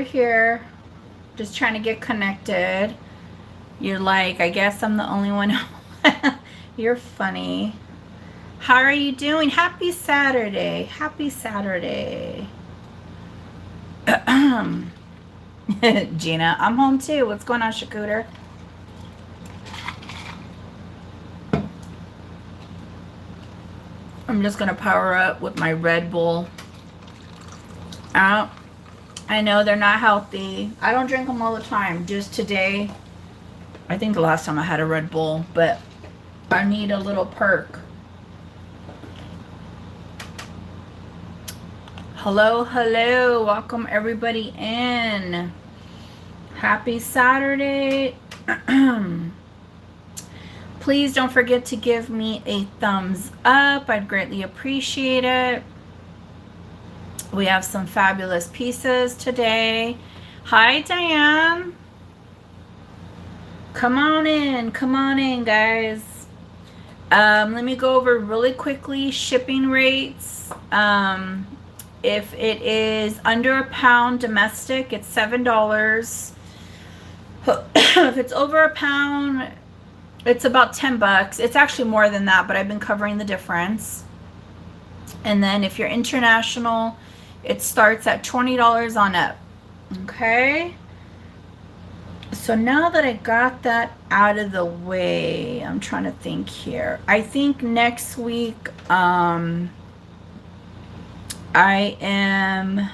here just trying to get connected. You're like, I guess I'm the only one. You're funny. How are you doing? Happy Saturday. Happy Saturday. Gina, I'm home too. What's going on, Shakuter? I'm just going to power up with my Red Bull. I know they're not healthy. I don't drink them all the time. Just today, I think the last time I had a Red Bull, but I need a little perk. Hello, hello. Welcome everybody in. Happy Saturday. Please don't forget to give me a thumbs up. I'd greatly appreciate it. We have some fabulous pieces today. Hi, Diane. Come on in, guys. Let me go over really quickly shipping rates. If it is under £1 domestic, it's $7. If it's over £1, it's about $10. It's actually more than that, but I've been covering the difference. And then if you're international, it starts at $20 on up. Okay? So now that I got that out of the way, I'm trying to think here. I think next week, I am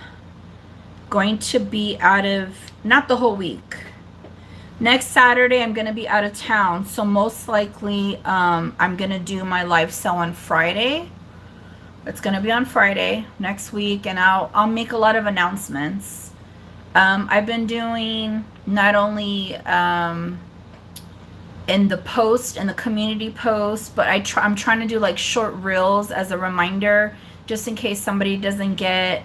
going to be out of, not the whole week. Next Saturday, I'm going to be out of town. So most likely, I'm going to do my live sale on Friday. It's going to be on Friday next week, and I'll make a lot of announcements. I've been doing not only in the post, in the community post, but I'm trying to do like short reels as a reminder, just in case somebody doesn't get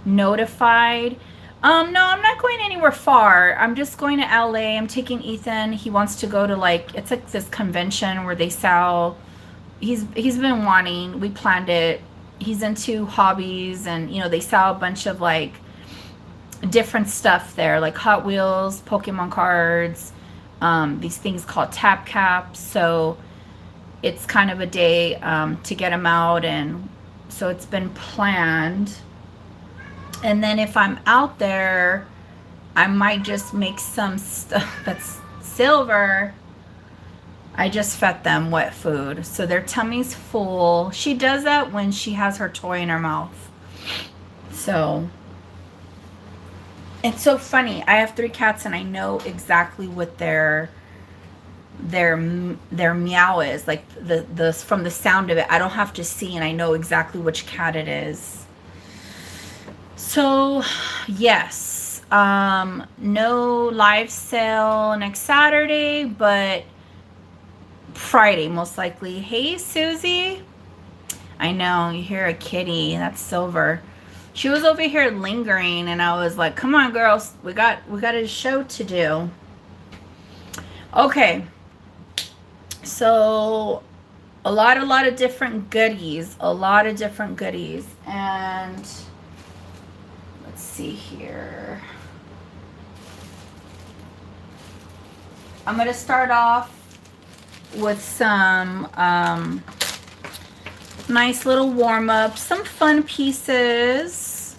notified. No, I'm not going anywhere far. I'm just going to LA. I'm taking Ethan. He wants to go to it's like this convention where they sell, he's been wanting, we planned it. He's into hobbies, and they sell a bunch of like different stuff there, like Hot Wheels, Pokemon cards, these things called tap caps. So it's kind of a day to get him out, and so it's been planned. And then if I'm out there, I might just make some stuff that's silver. I just fed them wet food, so their tummy's full. She does that when she has her toy in her mouth. So it's so funny. I have 3 cats, and I know exactly what their meow is. Like the from the sound of it, I don't have to see, and I know exactly which cat it is. So yes, no live sale next Saturday, but Friday most likely. Hey Susie, I know you hear a kitty. That's Silver. She was over here lingering, and I was like, come on girls, we got a show to do. Okay, so a lot of different goodies, and let's see here. I'm gonna start off with some nice little warm-up, some fun pieces,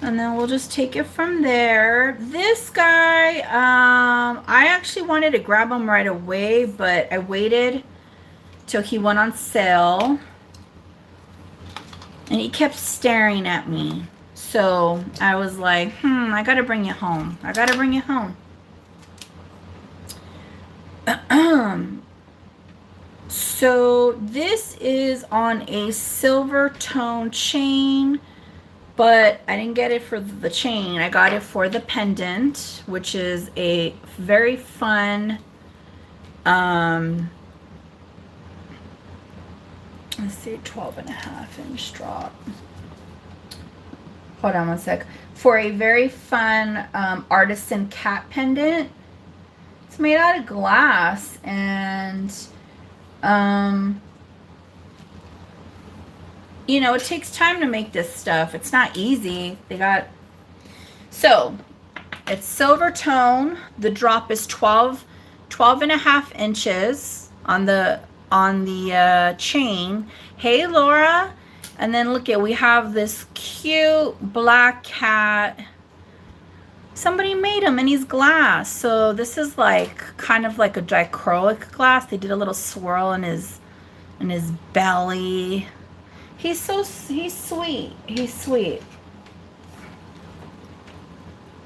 and then we'll just take it from there. This guy, I actually wanted to grab him right away, but I waited till he went on sale, and he kept staring at me. So I was like, I gotta bring you home. So this is on a silver tone chain, but I didn't get it for the chain. I got it for the pendant, which is a very fun, let's see, 12.5-inch drop. Hold on one sec. For a very fun artisan cat pendant. It's made out of glass, and it takes time to make this stuff. It's not easy. So it's silver tone. The drop is 12 and a half inches on the chain. Hey, Laura. And then look at, we have this cute black cat. Somebody made him and he's glass. So this is like kind of like a dichroic glass. They did a little swirl in his belly. He's sweet. He's sweet.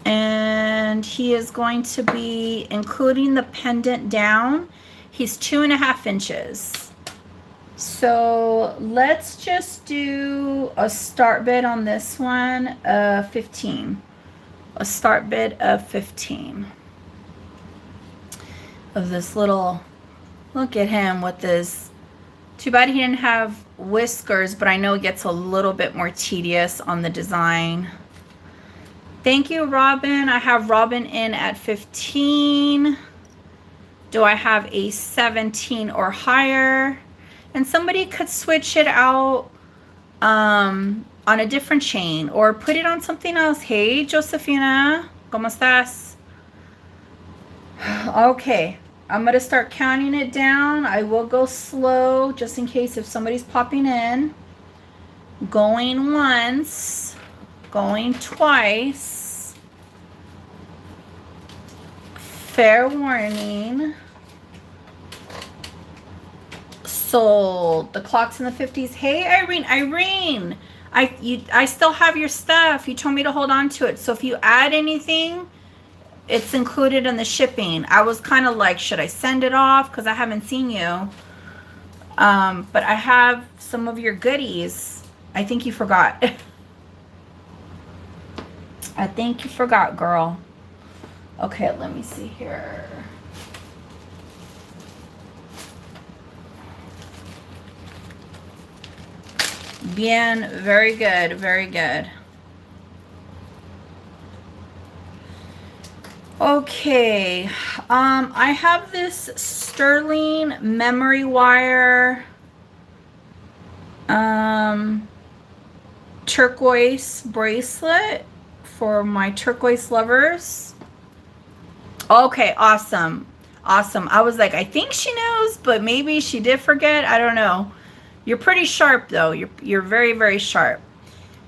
And he is going to be, including the pendant down, he's 2.5 inches. So let's just do a start bid on this one, 15. A start bid of 15. Of this little, look at him with this. Too bad he didn't have whiskers, but I know it gets a little bit more tedious on the design. Thank you, Robin. I have Robin in at 15. Do I have a 17 or higher? And somebody could switch it out on a different chain or put it on something else. Hey, Josefina, ¿cómo estás? Okay, I'm going to start counting it down. I will go slow just in case if somebody's popping in. Going once, going twice. Fair warning. Sold. The clock's in the 50s. Hey, Irene. I still have your stuff. You told me to hold on to it. So if you add anything, it's included in the shipping. I was kind of like, should I send it off? Because I haven't seen you. But I have some of your goodies. I think you forgot. I think you forgot, girl. Okay, let me see here. Bien, very good, very good. Okay, I have this sterling memory wire turquoise bracelet for my turquoise lovers. Okay, awesome. Awesome. I was like, I think she knows, but maybe she did forget. I don't know. You're pretty sharp though. You're very, very sharp.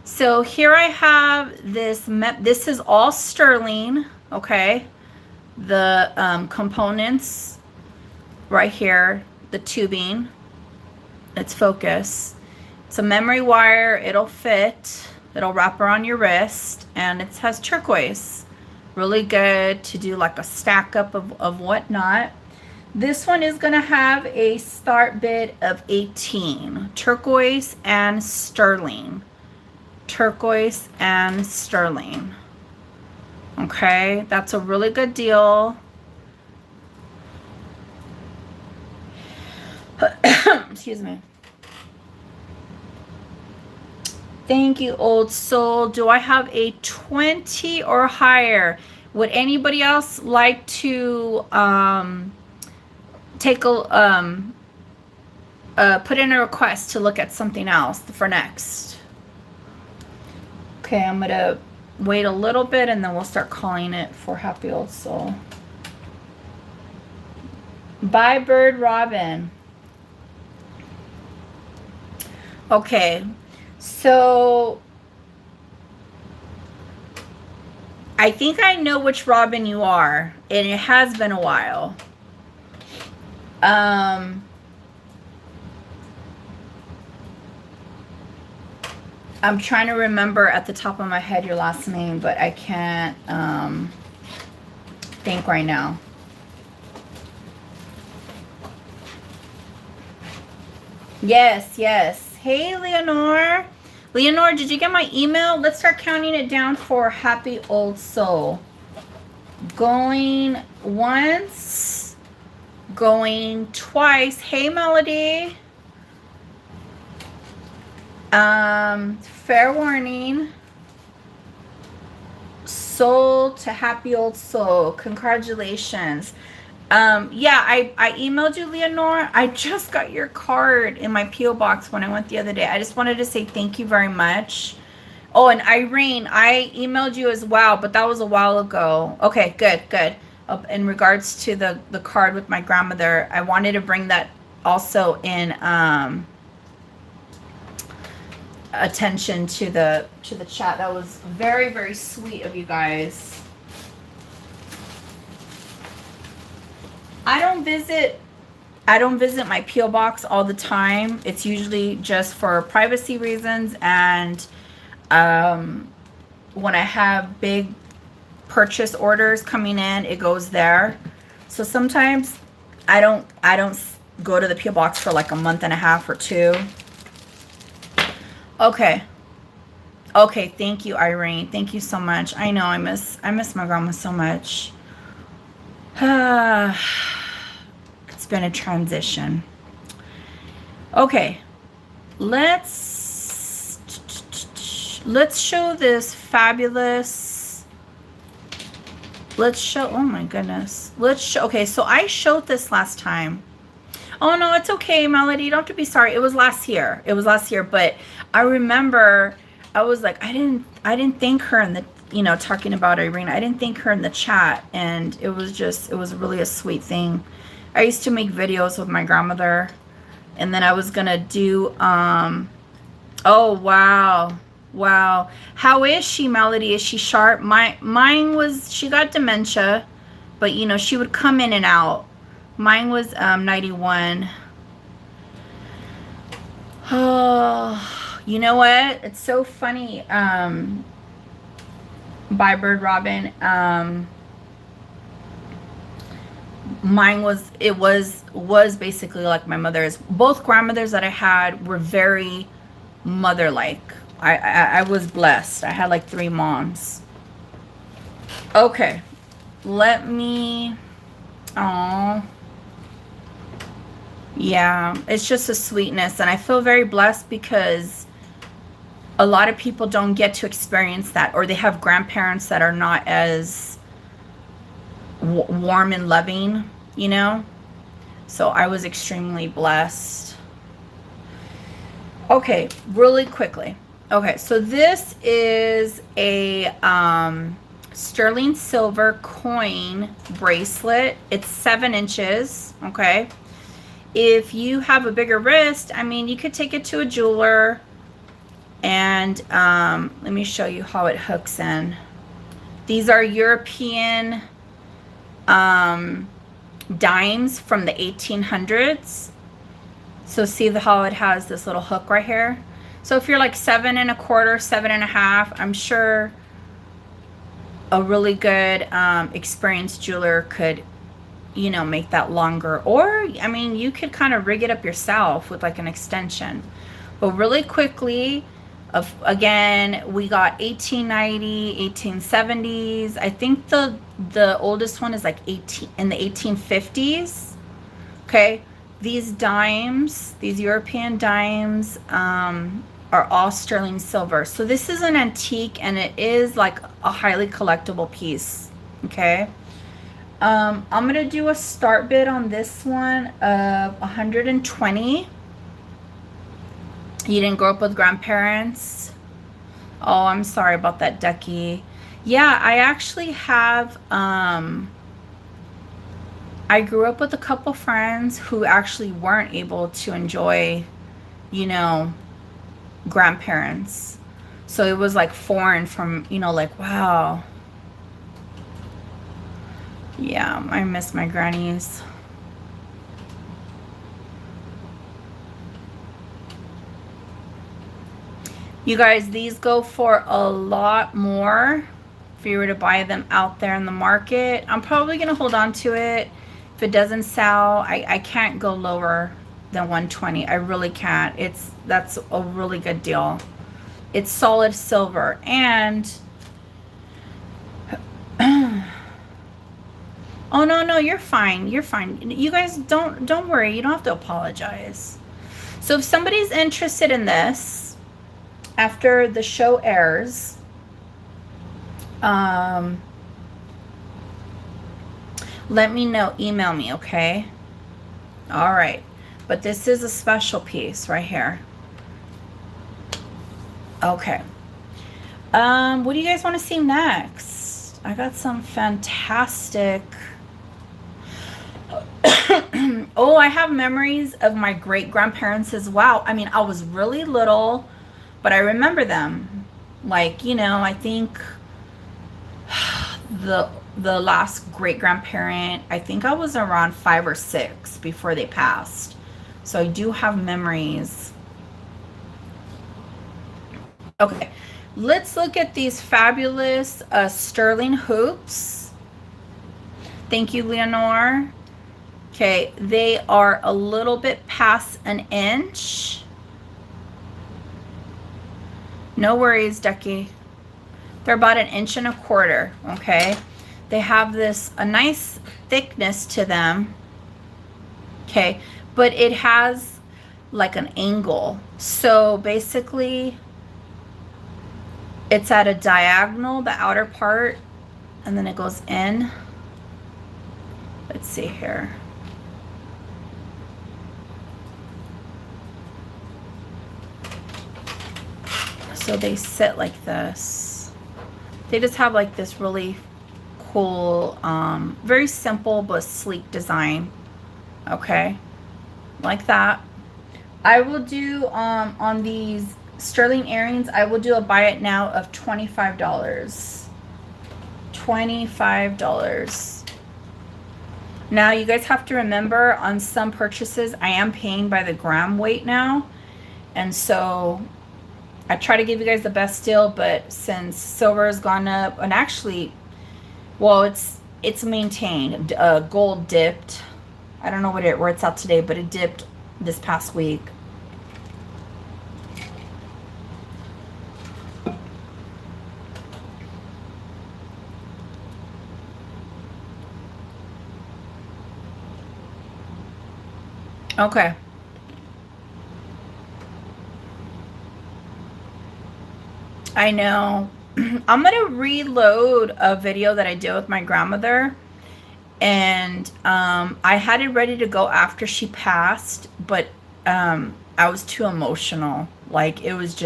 So here I have this. This is all sterling. Okay. The components right here, the tubing. It's focus. It's a memory wire. It'll fit. It'll wrap around your wrist, and it has turquoise. Really good to do like a stack up of whatnot. This one is going to have a start bid of 18. Turquoise and sterling. Turquoise and sterling. Okay, that's a really good deal. Excuse me. Thank you, old soul. Do I have a 20 or higher? Would anybody else like to take a put in a request to look at something else for next? Okay, I'm gonna wait a little bit and then we'll start calling it for happy old soul. Bye, Bird Robin. Okay, so I think I know which Robin you are, and it has been a while. I'm trying to remember at the top of my head your last name, but I can't think right now. Yes, yes. Hey, Leonore. Leonore, did you get my email? Let's start counting it down for happy old soul. Going once, going twice. Hey, Melody. Fair warning. Sold to happy old soul. Congratulations. Yeah, I emailed you, Leonore. I just got your card in my P.O. box when I went the other day. I just wanted to say thank you very much. Oh, and Irene, I emailed you as well, but that was a while ago. Okay, good, good. In regards to the card with my grandmother, I wanted to bring that also in attention to the chat. That was very, very sweet of you guys. I don't visit my P.O. box all the time. It's usually just for privacy reasons, and when I have big purchase orders coming in, it goes there. So sometimes I don't go to the P.O. box for like a month and a half or two. Okay. Okay, thank you, Irene. Thank you so much. I know I miss my grandma so much. It's been a transition. Okay. Let's show this fabulous. Oh my goodness. Okay, so I showed this last time. Oh no, it's okay, Melody. You don't have to be sorry. It was last year. But I remember I was like, I didn't thank her in the, talking about Irene. I didn't thank her in the chat, and it was really a sweet thing. I used to make videos with my grandmother, and then I was gonna do oh wow. Wow. How is she, Melody? Is she sharp? Mine was, she got dementia, but she would come in and out. Mine was 91. Oh, you know what? It's so funny. Bye, Bird Robin. Mine was basically like my mother's. Both grandmothers that I had were very mother-like. I was blessed. I had like 3 moms. Okay. Let me... Oh. Yeah, it's just a sweetness, and I feel very blessed because a lot of people don't get to experience that, or they have grandparents that are not as warm and loving, So I was extremely blessed. Okay, really quickly. Okay, so this is a sterling silver coin bracelet. It's 7 inches, okay? If you have a bigger wrist, I mean, you could take it to a jeweler, and let me show you how it hooks in. These are European dimes from the 1800s. So see how it has this little hook right here? So if you're like 7 1/4, 7 1/2, I'm sure a really good experienced jeweler could, make that longer. Or, I mean, you could kind of rig it up yourself with like an extension. But really quickly, again, we got 1890, 1870s. I think the oldest one is like in the 1850s. Okay. These dimes, these European dimes, are all sterling silver. So this is an antique, and it is like a highly collectible piece. Okay. I'm going to do a start bid on this one of 120. You didn't grow up with grandparents? Oh, I'm sorry about that, Ducky. Yeah, I actually have, I grew up with a couple friends who actually weren't able to enjoy, grandparents. So it was like foreign from, like, wow. Yeah, I miss my grannies. You guys, these go for a lot more if you were to buy them out there in the market. I'm probably going to hold on to it. If it doesn't sell, I can't go lower than 120. I really can't. That's a really good deal. It's solid silver, and oh no, you're fine. You're fine. You guys don't worry. You don't have to apologize. So if somebody's interested in this after the show airs, let me know. Email me, okay? All right. But this is a special piece right here. Okay. What do you guys want to see next? I got some fantastic. Oh, I have memories of my great grandparents as well. I mean, I was really little, but I remember them. Like, you know, I think the the last great grandparent, I think I was around 5 or 6 before they passed. So I do have memories. Okay, let's look at these fabulous sterling hoops. Thank you, Leonore. Okay, they are a little bit past an inch. No worries, Ducky. They're about 1.25 inches, okay? They have a nice thickness to them, okay? But it has like an angle. So basically, it's at a diagonal, the outer part, and then it goes in. Let's see here. So they sit like this. They just have like this really cool, very simple but sleek design. Okay, like that. I will do on these sterling earrings, I will do a buy it now of $25. $25. Now you guys have to remember, on some purchases I am paying by the gram weight now, and so I try to give you guys the best deal, but since silver has gone up, and actually, well, it's maintained. Gold dipped. I don't know where it's at today, but it dipped this past week. Okay. I know. I'm going to reload a video that I did with my grandmother. And I had it ready to go after she passed. But I was too emotional. Like, it was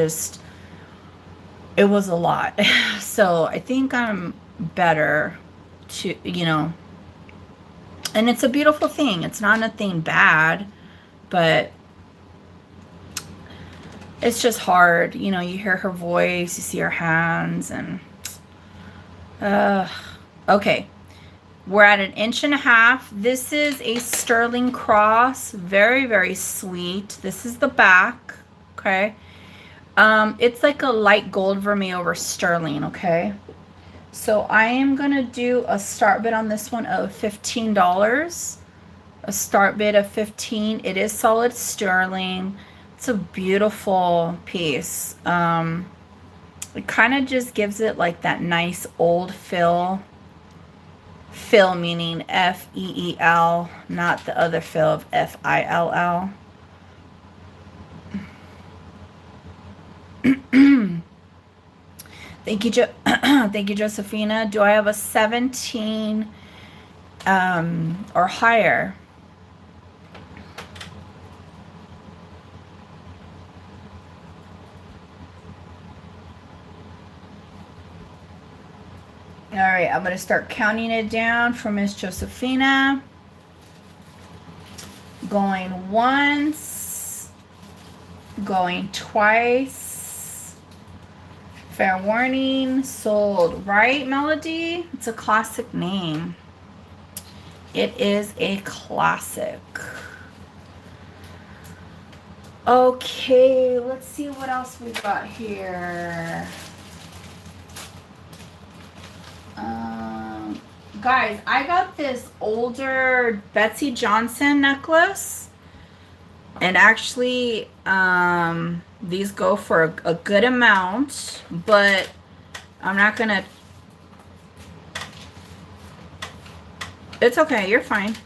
a lot. So I think I'm better to, you know. And it's a beautiful thing. It's not nothing bad. But it's just hard, you know. You hear her voice, you see her hands, and okay, we're at 1.5 inches. This is a sterling cross, very, very sweet. This is the back. Okay, it's like a light gold vermeil over sterling. Okay, so I am gonna do a start bid on this one of $15. A start bid of 15. It is solid sterling. It's a beautiful piece. It kind of just gives it like that nice old feel. Fill meaning F-E-E-L, not the other fill of F-I-L-L. Thank you, thank you, Josephina. Do I have a 17 or higher? All right, I'm going to start counting it down for Miss Josephina. Going once. Going twice. Fair warning. Sold. Right, Melody? It's a classic name. It is a classic. Okay, let's see what else we got here. Guys, I got this older Betsy Johnson necklace, and actually these go for a good amount, but I'm not gonna. It's okay, you're fine.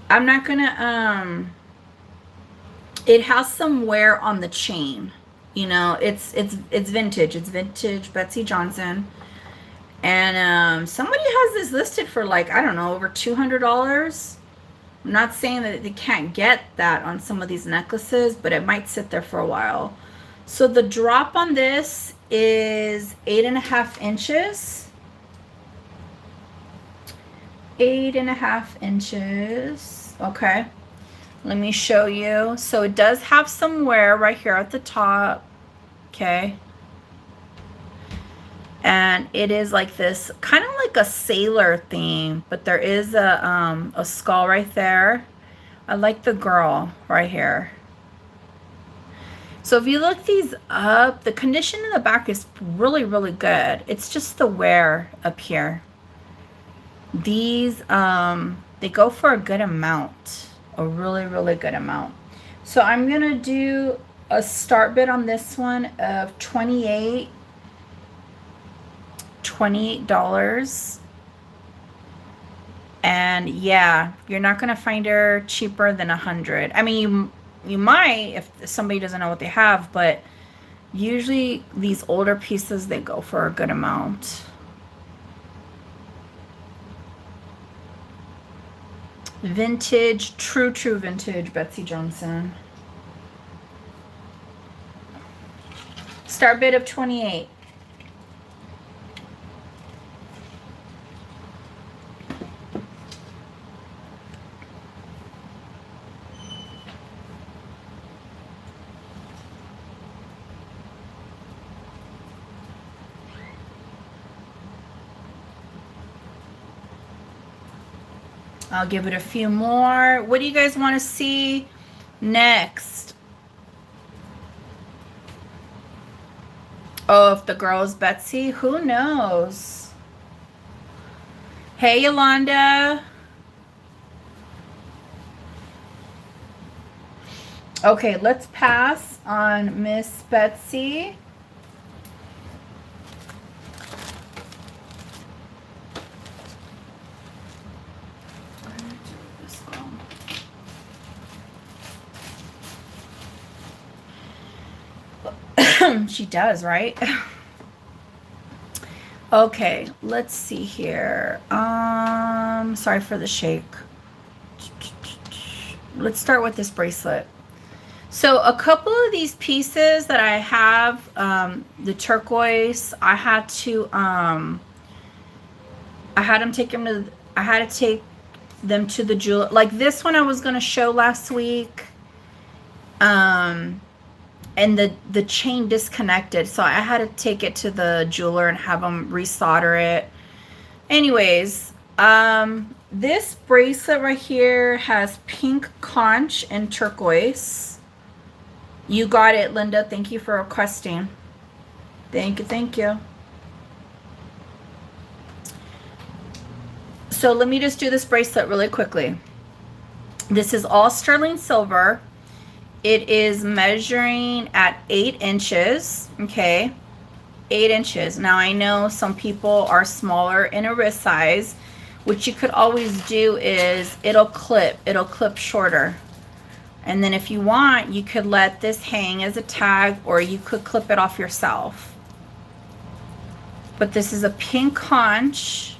I'm not gonna it has some wear on the chain, you know. It's vintage. It's vintage Betsy Johnson. And somebody has this listed for, like, I don't know, over $200. I'm not saying that they can't get that on some of these necklaces, but it might sit there for a while. So the drop on this is 8.5 inches. 8.5 inches. Okay. Let me show you. So it does have some wear right here at the top. Okay. And it is like this, kind of like a sailor theme, but there is a skull right there. I like the girl right here. So if you look these up, the condition in the back is really, really good. It's just the wear up here. These, they go for a good amount, a really, really good amount. So I'm going to do a start bid on this one of $28. And yeah, you're not going to find her cheaper than $100. I mean, you might if somebody doesn't know what they have, but usually these older pieces, they go for a good amount. Vintage, true vintage Betsy Johnson. Start bid of 28. I'll give it a few more. What do you guys want to see next? Oh, if the girl is Betsy, who knows? Hey, Yolanda. Okay, let's pass on Miss Betsy. She does, right? Okay, let's see here. Sorry for the shake. Let's start with this bracelet. So a couple of these pieces that I have, the turquoise, I had to take them to the jeweler. Like this one I was going to show last week. And the chain disconnected, so I had to take it to the jeweler and have them resolder it. Anyways, this bracelet right here has pink conch and turquoise. You got it, Linda. Thank you for requesting. Thank you, thank you. So let me just do this bracelet really quickly. This is all sterling silver. It is measuring at 8 inches, okay? 8 inches. Now, I know some people are smaller in a wrist size. What you could always do is it'll clip shorter. And then if you want, you could let this hang as a tag, or you could clip it off yourself. But this is a pink conch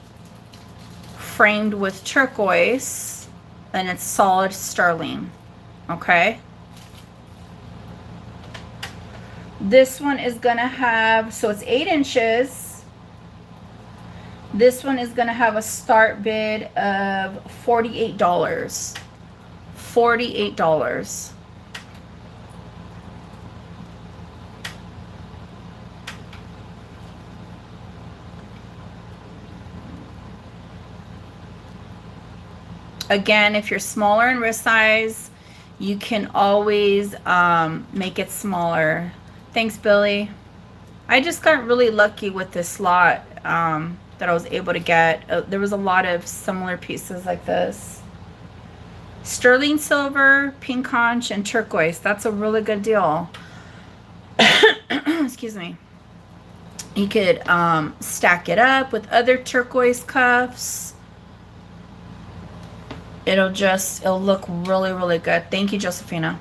framed with turquoise, and it's solid sterling, okay? This one is gonna have, so it's 8 inches. This one is gonna have a start bid of $48. $48. Again, if you're smaller in wrist size, you can always make it smaller. Thanks, Billy. I just got really lucky with this lot that I was able to get. There was a lot of similar pieces like this. Sterling silver, pink conch, and turquoise. That's a really good deal. Excuse me. You could stack it up with other turquoise cuffs. It'll look really, really good. Thank you, Josephina.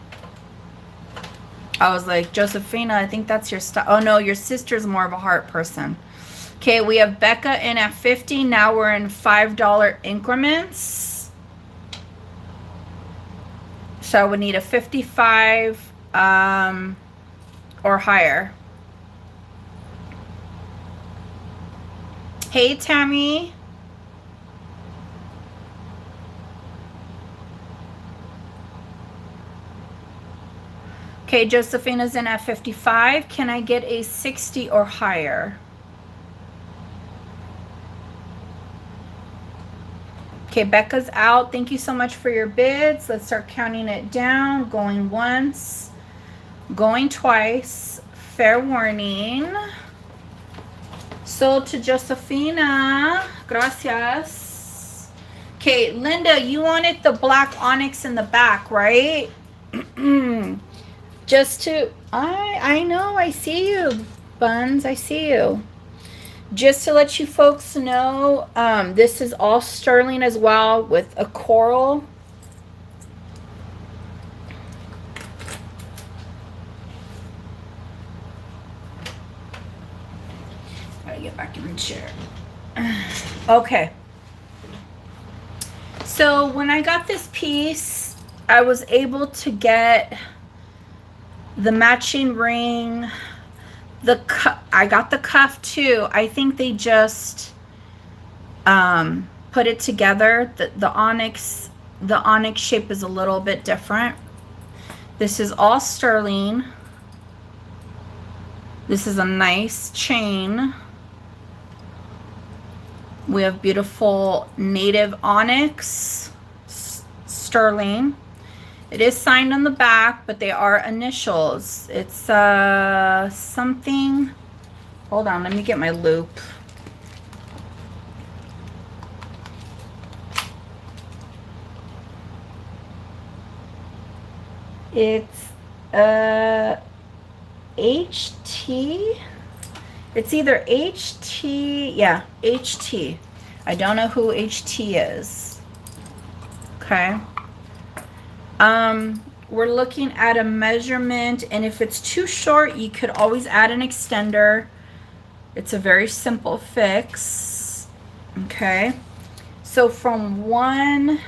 I was like, Josephina, I think that's your style. Oh, no, your sister's more of a heart person. Okay, we have Becca in at 50. Now we're in $5 increments. So I would need a 55 or or higher. Hey, Tammy. Okay, Josephina's in at 55. Can I get a 60 or higher? Okay, Becca's out. Thank you so much for your bids. Let's start counting it down. Going once, going twice. Fair warning. Sold to Josefina. Gracias. Okay, Linda, you wanted the black onyx in the back, right? Just to, I know, I see you, Buns, I see you. Just to let you folks know, this is all sterling as well with a coral. Gotta get back in the chair. Okay. So when I got this piece, I was able to get the matching ring. I got the cuff too. I think they just put it together. The onyx shape is a little bit different. This is all sterling. This is a nice chain. We have beautiful native onyx sterling. It is signed on the back, but they are initials. It's something. Hold on, let me get my loop. It's HT. It's either HT, yeah, HT. I don't know who HT is. Okay. We're looking at a measurement, and if it's too short, you could always add an extender. It's a very simple fix. Okay. So from one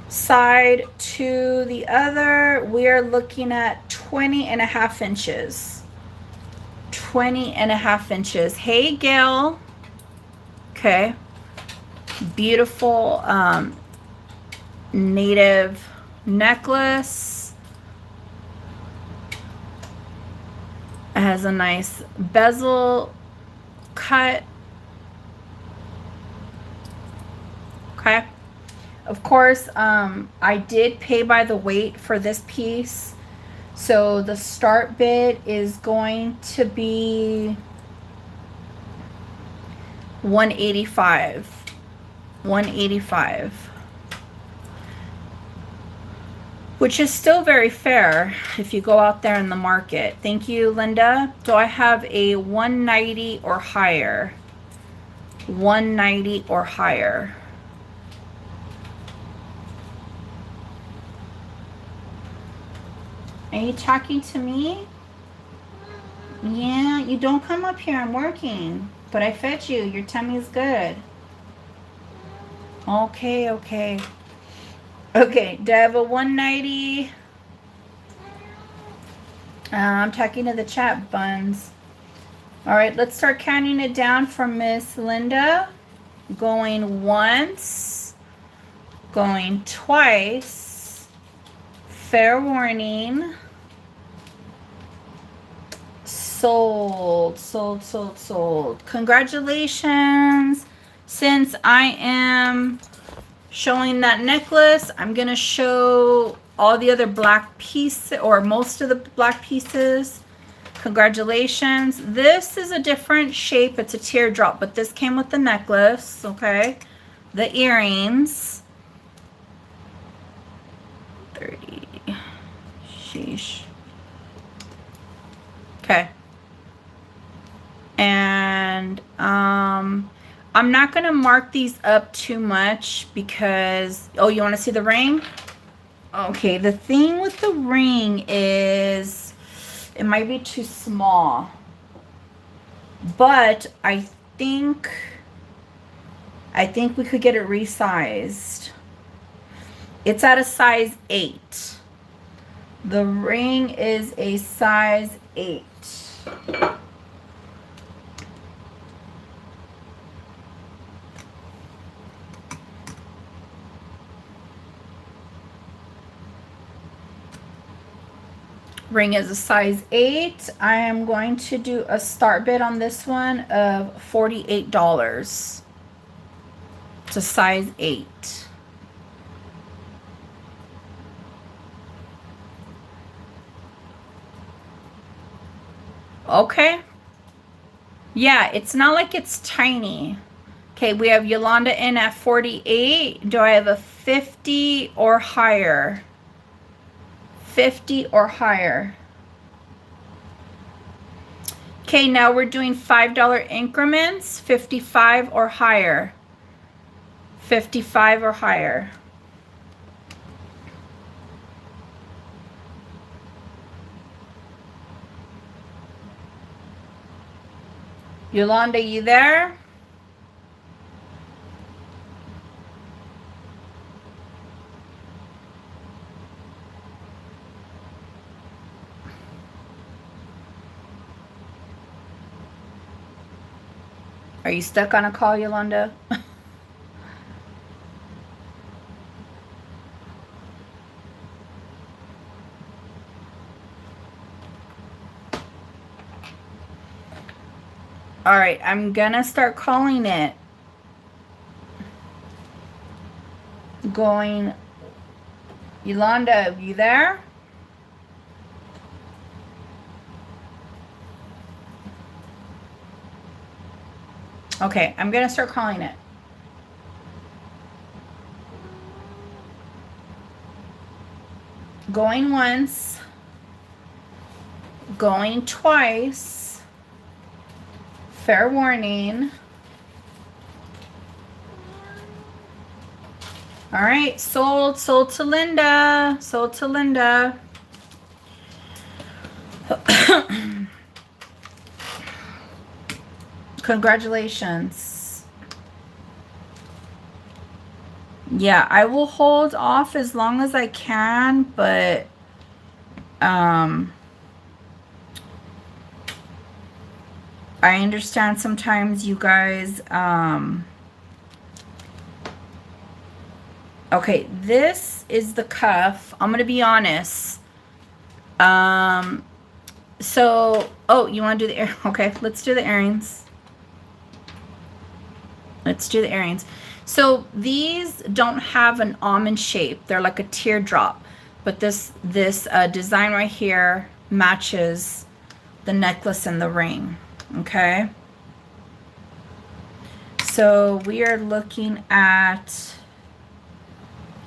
side to the other, we are looking at 20.5 inches. 20.5 inches. Hey, Gail. Okay. Beautiful native necklace. It has a nice bezel cut. Okay. Of course, I did pay by the weight for this piece. So the start bid is going to be $185. $185. Which is still very fair if you go out there in the market. Thank you, Linda. Do I have a 190 or higher? 190 or higher. Are you talking to me? Yeah, you don't come up here. I'm working. But I fed you. Your tummy is good. Okay, okay. Okay, do I have a 190? I'm talking to the chat, Buns. All right, let's start counting it down for Miss Linda. Going once. Going twice. Fair warning. Sold, sold, sold, sold. Congratulations. Since I am showing that necklace, I'm going to show all the other black pieces, or most of the black pieces. Congratulations. This is a different shape. It's a teardrop, but this came with the necklace, okay? The earrings. 30. Sheesh. Okay. And I'm not going to mark these up too much because, oh, you want to see the ring? Okay, the thing with the ring is it might be too small. But I think we could get it resized. It's at a size 8. The ring is a size 8. Ring is a size 8. I am going to do a start bid on this one of $48. It's a size 8. Okay. Yeah, it's not like it's tiny. Okay, we have Yolanda in at 48. Do I have a 50 or higher? 50 or higher. Okay, now we're doing $5 increments, 55 or higher. 55 or higher. Yolanda, you there? Are you stuck on a call, Yolanda? All right, I'm gonna start calling it. Going, Yolanda, you there? Okay, I'm gonna start calling it. Going once, going twice, fair warning. All right, sold to Linda, sold to Linda. Congratulations. Yeah, I will hold off as long as I can, but I understand sometimes you guys okay, this is the cuff. I'm gonna be honest. So, oh, you want to do the ear? Okay, let's do the earrings. Let's do the earrings. So these don't have an almond shape. They're like a teardrop. But this design right here matches the necklace and the ring. Okay. So we are looking at,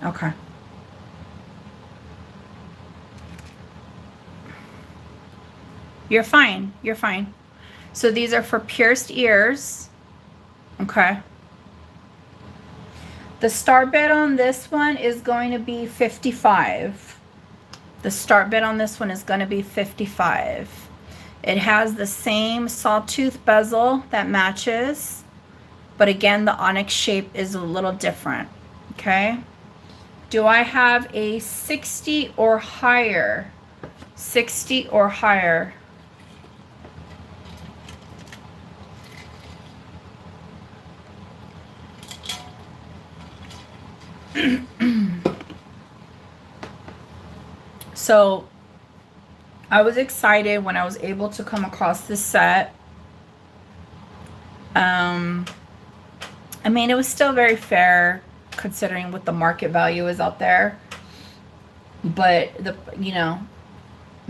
okay. You're fine. You're fine. So these are for pierced ears. Okay. The start bid on this one is going to be 55. The start bid on this one is going to be 55. It has the same sawtooth bezel that matches, but again, the onyx shape is a little different. Okay. Do I have a 60 or higher? 60 or higher. So I was excited when I was able to come across this set. I mean, it was still very fair considering what the market value is out there. But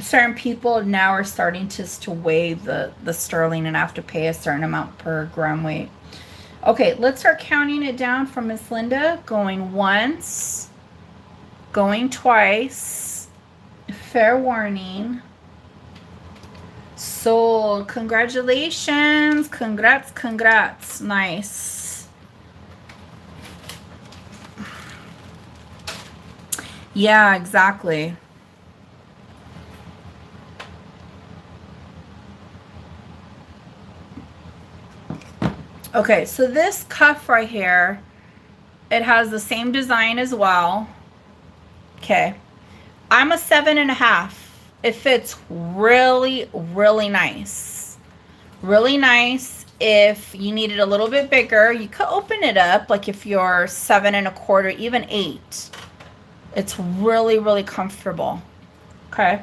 certain people now are starting to weigh the sterling and have to pay a certain amount per gram weight. Okay, let's start counting it down from Miss Linda. Going once, going twice, fair warning, sold. Congratulations. Congrats. Nice. Yeah, exactly. Okay, so this cuff right here, it has the same design as well. Okay. I'm a 7.5. It fits really, really nice. Really nice. If you need it a little bit bigger, you could open it up, like if you're 7.25, even 8. It's really, really comfortable. Okay.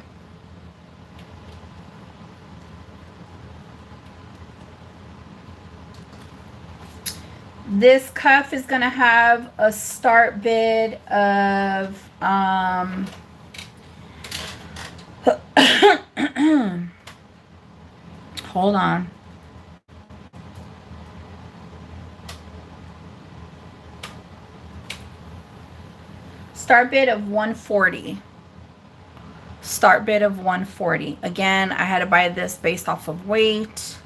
This cuff is going to have a start bid of hold on. Start bid of 140. Start bid of 140. Again, I had to buy this based off of weight.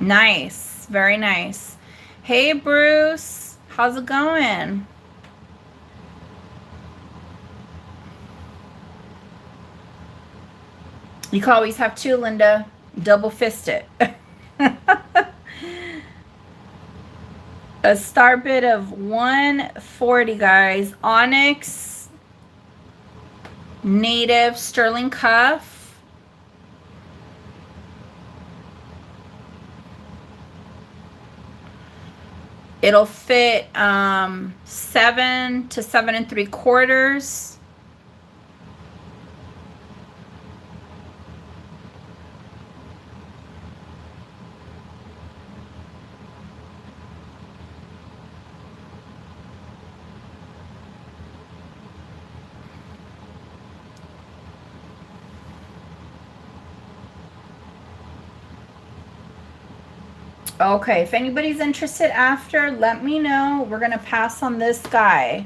Nice. Very nice. Hey, Bruce. How's it going? You can always have two, Linda. Double fist it. A start bid of 140, guys. Onyx native sterling cuff. It'll fit 7 to 7.75. Okay, if anybody's interested after, let me know. We're going to pass on this guy.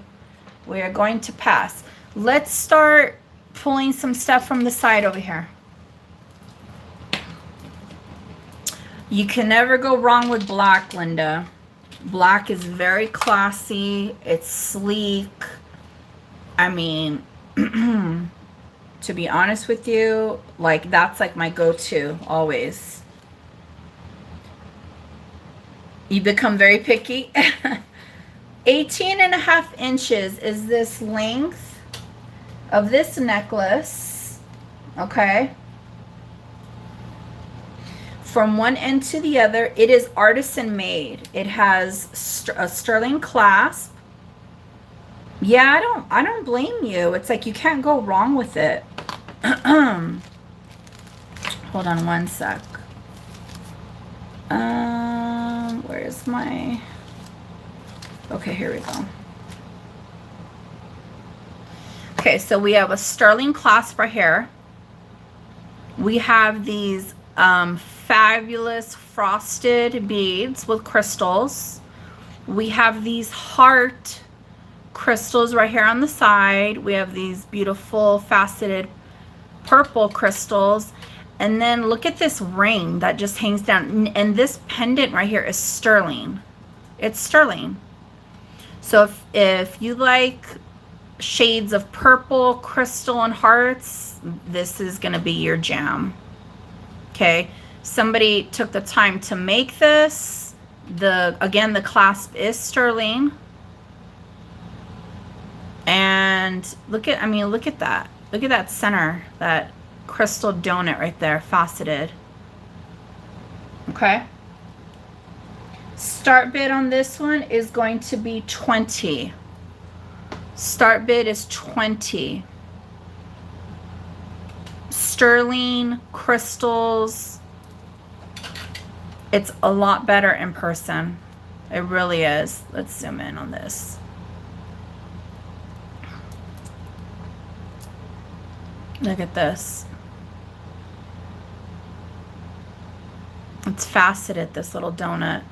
We are going to pass. Let's start pulling some stuff from the side over here. You can never go wrong with black, Linda. Black is very classy. It's sleek. I mean, to be honest with you, like that's like my go-to always. You become very picky. 18.5 inches is this length of this necklace. Okay. From one end to the other, it is artisan made. It has a sterling clasp. Yeah, I don't blame you. It's like you can't go wrong with it. Hold on one sec. Where's my... Okay, here we go. Okay, so we have a sterling clasp right here. We have these fabulous frosted beads with crystals. We have these heart crystals right here on the side. We have these beautiful faceted purple crystals. And then look at this ring that just hangs down. And this pendant right here is sterling. It's sterling. So if you like shades of purple, crystal, and hearts, this is going to be your jam. Okay. Somebody took the time to make this. Again, the clasp is sterling. And look at that. Look at that center, that crystal donut right there, faceted. Okay. Start bid on this one is going to be 20. Start bid is 20. Sterling crystals. It's a lot better in person. It really is. Let's zoom in on this. Look at this. It's faceted, this little donut.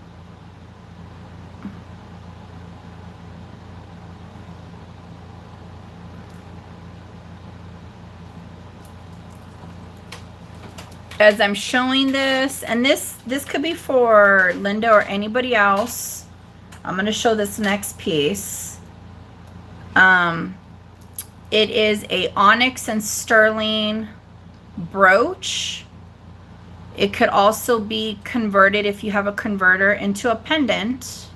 As I'm showing this, and this could be for Linda or anybody else. I'm going to show this next piece. It is a onyx and sterling brooch. It could also be converted, if you have a converter, into a pendant.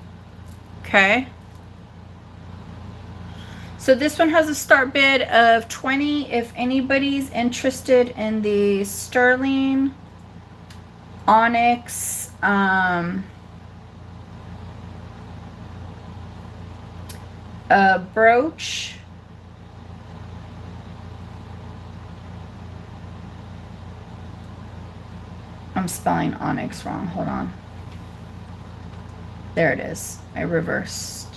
Okay. So this one has a start bid of 20. If anybody's interested in the sterling onyx brooch, I'm spelling onyx wrong. Hold on. There it is. I reversed.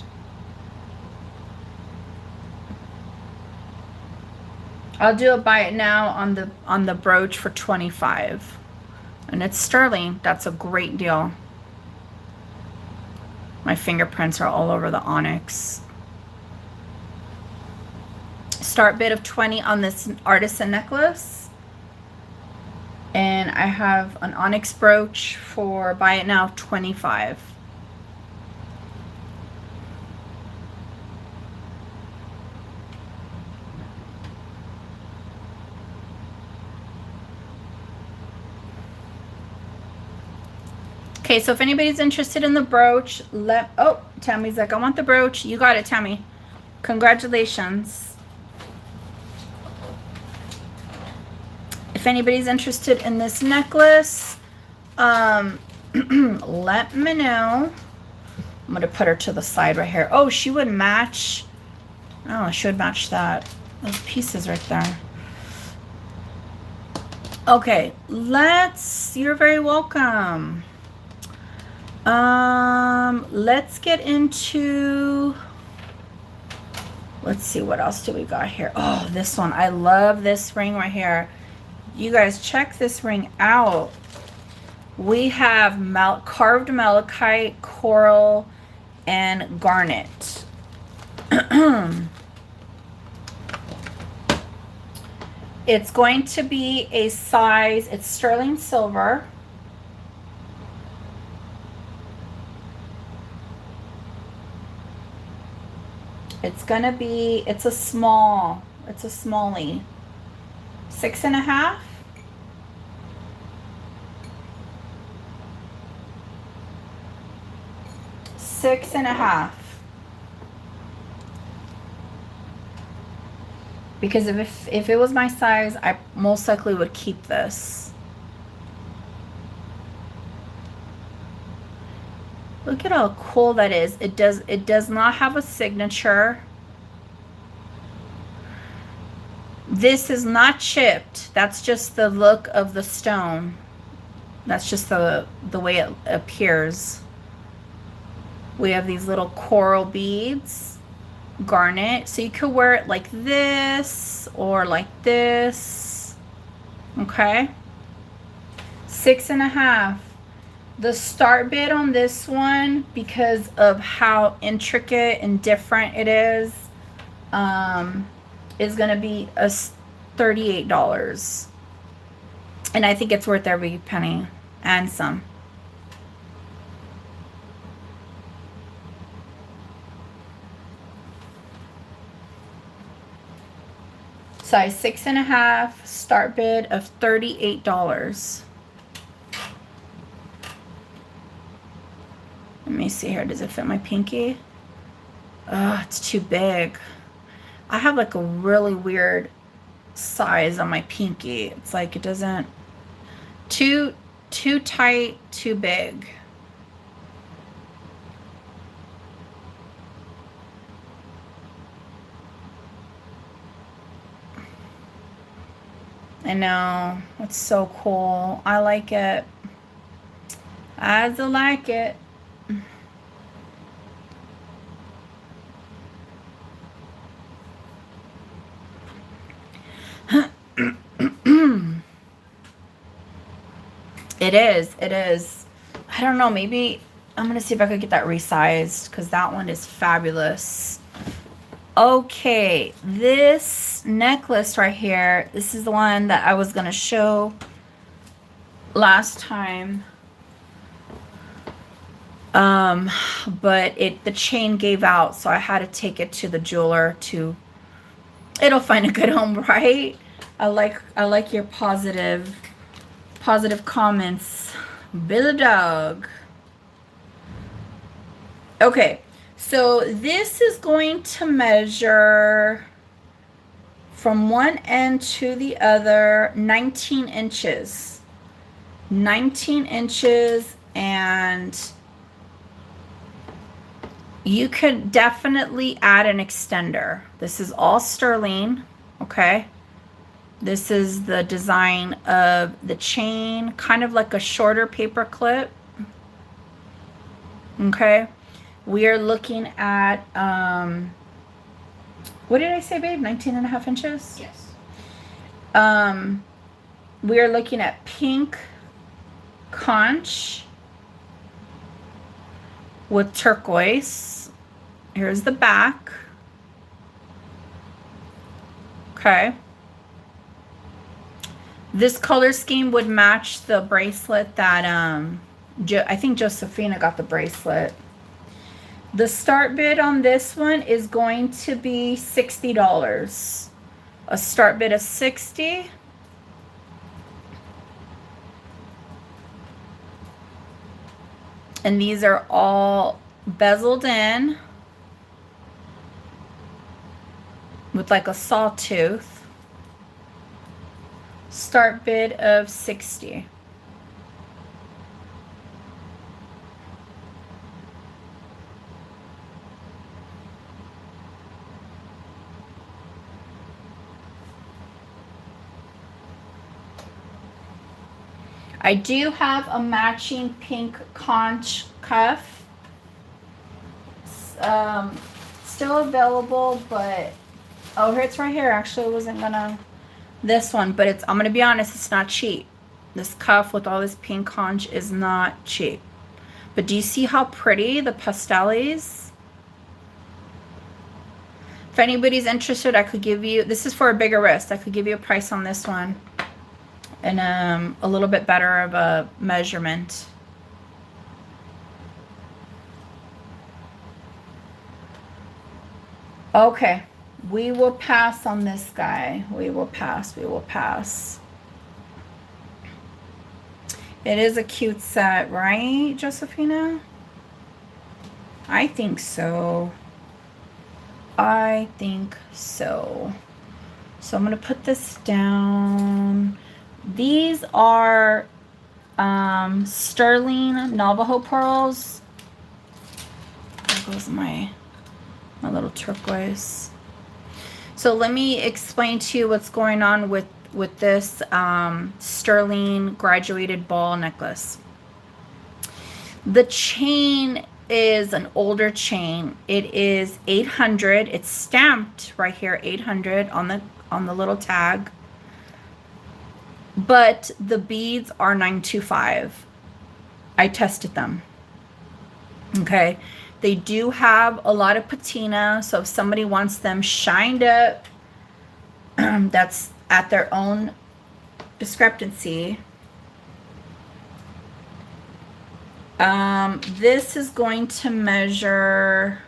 I'll do a buy it now on the brooch for 25. And it's sterling. That's a great deal. My fingerprints are all over the onyx. Start bid of 20 on this artisan necklace. And I have an onyx brooch for buy it now 25. Okay, so if anybody's interested in the brooch, oh, Tammy's like, I want the brooch. You got it, Tammy. Congratulations. If anybody's interested in this necklace, let me know. I'm gonna put her to the side right here. Oh, she would match. Oh, she would match that. Those pieces right there. Okay, you're very welcome. Let's get into, let's see, what else do we got here? Oh, this one. I love this ring right here. You guys check this ring out. We have carved malachite, coral, and garnet. It's going to be a size, it's sterling silver. It's gonna be, it's a smallie. 6.5. Six and a half. Because if it was my size, I most likely would keep this. Look at how cool that is. It does not have a signature. This is not chipped. That's just the look of the stone. That's just the way it appears. We have these little coral beads, garnet. So you could wear it like this or like this. Okay. 6.5. The start bid on this one, because of how intricate and different it is going to be $38. And I think it's worth every penny and some. Size 6.5, start bid of $38. Let me see here. Does it fit my pinky? Oh, it's too big. I have like a really weird size on my pinky. It's like it doesn't, too tight, too big. I know. It's so cool. I like it. I like it. It is. I don't know, maybe I'm gonna see if I could get that resized, because that one is fabulous. Okay, this necklace right here, this is the one that I was gonna show last time. But the chain gave out, so I had to take it to the jeweler it'll find a good home, right? I like your positive comments. Billy Dog. Okay, So this is going to measure from one end to the other 19 inches. 19 inches, and you could definitely add an extender. This is all sterling, okay? This is the design of the chain, kind of like a shorter paper clip, okay? We are looking at, what did I say, babe? 19.5 inches? Yes. We are looking at pink conch with turquoise. Here's the back. Okay. This color scheme would match the bracelet that I think Josephina got the bracelet. The start bid on this one is going to be $60. A start bid of $60. And these are all bezeled in with like a sawtooth. Start bid of $60. I do have a matching pink conch cuff. Still available, but oh, here it's right here. Actually, I wasn't gonna this one, but it's, I'm gonna be honest, it's not cheap. This cuff with all this pink conch is not cheap. But do you see how pretty the pastel is? If anybody's interested, I could give you, this is for a bigger wrist, I could give you a price on this one. And a little bit better of a measurement. Okay, we will pass on this guy. We will pass. It is a cute set, right, Josephina? I think so. So I'm gonna put this down. These are sterling Navajo pearls. There goes my little turquoise. So let me explain to you what's going on with this sterling graduated ball necklace. The chain is an older chain. It is 800. It's stamped right here, 800 on the little tag. But the beads are 925. I tested them. Okay. They do have a lot of patina, so if somebody wants them shined up, that's at their own discrepancy. This is going to measure,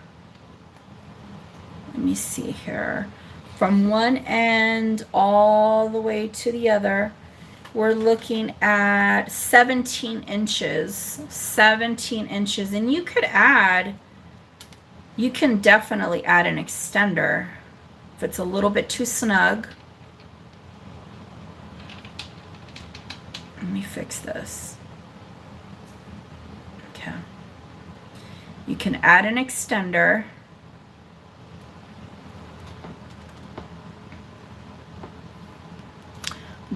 let me see here, from one end all the way to the other. We're looking at 17 inches. 17 inches. And you could add, you can definitely add an extender if it's a little bit too snug. Let me fix this. Okay. You can add an extender.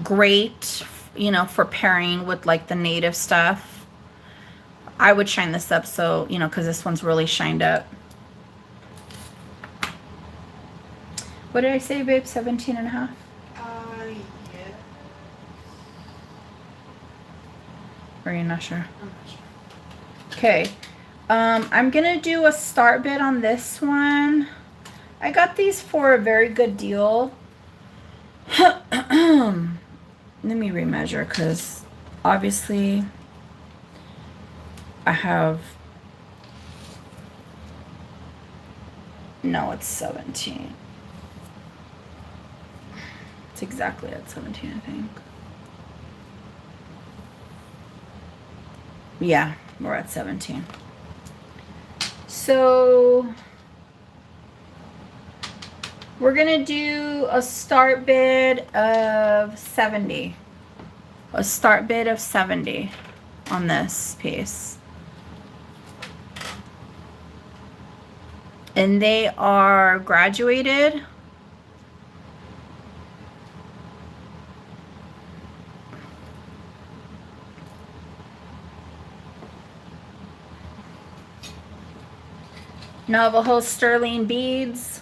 Great, you know, for pairing with like the native stuff. I would shine this up, so, you know, because this one's really shined up. What did I say, babe? 17 and a half? Yeah. Or are you not sure? I'm not sure. Okay. I'm gonna do a start bid on this one. I got these for a very good deal. Let me remeasure, because obviously I have, no, it's 17. It's exactly at 17, I think. Yeah, we're at 17. So we're gonna do a start bid of 70. A start bid of 70 on this piece. And they are graduated. Navajo sterling beads.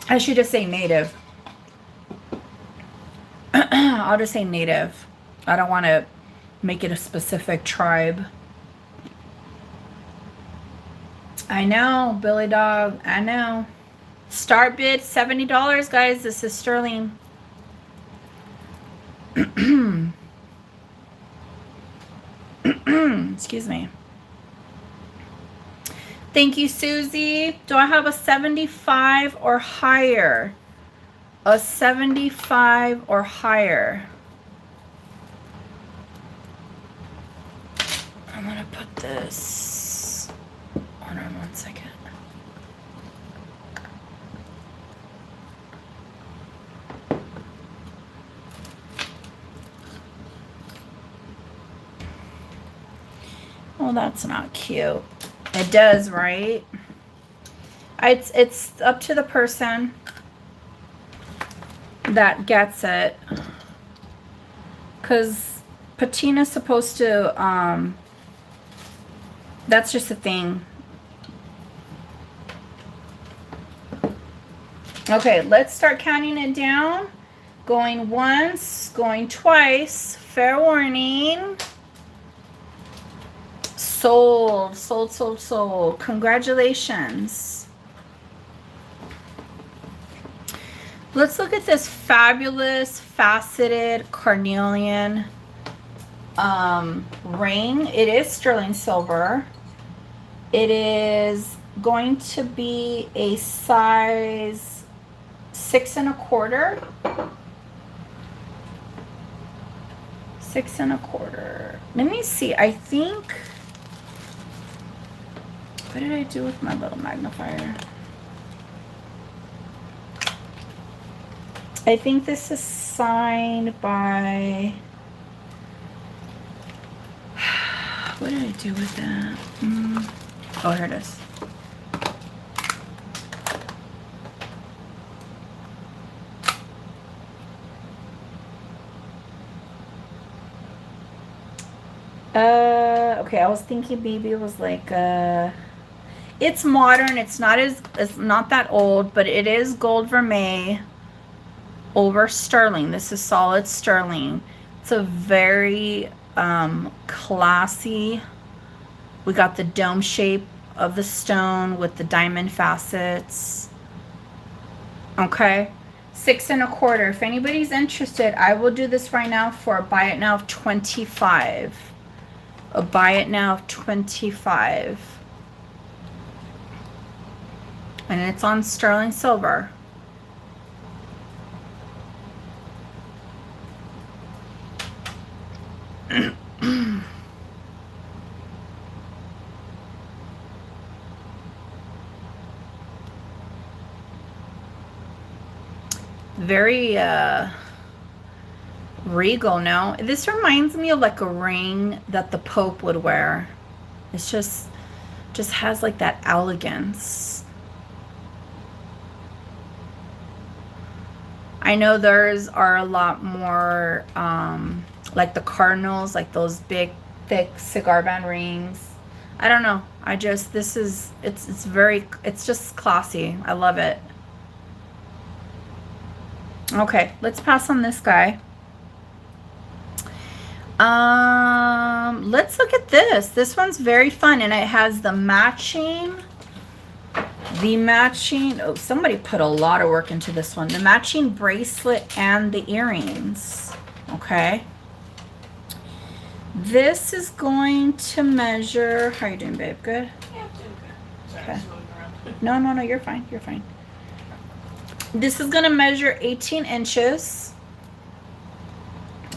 I should just say native. I'll just say native. I don't want to make it a specific tribe. I know, Billy Dog. I know. Start bid $70, guys. This is sterling. Excuse me. Thank you, Susie. Do I have a 75 or higher? A 75 or higher. I'm gonna put this. Hold on one second. Oh, that's not cute. It does, right? It's up to the person that gets it. Because patina's supposed to, that's just a thing. Okay, let's start counting it down. Going once, going twice. Fair warning. Sold, sold, sold, sold. Congratulations. Let's look at this fabulous faceted carnelian ring. It is sterling silver. It is going to be a size 6 1/4. 6 1/4. Let me see. I think. What did I do with my little magnifier? I think this is signed by. What did I do with that? Oh, here it is. Okay, I was thinking maybe it was like it's modern. It's not that old, but it is gold vermeil over sterling. This is solid sterling. It's a very classy. We got the dome shape of the stone with the diamond facets. Okay, 6 1/4. If anybody's interested, I will do this right now for a buy it now of 25. A buy it now of 25. And it's on sterling silver. Very regal now. This reminds me of like a ring that the Pope would wear. It's just has like that elegance. I know theirs are a lot more like the cardinals, like those big thick cigar band rings. I don't know. It's just classy. I love it. Okay, let's pass on this guy. Let's look at this. This one's very fun, and it has the matching, oh, somebody put a lot of work into this one. The matching bracelet and the earrings. Okay. This is going to measure, how are you doing, babe? Good? Yeah, I'm doing good. Sorry, Okay. I was moving around. No, you're fine. You're fine. This is going to measure 18 inches.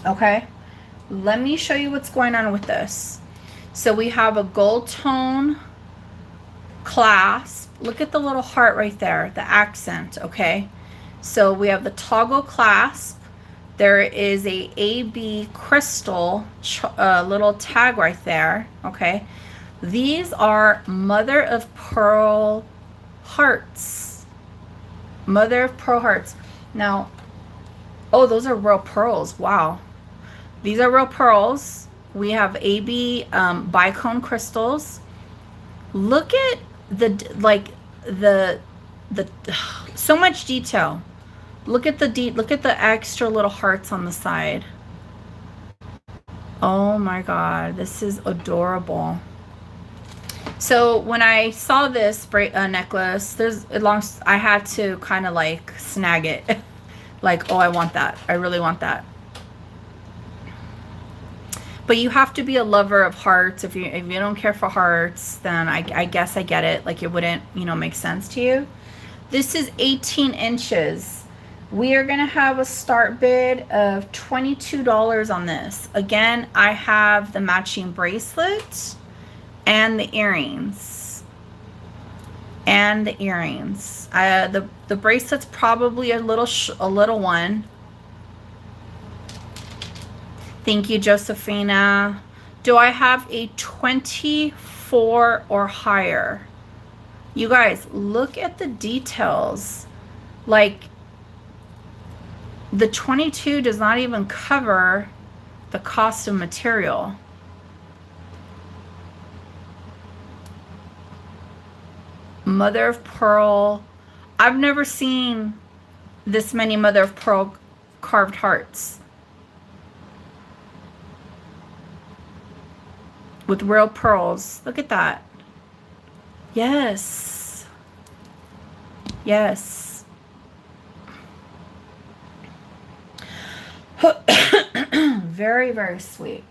Okay. let me show you what's going on with this. So we have a gold tone clasp. Look at the little heart right there, the accent, okay? So we have the toggle clasp. There is a AB crystal little tag right there, okay? These are mother of pearl hearts. Mother of pearl hearts. Now, oh, those are real pearls. Wow. These are real pearls. We have AB bicone crystals. Look at the so much detail. Look at the extra little hearts on the side. Oh my God, this is adorable. So when I saw this necklace, I had to kind of like snag it. Like, oh, I want that. I really want that. But you have to be a lover of hearts. If you don't care for hearts, then I guess I get it. Like, it wouldn't, make sense to you. This is 18 inches. We are going to have a start bid of $22 on this. Again, I have the matching bracelet and the earrings. The bracelet's probably a little one. Thank you, Josephina. Do I have a 24 or higher? You guys, look at the details. Like, the 22 does not even cover the cost of material. Mother of pearl. I've never seen this many mother of pearl carved hearts. With real pearls. Look at that. Yes. Yes. Very, very sweet.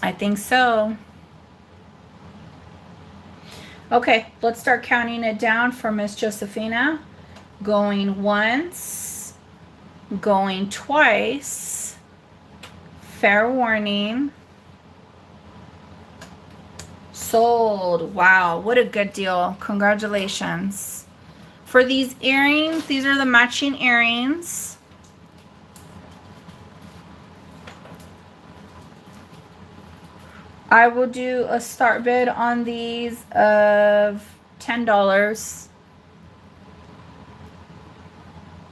I think so. Okay, let's start counting it down for Miss Josephina. Going once, going twice. Fair warning. Sold. Wow, what a good deal. Congratulations. For these earrings, these are the matching earrings. I will do a start bid on these of $10.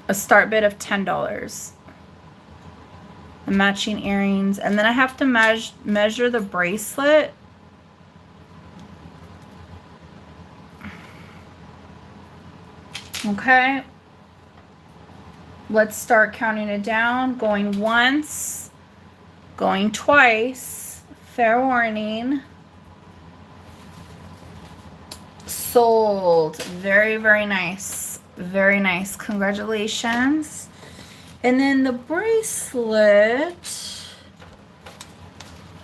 A start bid of $10. The matching earrings. And then I have to measure the bracelet. Okay. Let's start counting it down. Going once. Going twice. Fair warning. Sold. Very, very nice. Very nice. Congratulations. And then the bracelet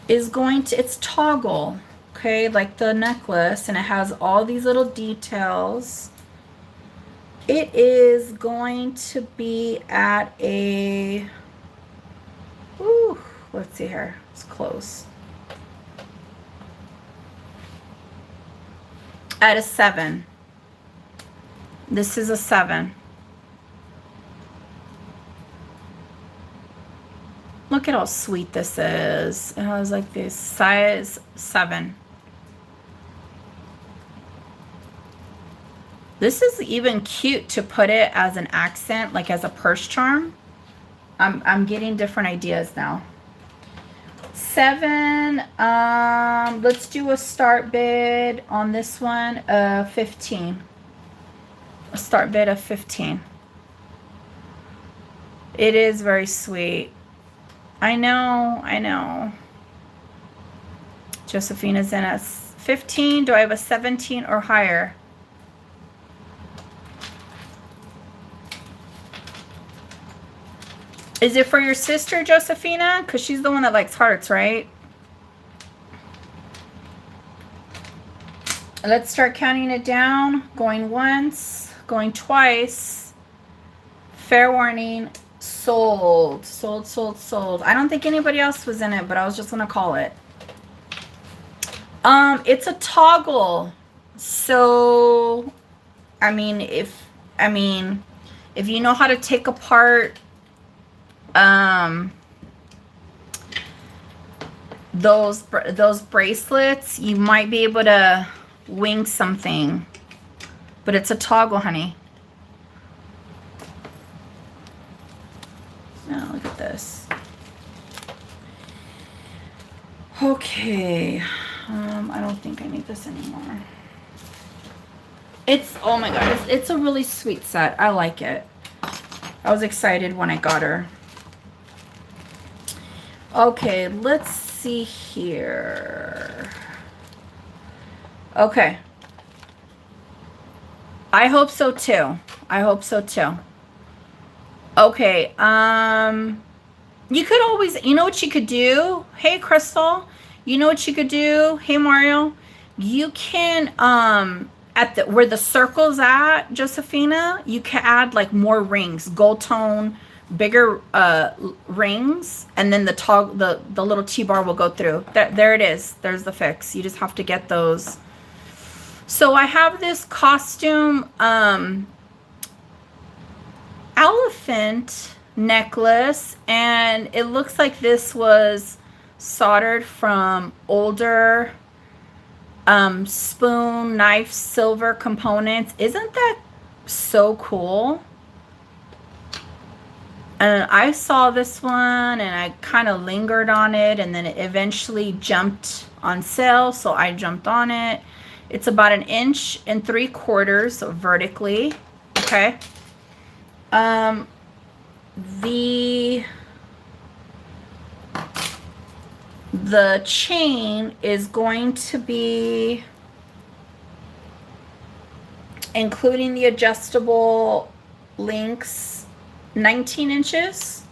is it's toggle. Okay, like the necklace, and it has all these little details. It is going to be at a, ooh, let's see here. It's close. At a 7. This is a 7. Look at how sweet this is. It has like this size 7. This is even cute to put it as an accent, like as a purse charm. I'm getting different ideas now. 7. Let's do a start bid on this one of 15. A start bid of 15. It is very sweet. I know. Josephina's in at 15. Do I have a 17 or higher? Is it for your sister, Josephina? Because she's the one that likes hearts, right? Let's start counting it down. Going once, going twice. Fair warning, sold. Sold, sold, sold. I don't think anybody else was in it, but I was just gonna call it. It's a toggle. So, I mean, if you know how to take apart, those bracelets, you might be able to wing something. But it's a toggle, honey. Now look at this. Okay. I don't think I need this anymore. It's, oh my god, it's a really sweet set. I like it. I was excited when I got her. Okay, let's see here. Okay. I hope so too. I hope so too. Okay, you could always, you know what you could do? Hey, Crystal, you know what you could do? Hey, Mario, you can, at the, where the circle's at, Josephina, you can add like more rings, gold tone, bigger, rings, and then the little T-bar will go through. There it is. There's the fix. You just have to get those. So I have this costume, elephant necklace, and it looks like this was soldered from older spoon, knife, silver components. Isn't that so cool? And I saw this one and I kind of lingered on it, and then it eventually jumped on sale, so I jumped on it. It's about 1 3/4 inches vertically. Okay. The chain is going to be, including the adjustable links, 19 inches.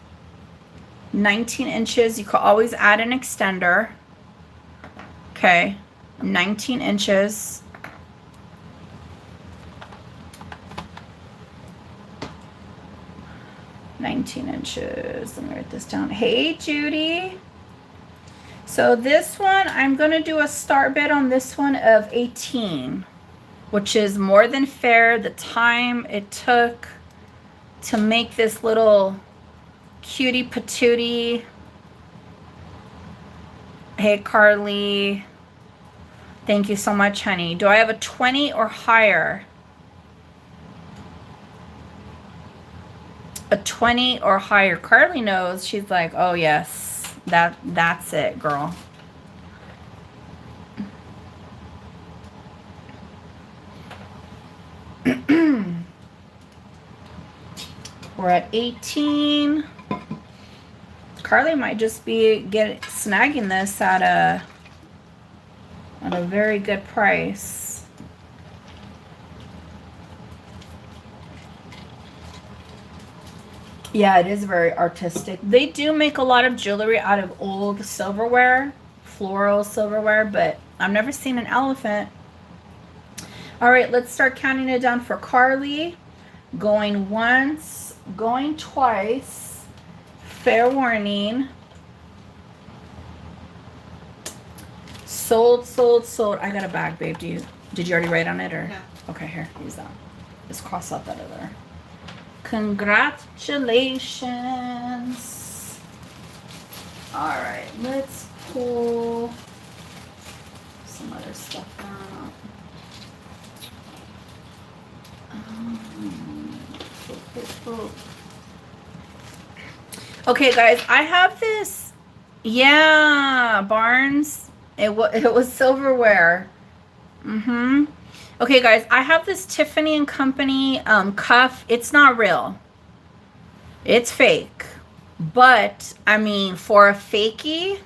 19 inches. You could always add an extender. Okay. 19 inches. Let me write this down. Hey, Judy. So this one, I'm going to do a start bid on this one of 18, which is more than fair. The time it took to make this little cutie patootie. Hey, Carly. Thank you so much, honey. Do I have a 20 or higher? A 20 or higher. Carly knows. She's like, oh yes, that's it, girl. We're at 18. Carly might just be snagging this at a very good price. Yeah, it is very artistic. They do make a lot of jewelry out of old silverware, floral silverware, but I've never seen an elephant. All right, let's start counting it down for Carly. Going once, going twice. Fair warning. Sold, sold, sold. I got a bag, babe. Did you already write on it, or? No. Okay, here, use that. Just cross out that other. Congratulations. All right, let's pull some other stuff out. Okay, guys, I have this. Yeah, Barnes. It was silverware. Okay, guys, I have this Tiffany and Company cuff. It's not real. It's fake. But, I mean, for a fakie,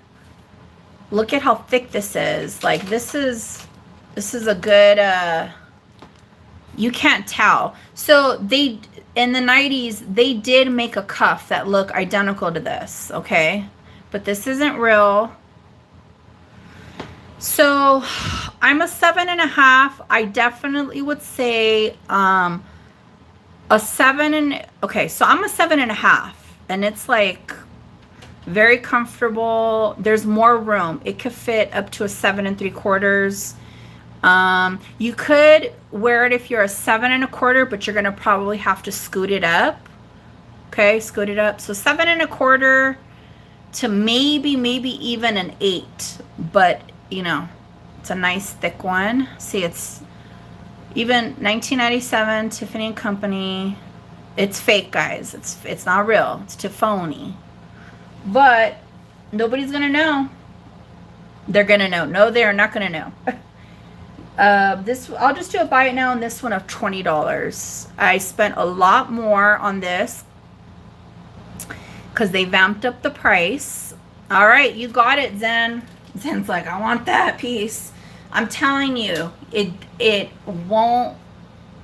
look at how thick this is. Like, this is a good, you can't tell. So, in the 90s, they did make a cuff that looked identical to this, okay? But this isn't real. So I'm a 7.5. I definitely would say A 7 and, okay, so I'm a 7.5, and it's like very comfortable. There's more room. It could fit up to a 7 3/4. You could wear it if you're a 7 1/4, but you're gonna probably have to scoot it up. Okay, scoot it up. So 7 1/4 to maybe even an 8, but you know, it's a nice thick one. See, it's even 1997 Tiffany and Company. It's fake, guys. It's not real. It's Tiffany. But nobody's gonna know. They're gonna know. No, they're not gonna know. This, I'll just do a buy it now on this one of $20. I spent a lot more on this because they vamped up the price. All right, you got it, Zen. Zen's like, I want that piece. I'm telling you, it won't.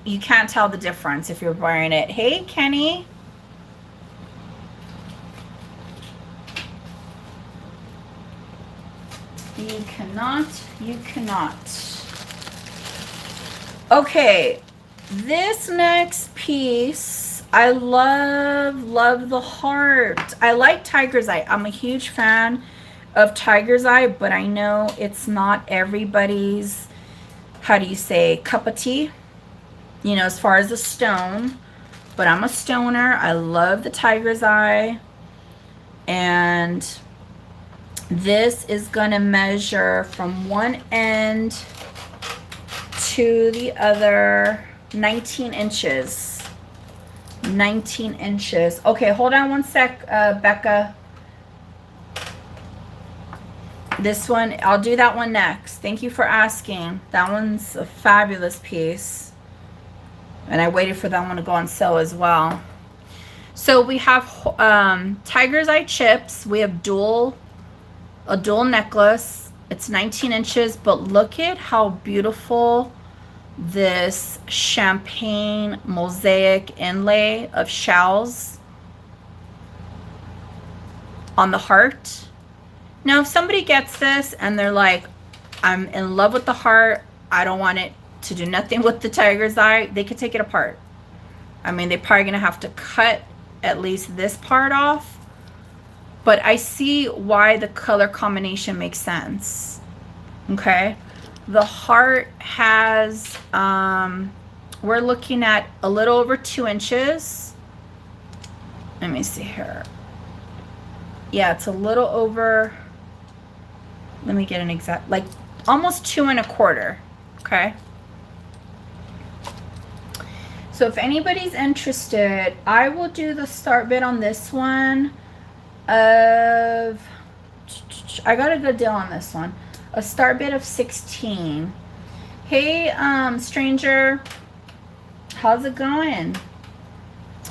You can't tell the difference if you're wearing it. Hey, Kenny. You cannot. You cannot. Okay, this next piece, I love the heart. I like Tiger's Eye. I'm a huge fan of Tiger's Eye, but I know it's not everybody's, how do you say, cup of tea, you know, as far as a stone. But I'm a stoner. I love the Tiger's Eye. And this is gonna measure from one end to the other 19 inches. 19 inches. Okay, hold on one sec, Becca. This one, I'll do that one next. Thank you for asking. That one's a fabulous piece. And I waited for that one to go on sale as well. So we have Tiger's Eye chips. We have a dual necklace. It's 19 inches, but look at how beautiful this champagne mosaic inlay of shells on the heart. Now, if somebody gets this and they're like, I'm in love with the heart, I don't want it to do nothing with the Tiger's Eye, they could take it apart. I mean, they're probably gonna have to cut at least this part off, but I see why the color combination makes sense. Okay, the heart has, we're looking at a little over 2 inches. Let me see here. Yeah, it's a little over, let me get an exact, like almost 2 1/4. Okay. So if anybody's interested, I will do the start bid on this one of, I got a good deal on this one. A start bid of 16. Hey, stranger, how's it going?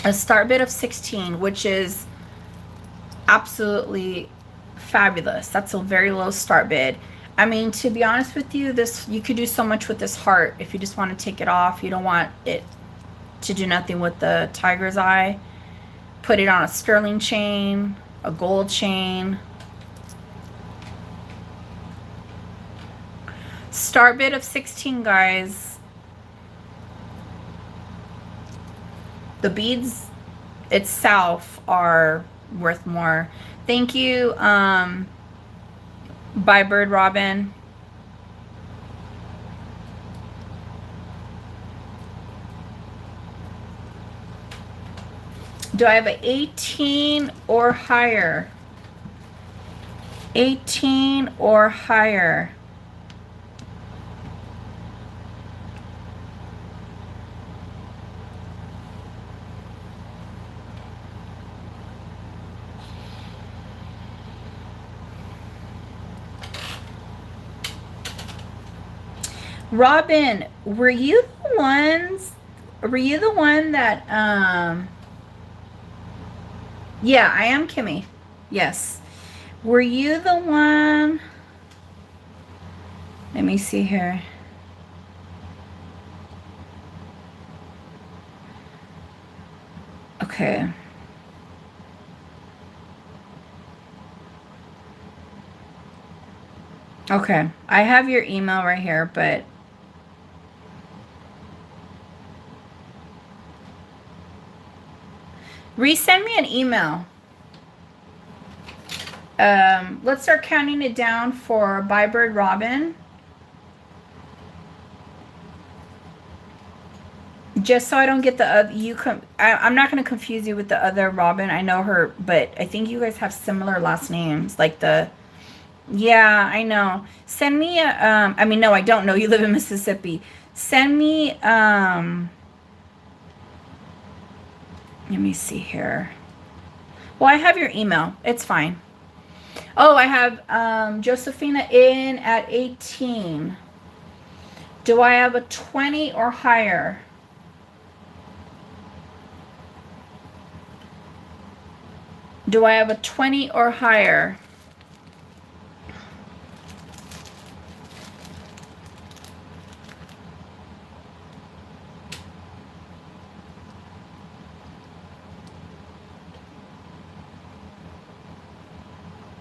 A start bid of 16, which is absolutely fabulous. That's a very low start bid. I mean, to be honest with you, this, you could do so much with this heart if you just want to take it off. You don't want it to do nothing with the Tiger's Eye. Put it on a sterling chain, a gold chain. Start bid of 16, guys. The beads itself are worth more. Thank you, Bye Bird Robin. Do I have an 18 or higher? 18 or higher. Robin, were you the one that, yeah, I am Kimmy. Yes. Were you the one? Let me see here. Okay. Okay. I have your email right here, but Resend me an email. Let's start counting it down for Bybird Robin. Just so I don't get the other, I'm not going to confuse you with the other Robin. I know her, but I think you guys have similar last names. Like yeah, I know. Send me I mean, no, I don't know. You live in Mississippi. Send me, let me see here. Well, I have your email. It's fine. Oh, I have Josephina in at 18. Do I have a 20 or higher? Do I have a 20 or higher?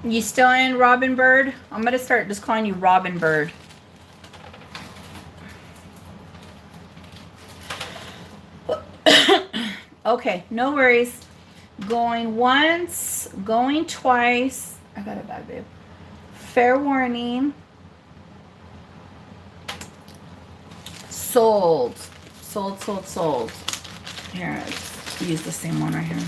You still in, Robin Bird? I'm going to start just calling you Robin Bird. Okay, no worries. Going once, going twice. I got a bad babe. Fair warning. Sold. Sold, sold, sold. Here, let's use the same one right here.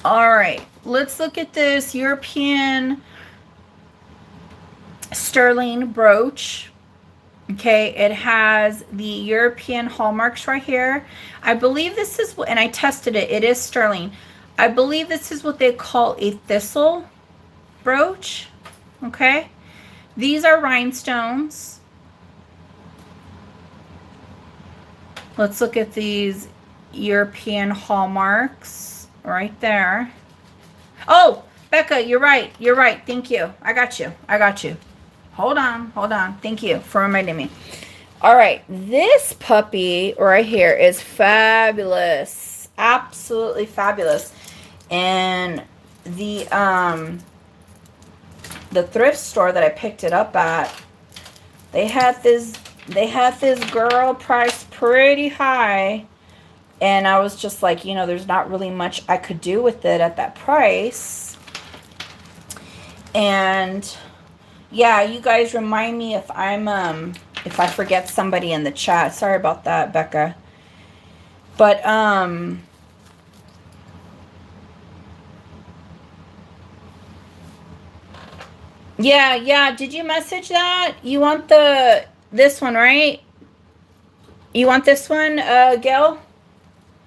All right, let's look at this European sterling brooch. Okay, it has the European hallmarks right here. I believe this is, and I tested it, it is sterling. I believe this is what they call a thistle brooch. Okay, these are rhinestones. Let's look at these European hallmarks right there. Oh, Becca, you're right. You're right. Thank you. I got you. I got you. Hold on. Hold on. Thank you for reminding me. All right. This puppy right here is fabulous. Absolutely fabulous. And the thrift store that I picked it up at, they had this girl priced pretty high. And I was just like, you know, there's not really much I could do with it at that price. And yeah, you guys remind me if I forget somebody in the chat. Sorry about that, Becca. But yeah, did you message that? You want this one, right? You want this one, Gail?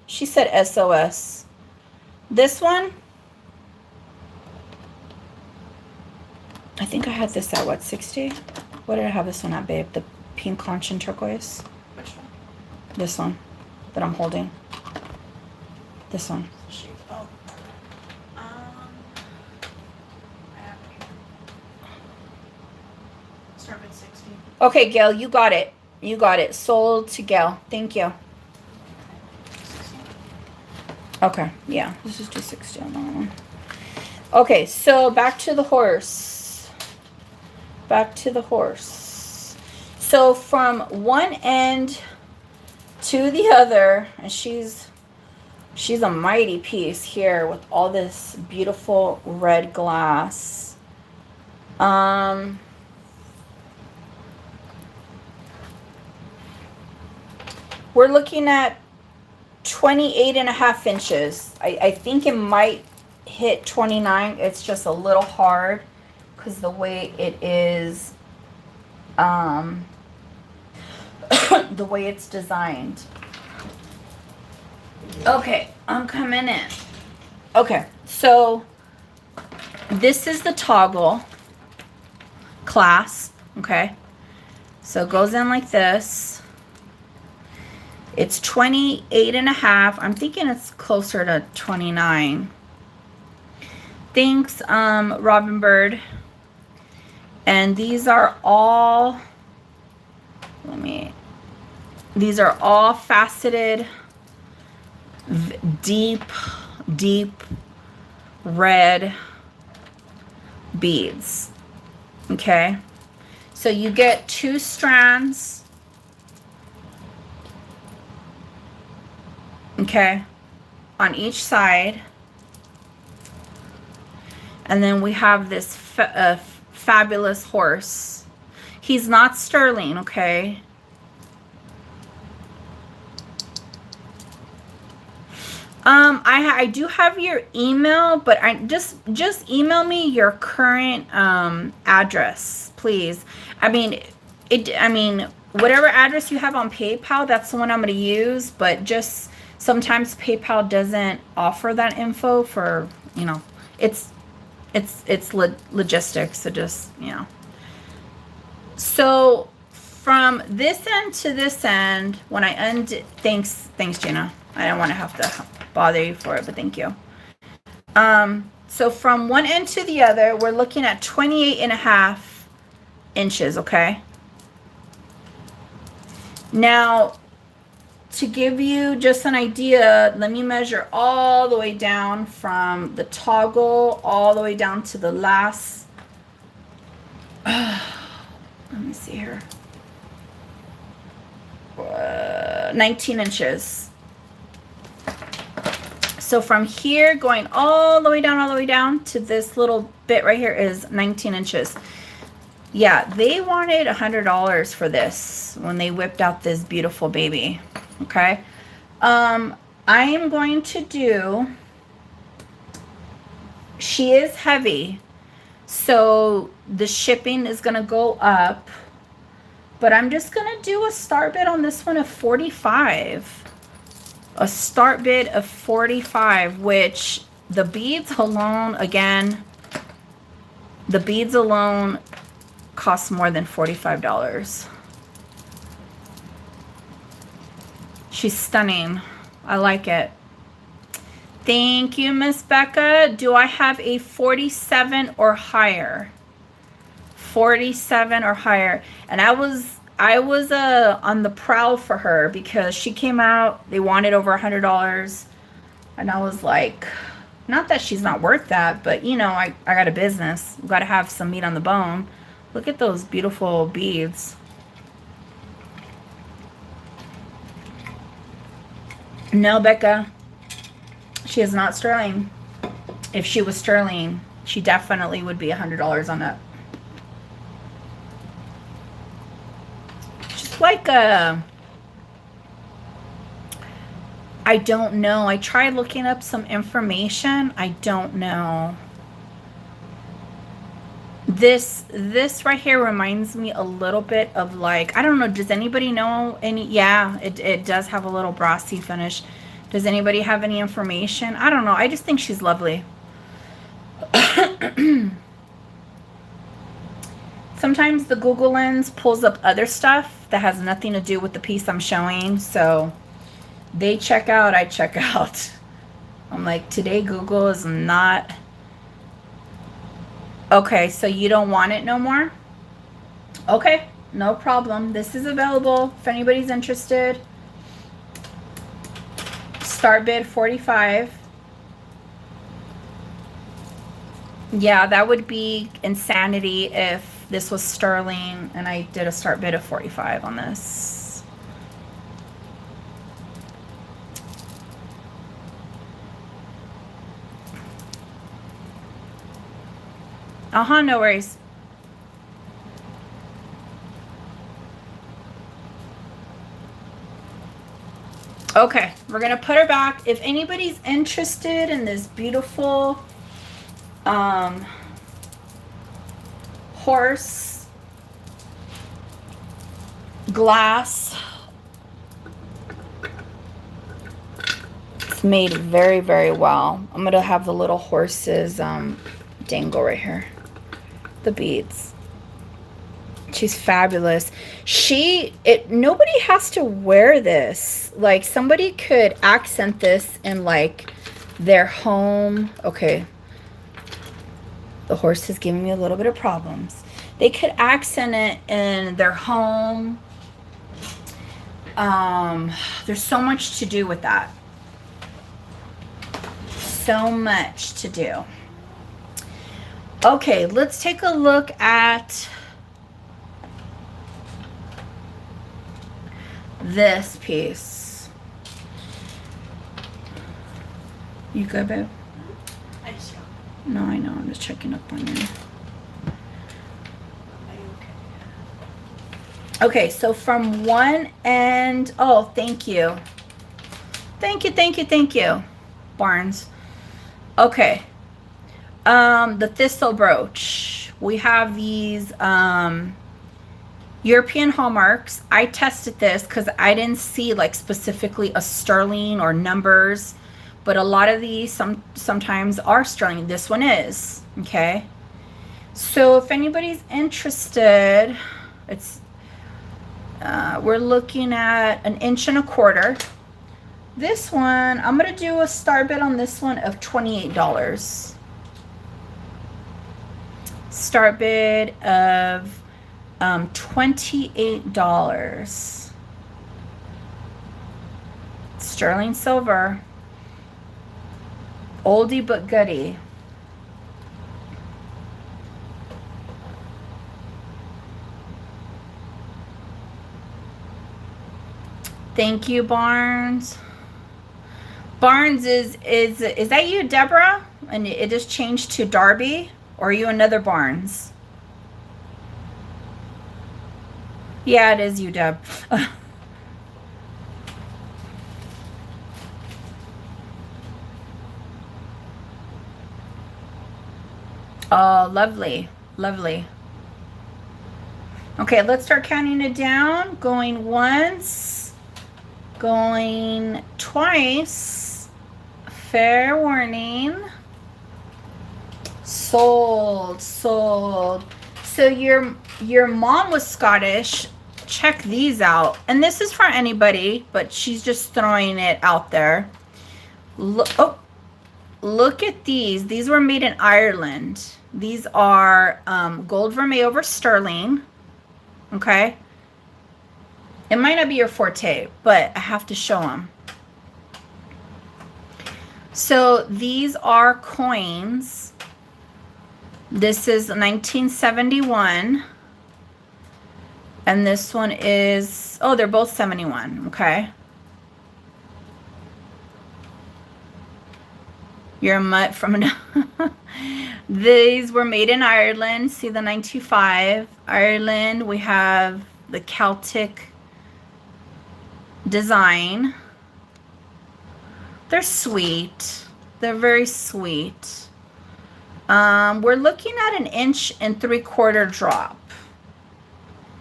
She said SOS. This one? I think I had this at what, 60? What did I have this one at, babe? The pink conch and turquoise? Which one? This one that I'm holding. This one. Oh. I have it here. Start with 60. Okay, Gail, you got it. You got it. Sold to Gail. Thank you. 60. Okay, yeah. This is 260 on that one. Okay, so back to the horse. Back to the horse. So from one end to the other, and she's a mighty piece here with all this beautiful red glass. We're looking at 28.5 inches. I think it might hit 29. It's just a little hard because the way it is, the way it's designed. Okay, I'm coming in. Okay, so this is the toggle clasp, okay? So it goes in like this. It's 28.5. I'm thinking it's closer to 29. Thanks, Robin Bird. And these are all, these are all faceted, deep red beads. Okay. So you get 2 strands. okay, on each side. And then we have this fabulous horse. He's not sterling, okay? I do have your email, but I just email me your current address, please. I mean, whatever address you have on PayPal, that's the one I'm going to use, but just sometimes PayPal doesn't offer that info for, you know, it's logistics, so just, you know. So from this end to this end, when I undid, thanks Gina. I don't want to have to bother you for it, but thank you. So from one end to the other, we're looking at 28.5 inches, okay? Now, to give you just an idea, let me measure all the way down from the toggle all the way down to the last. Let me see here. 19 inches. So from here going all the way down to this little bit right here is 19 inches. Yeah, they wanted $100 for this when they whipped out this beautiful baby. Okay. I am going to do, she is heavy, so the shipping is going to go up, but I'm just going to do a start bid on this one of 45. A start bid of 45, which the beads alone, again, the beads alone cost more than $45. She's stunning. I like it. Thank you, Miss Becca. Do I have a 47 or higher? 47 or higher. And I was on the prowl for her because she came out, they wanted over $100, and I was like, not that she's not worth that, but you know, I got a business. I've got to have some meat on the bone. Look at those beautiful beads. No, Becca, she is not sterling. If she was sterling, she definitely would be $100 on that. Just like a, I don't know. I tried looking up some information. I don't know. This right here reminds me a little bit of, like, I don't know, does anybody know any? Yeah, it does have a little brassy finish. Does anybody have any information? I don't know. I just think she's lovely. Sometimes the Google Lens pulls up other stuff that has nothing to do with the piece I'm showing. So they check out, I check out. I'm like, today Google is not. Okay, so you don't want it no more? Okay, no problem. This is available if anybody's interested. Start bid 45. Yeah, that would be insanity if this was sterling and I did a start bid of 45 on this. No worries. Okay, we're gonna put her back. If anybody's interested in this beautiful horse glass, it's made very, very well. I'm gonna have the little horses dangle right here, the beads. She's fabulous. Nobody has to wear this. Like, somebody could accent this in, like, their home. Okay. The horse is giving me a little bit of problems. They could accent it in their home. There's so much to do with that. So much to do. Okay, let's take a look at this piece. You good, babe? I just got. No, I know. I'm just checking up on you. Are you okay? Okay, so from one end, oh, thank you. Thank you, thank you, thank you, Barnes. Okay. The thistle brooch. We have these European hallmarks. I tested this because I didn't see like specifically a sterling or numbers, but a lot of these sometimes are sterling. This one is, okay? So if anybody's interested, it's we're looking at 1.25 inches. This one, I'm gonna do a start bid on this one of $28. Start bid of $28. Sterling silver. Oldie but goodie. Thank you, Barnes. Barnes, is that you, Deborah? And it just changed to Darby? Or are you another Barnes? Yeah, it is you, Deb. Oh, lovely. Lovely. Okay, let's start counting it down. Going once. Going twice. Fair warning. Sold. Sold. So your mom was Scottish. Check these out. And this is for anybody, but she's just throwing it out there. Look at these. These were made in Ireland. These are gold vermeil over sterling. Okay. It might not be your forte, but I have to show them. So these are coins. This is 1971. And this one is, oh, they're both 71. Okay. You're a mutt from These were made in Ireland. See the 925. Ireland, we have the Celtic design. They're sweet. They're very sweet. We're looking at 1.75 inch drop.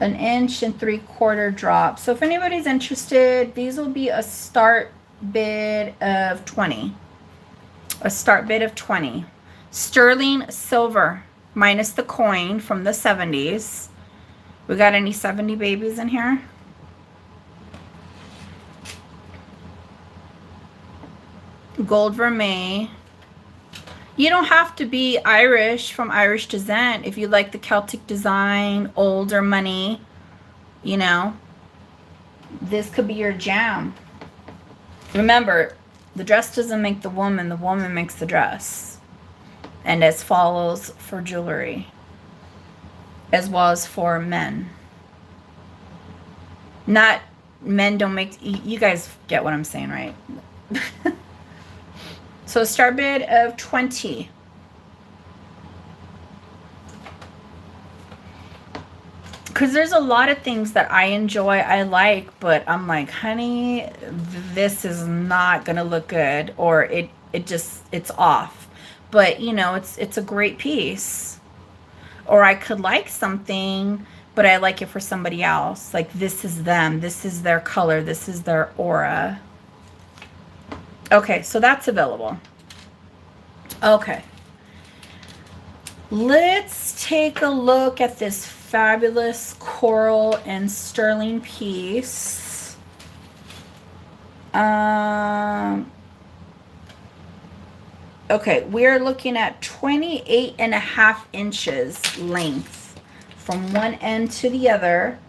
1.75 inch drop. So if anybody's interested, these will be a start bid of 20. A start bid of 20. Sterling silver minus the coin from the 70s. We got any 70 babies in here? Gold vermeil. You don't have to be Irish, from Irish descent. If you like the Celtic design, older money, you know, this could be your jam. Remember, the dress doesn't make the woman makes the dress. And as follows for jewelry, as well as for men. Not, men don't make, you guys get what I'm saying, right? So start bid of 20. Because there's a lot of things that I enjoy, I like, but I'm like, honey, this is not gonna look good, or it's off. But you know, it's a great piece. Or I could like something, but I like it for somebody else. Like, this is them, this is their color, this is their aura. Okay, so that's available. Okay. Let's take a look at this fabulous coral and sterling piece. Okay, we're looking at 28.5 inches length from one end to the other.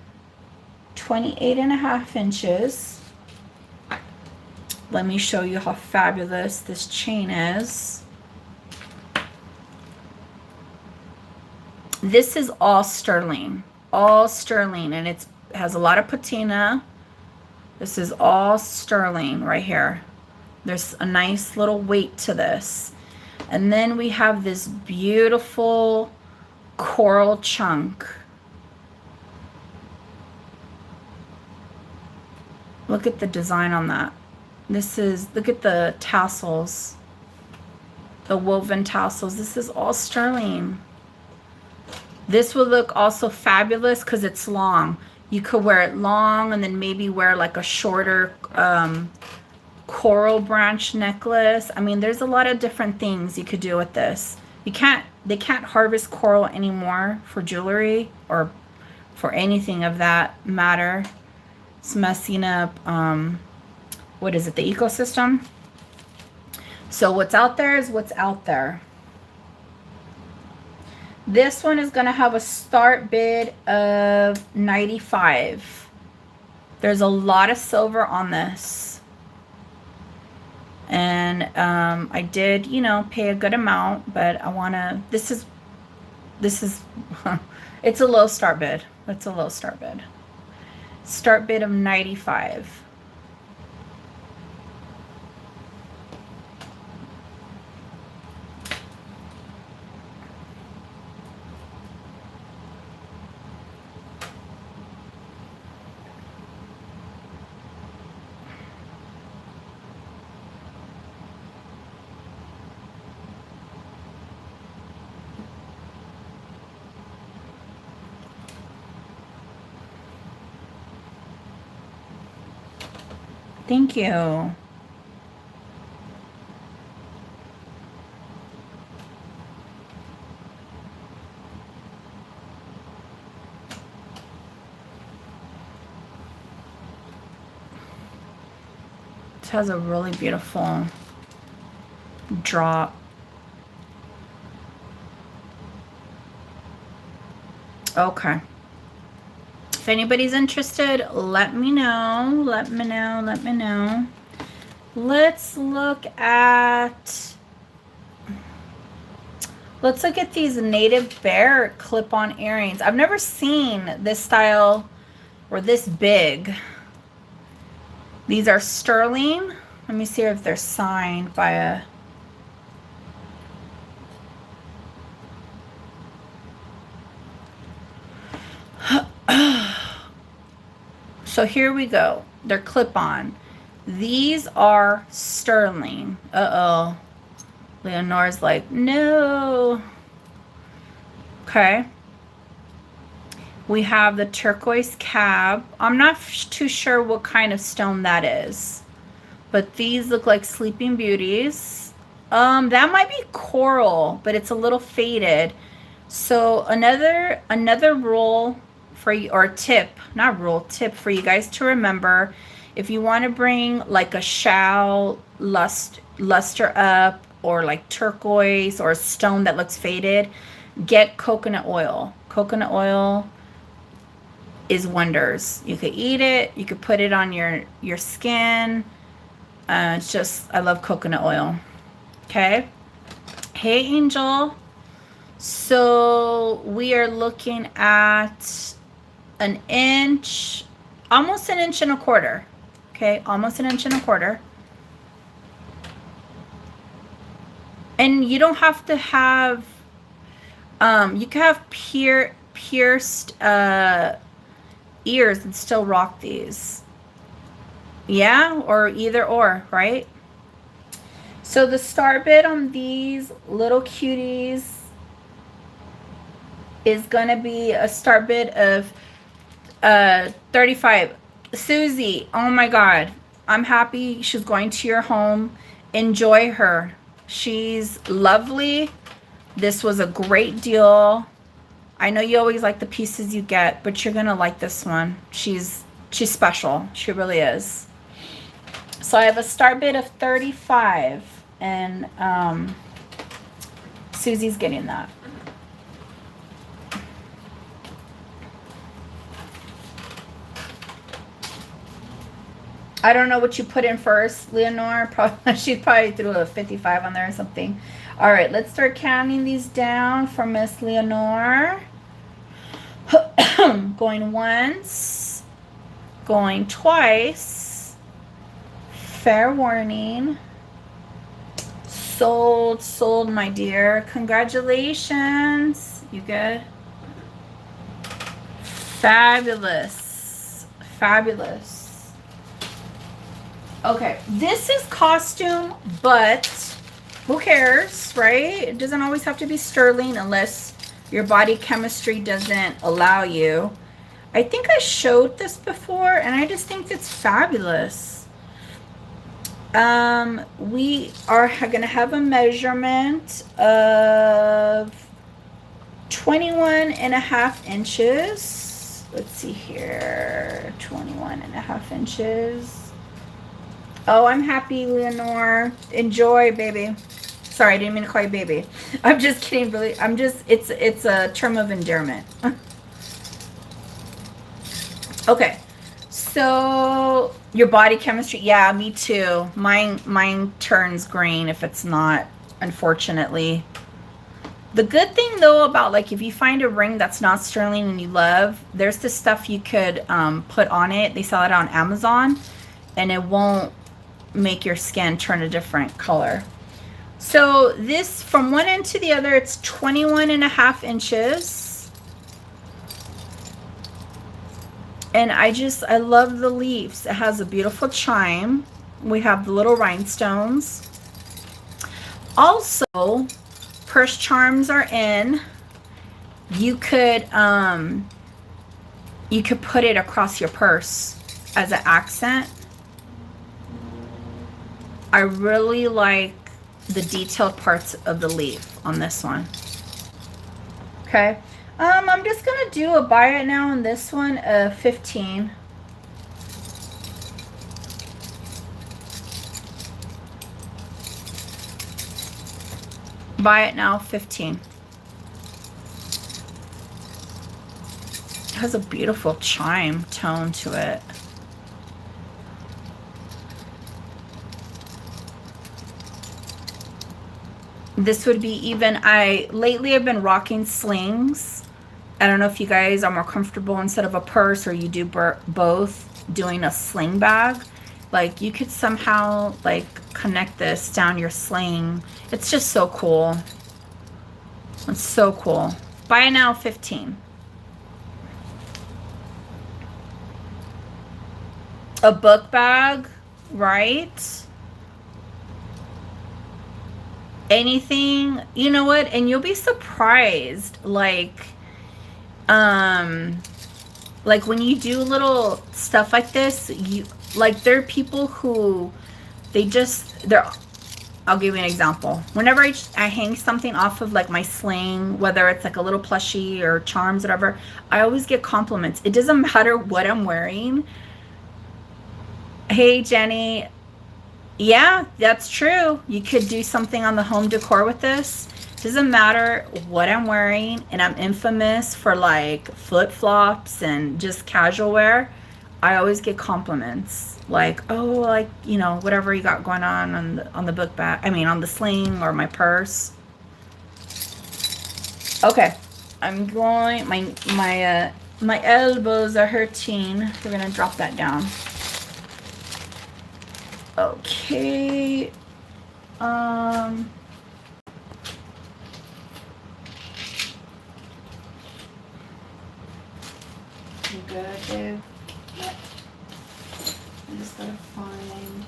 28.5 inches. Let me show you how fabulous this chain is. This is all sterling, and it has a lot of patina. This is all sterling right here. There's a nice little weight to this. And then we have this beautiful coral chunk. Look at the design on that. Look at the tassels, the woven tassels. This is all sterling. This would look also fabulous because it's long. You could wear it long and then maybe wear like a shorter coral branch necklace. I mean, there's a lot of different things you could do with this. They can't harvest coral anymore for jewelry or for anything of that matter. It's messing up, what is it, the ecosystem? So what's out there is what's out there. This one is going to have a start bid of $95. There's a lot of silver on this. And I did, you know, pay a good amount, but I want to, this is, it's a low start bid. It's a low start bid. Start bid of $95. Thank you. This has a really beautiful drop. Okay. If anybody's interested, let me know. Let me know. Let me know. Let's look at these native bear clip-on earrings. I've never seen this style or this big. These are sterling. Let me see if they're signed by a... So here we go. They're clip-on. These are sterling. Uh-oh. Leonore's like, no. Okay. We have the turquoise cab. I'm not too sure what kind of stone that is. But these look like Sleeping Beauties. That might be coral, but it's a little faded. So another rule for you, or tip, not rule, tip for you guys to remember, if you want to bring like a shell luster up, or like turquoise or a stone that looks faded, get coconut oil. Coconut oil is wonders. You could eat it, you could put it on your skin. It's just, I love coconut oil. Okay. Hey, Angel. So we are looking at an inch, almost an inch and a quarter. Okay, almost an inch and a quarter. And you don't have to have, you can have pierced ears and still rock these. Yeah, or either or, right? So the start bid on these little cuties is going to be a start bid of 35. Susie, oh my God, I'm happy she's going to your home. Enjoy her. She's lovely. This was a great deal. I know you always like the pieces you get, but you're gonna like this one. She's special. She really is. So I have a start bid of 35, and Susie's getting that. I don't know what you put in first, Leonore. She probably threw a 55 on there or something. All right, let's start counting these down for Miss Leonore. Going once, going twice. Fair warning. Sold, my dear. Congratulations. You good? Fabulous. Fabulous. Okay, this is costume, but who cares, right? It doesn't always have to be sterling unless your body chemistry doesn't allow you. I think I showed this before, and I just think it's fabulous. We are going to have a measurement of 21.5 inches. Let's see here. 21.5 inches. Oh, I'm happy, Leonore. Enjoy, baby. Sorry, I didn't mean to call you baby. I'm just kidding, really. It's a term of endearment. Okay. So your body chemistry, yeah, me too. Mine turns green if it's not, unfortunately. The good thing though about, like, if you find a ring that's not sterling and you love, there's this stuff you could put on it. They sell it on Amazon, and it won't make your skin turn a different color. So this, from one end to the other, it's 21.5 inches. And I love the leaves. It has a beautiful chime. We have the little rhinestones. Also, purse charms are in. You could put it across your purse as an accent. I really like the detailed parts of the leaf on this one. Okay. I'm just gonna do a buy it now on this one of 15. Buy it now, 15. It has a beautiful chime tone to it. This would be even, lately I've been rocking slings. I don't know if you guys are more comfortable instead of a purse, or you do both, doing a sling bag. Like, you could somehow, like, connect this down your sling. It's just so cool. It's so cool. Buy now, 15. A book bag, right? Anything, you know what? And you'll be surprised, like when you do little stuff like this, there are people who I'll give you an example. Whenever I hang something off of, like, my sling, whether it's like a little plushie or charms, whatever, I always get compliments. It doesn't matter what I'm wearing. Hey, Jenny. Yeah, that's true. You could do something on the home decor with this. Doesn't matter what I'm wearing, and I'm infamous for, like, flip-flops and just casual wear. I always get compliments, like, oh, like, you know, whatever you got going on the book bag, I mean on the sling or my purse. Okay, I'm going, my elbows are hurting. We're gonna drop that down. Okay. You good, dude? Yep. I just gotta find.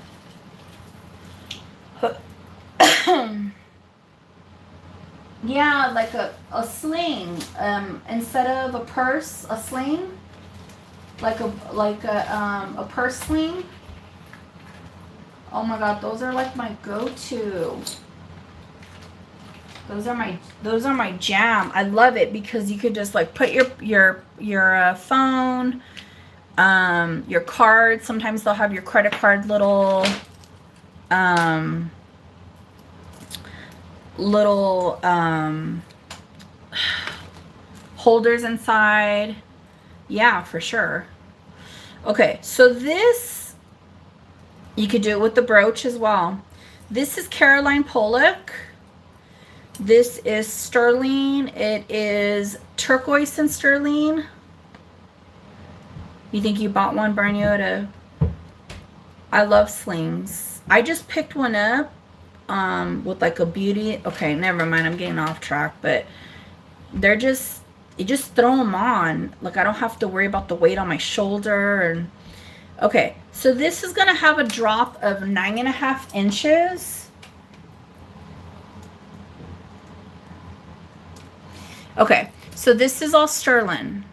Yeah, like a sling. Instead of a purse, a sling. Like a purse sling. Oh my god, those are like my go-to. Those are my jam. I love it because you could just, like, put your phone, your card. Sometimes they'll have your credit card little holders inside. Yeah, for sure. Okay, so this, you could do it with the brooch as well. This is Caroline Pollock. This is sterling. It is turquoise and sterling. You think you bought one, Barniota? I love slings. I just picked one up with like a beauty. Okay, never mind. I'm getting off track, but they're just, you just throw them on. Like I don't have to worry about the weight on my shoulder. And okay, so this is gonna have a drop of 9.5 inches. Okay, so this is all sterling.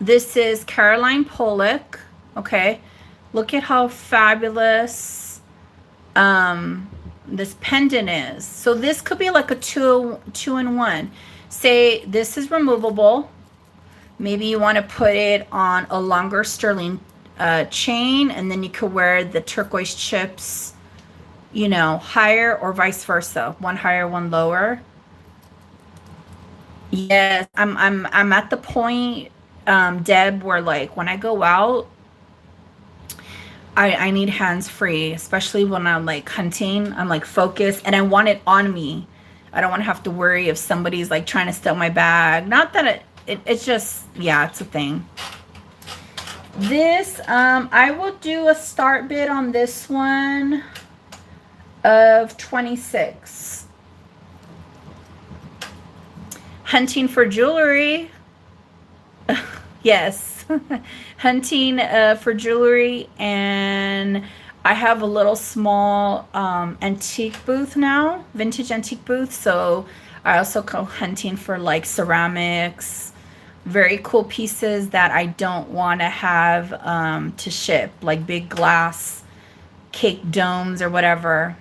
This is Caroline Pollock. Okay, look at how fabulous this pendant is. So this could be like a two in one. Say this is removable. Maybe you want to put it on a longer sterling chain, and then you could wear the turquoise chips, you know, higher, or vice versa, one higher, one lower. Yes, I'm at the point, Deb, where like when I go out, I need hands free, especially when I'm like hunting. I'm like focused, and I want it on me. I don't want to have to worry if somebody's like trying to steal my bag. Not that it's just, yeah, it's a thing. This, I will do a start bid on this one of 26. Hunting for jewelry. Yes. Hunting for jewelry, and I have a little small antique booth now, vintage antique booth. So I also go hunting for like ceramics, very cool pieces that I don't want to have to ship, like big glass cake domes or whatever.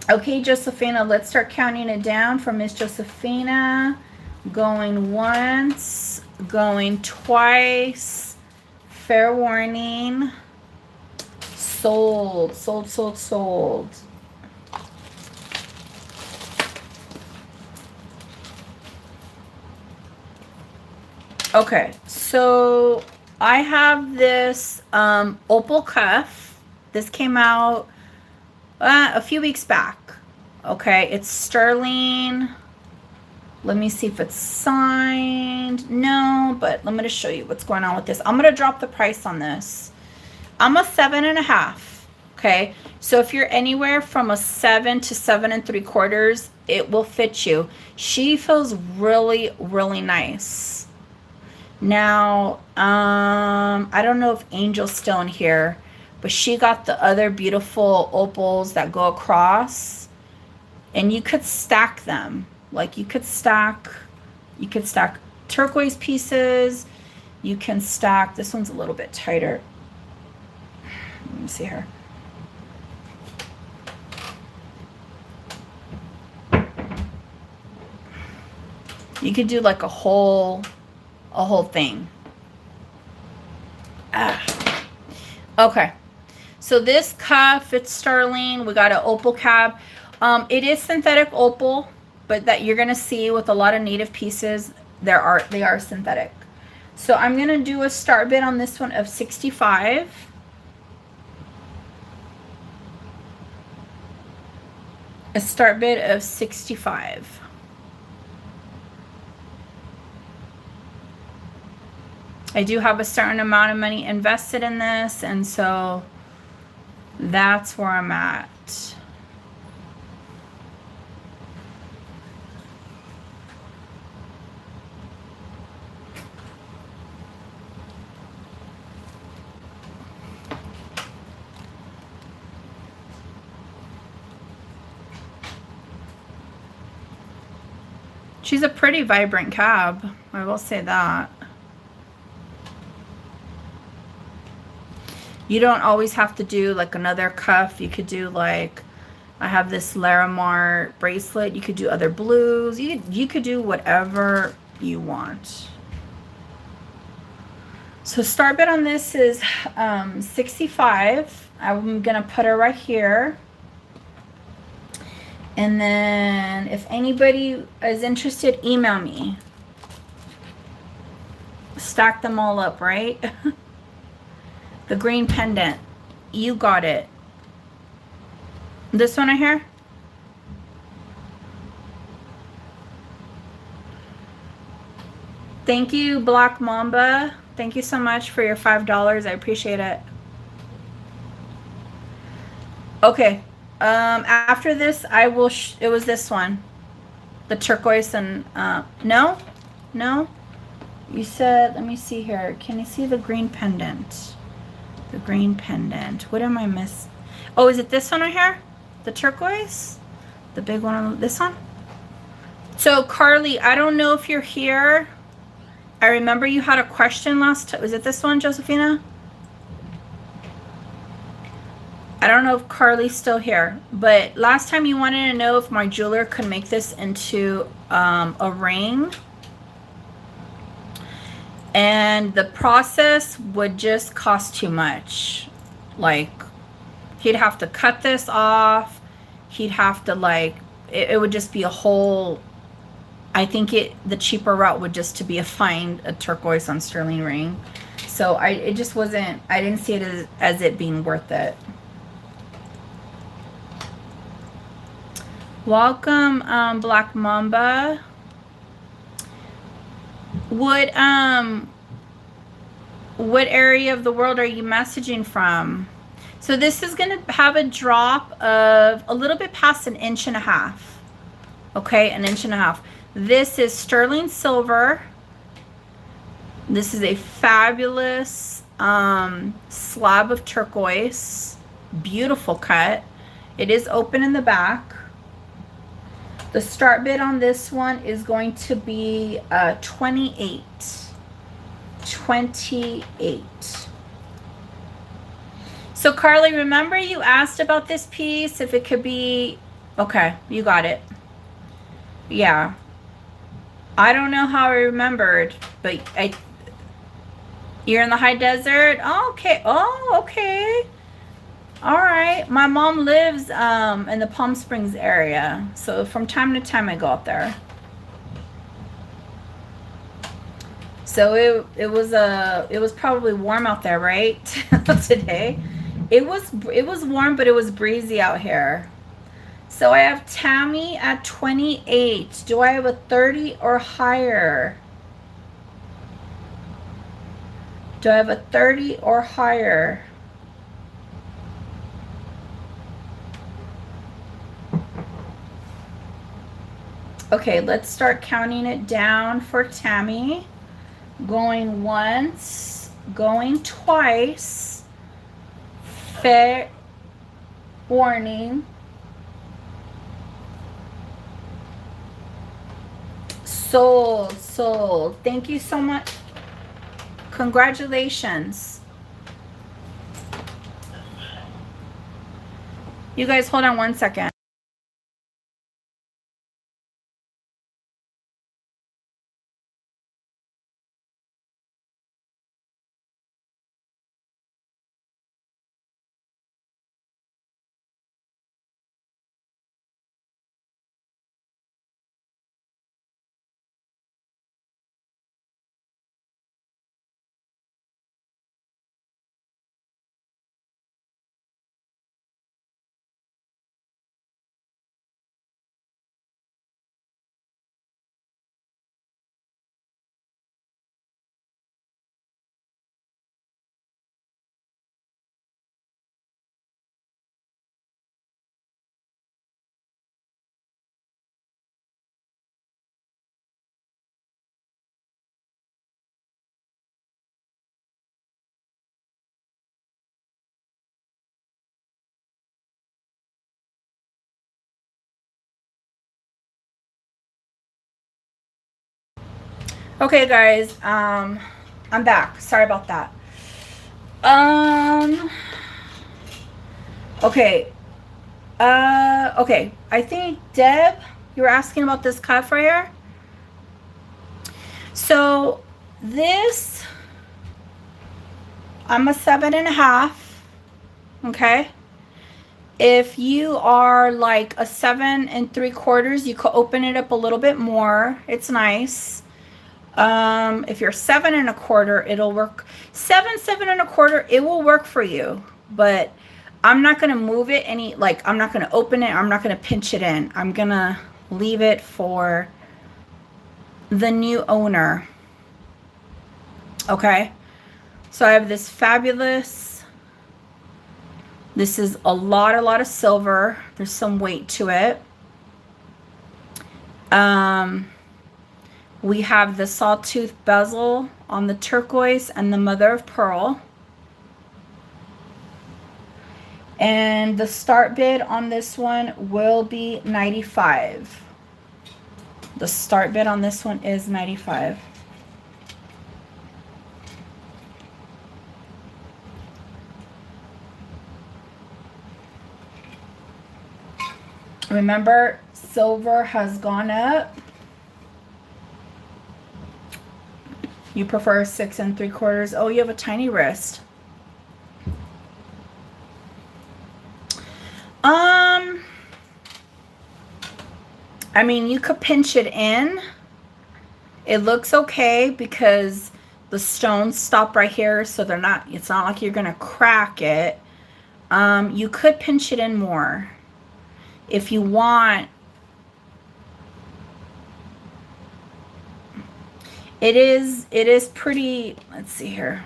Okay, Josephina, let's start counting it down for Miss Josephina. Going once, going twice. Fair warning. Sold, sold, sold, sold. Okay, so I have this opal cuff. This came out a few weeks back. Okay, it's sterling. Let me see if it's signed. No, but let me just show you what's going on with this. I'm going to drop the price on this. I'm a 7.5. Okay, so if you're anywhere from a 7 to 7 3/4, it will fit you. She feels really, really nice. Now, I don't know if Angel's still in here, but she got the other beautiful opals that go across, and you could stack them. Like you could stack turquoise pieces. You can stack, this one's a little bit tighter. Let me see here. You could do like a whole thing. Okay. So this cuff, it's sterling. We got an opal cap. It is synthetic opal, but that you're gonna see with a lot of native pieces, they are synthetic. So I'm gonna do a start bid on this one of 65. A start bid of 65. I do have a certain amount of money invested in this, and so that's where I'm at. She's a pretty vibrant cab, I will say that. You don't always have to do like another cuff. You could do like, I have this Larimar bracelet. You could do other blues. You could do whatever you want. So start bid on this is 65. I'm gonna put her right here. And then if anybody is interested, email me. Stack them all up, right? The green pendant. You got it. This one right here. Thank you, Black Mamba. Thank you so much for your $5. I appreciate it. Okay. After this, I will, it was this one. The turquoise and, no? No? You said, let me see here. Can you see the green pendant? The green pendant. What am I missing? Oh, is it this one right here? The turquoise? The big one on this one? So, Carly, I don't know if you're here. I remember you had a question last time. Was it this one, Josephina? I don't know if Carly's still here, but last time you wanted to know if my jeweler could make this into a ring. And the process would just cost too much. Like, he'd have to cut this off. He'd have to, like, it would just be a whole, I think the cheaper route would just to be find a turquoise on sterling ring. So it just wasn't, I didn't see it as it being worth it. Welcome, Black Mamba. What area of the world are you messaging from? So this is going to have a drop of a little bit past 1.5 inches. Okay, 1.5 inches. This is sterling silver. This is a fabulous slab of turquoise. Beautiful cut. It is open in the back. The start bid on this one is going to be 28. 28. So Carly, remember you asked about this piece, if it could be, okay, you got it. Yeah. I don't know how I remembered, but you're in the high desert? Oh, okay. Oh, okay. All right. My mom lives in the Palm Springs area, so from time to time I go out there. So it was probably warm out there, right? Today. It was warm, but it was breezy out here. So I have Tammy at 28. Do I have a 30 or higher? Do I have a 30 or higher? Okay, let's start counting it down for Tammy. Going once, going twice. Fair warning. Sold. Thank you so much. Congratulations. You guys hold on 1 second. Okay, guys, I'm back. Sorry about that. Okay. Okay. I think, Deb, you were asking about this cuff right here. So this, I'm a 7.5. Okay. If you are like a 7.75, you could open it up a little bit more. It's nice. If you're 7.25, it'll work. 7.25, it will work for you. But I'm not gonna move it any. Like, I'm not gonna open it. I'm not gonna pinch it in. I'm gonna leave it for the new owner. Okay. So I have this fabulous This is a lot of silver. There's some weight to it. We have the sawtooth bezel on the turquoise and the mother of pearl. And the start bid on this one will be $95. The start bid on this one is $95. Remember, silver has gone up. You prefer 6 3/4. Oh, you have a tiny wrist. I mean, you could pinch it in. It looks okay because the stones stop right here, so they're not, it's not like you're gonna crack it. You could pinch it in more if you want. It is pretty, let's see here.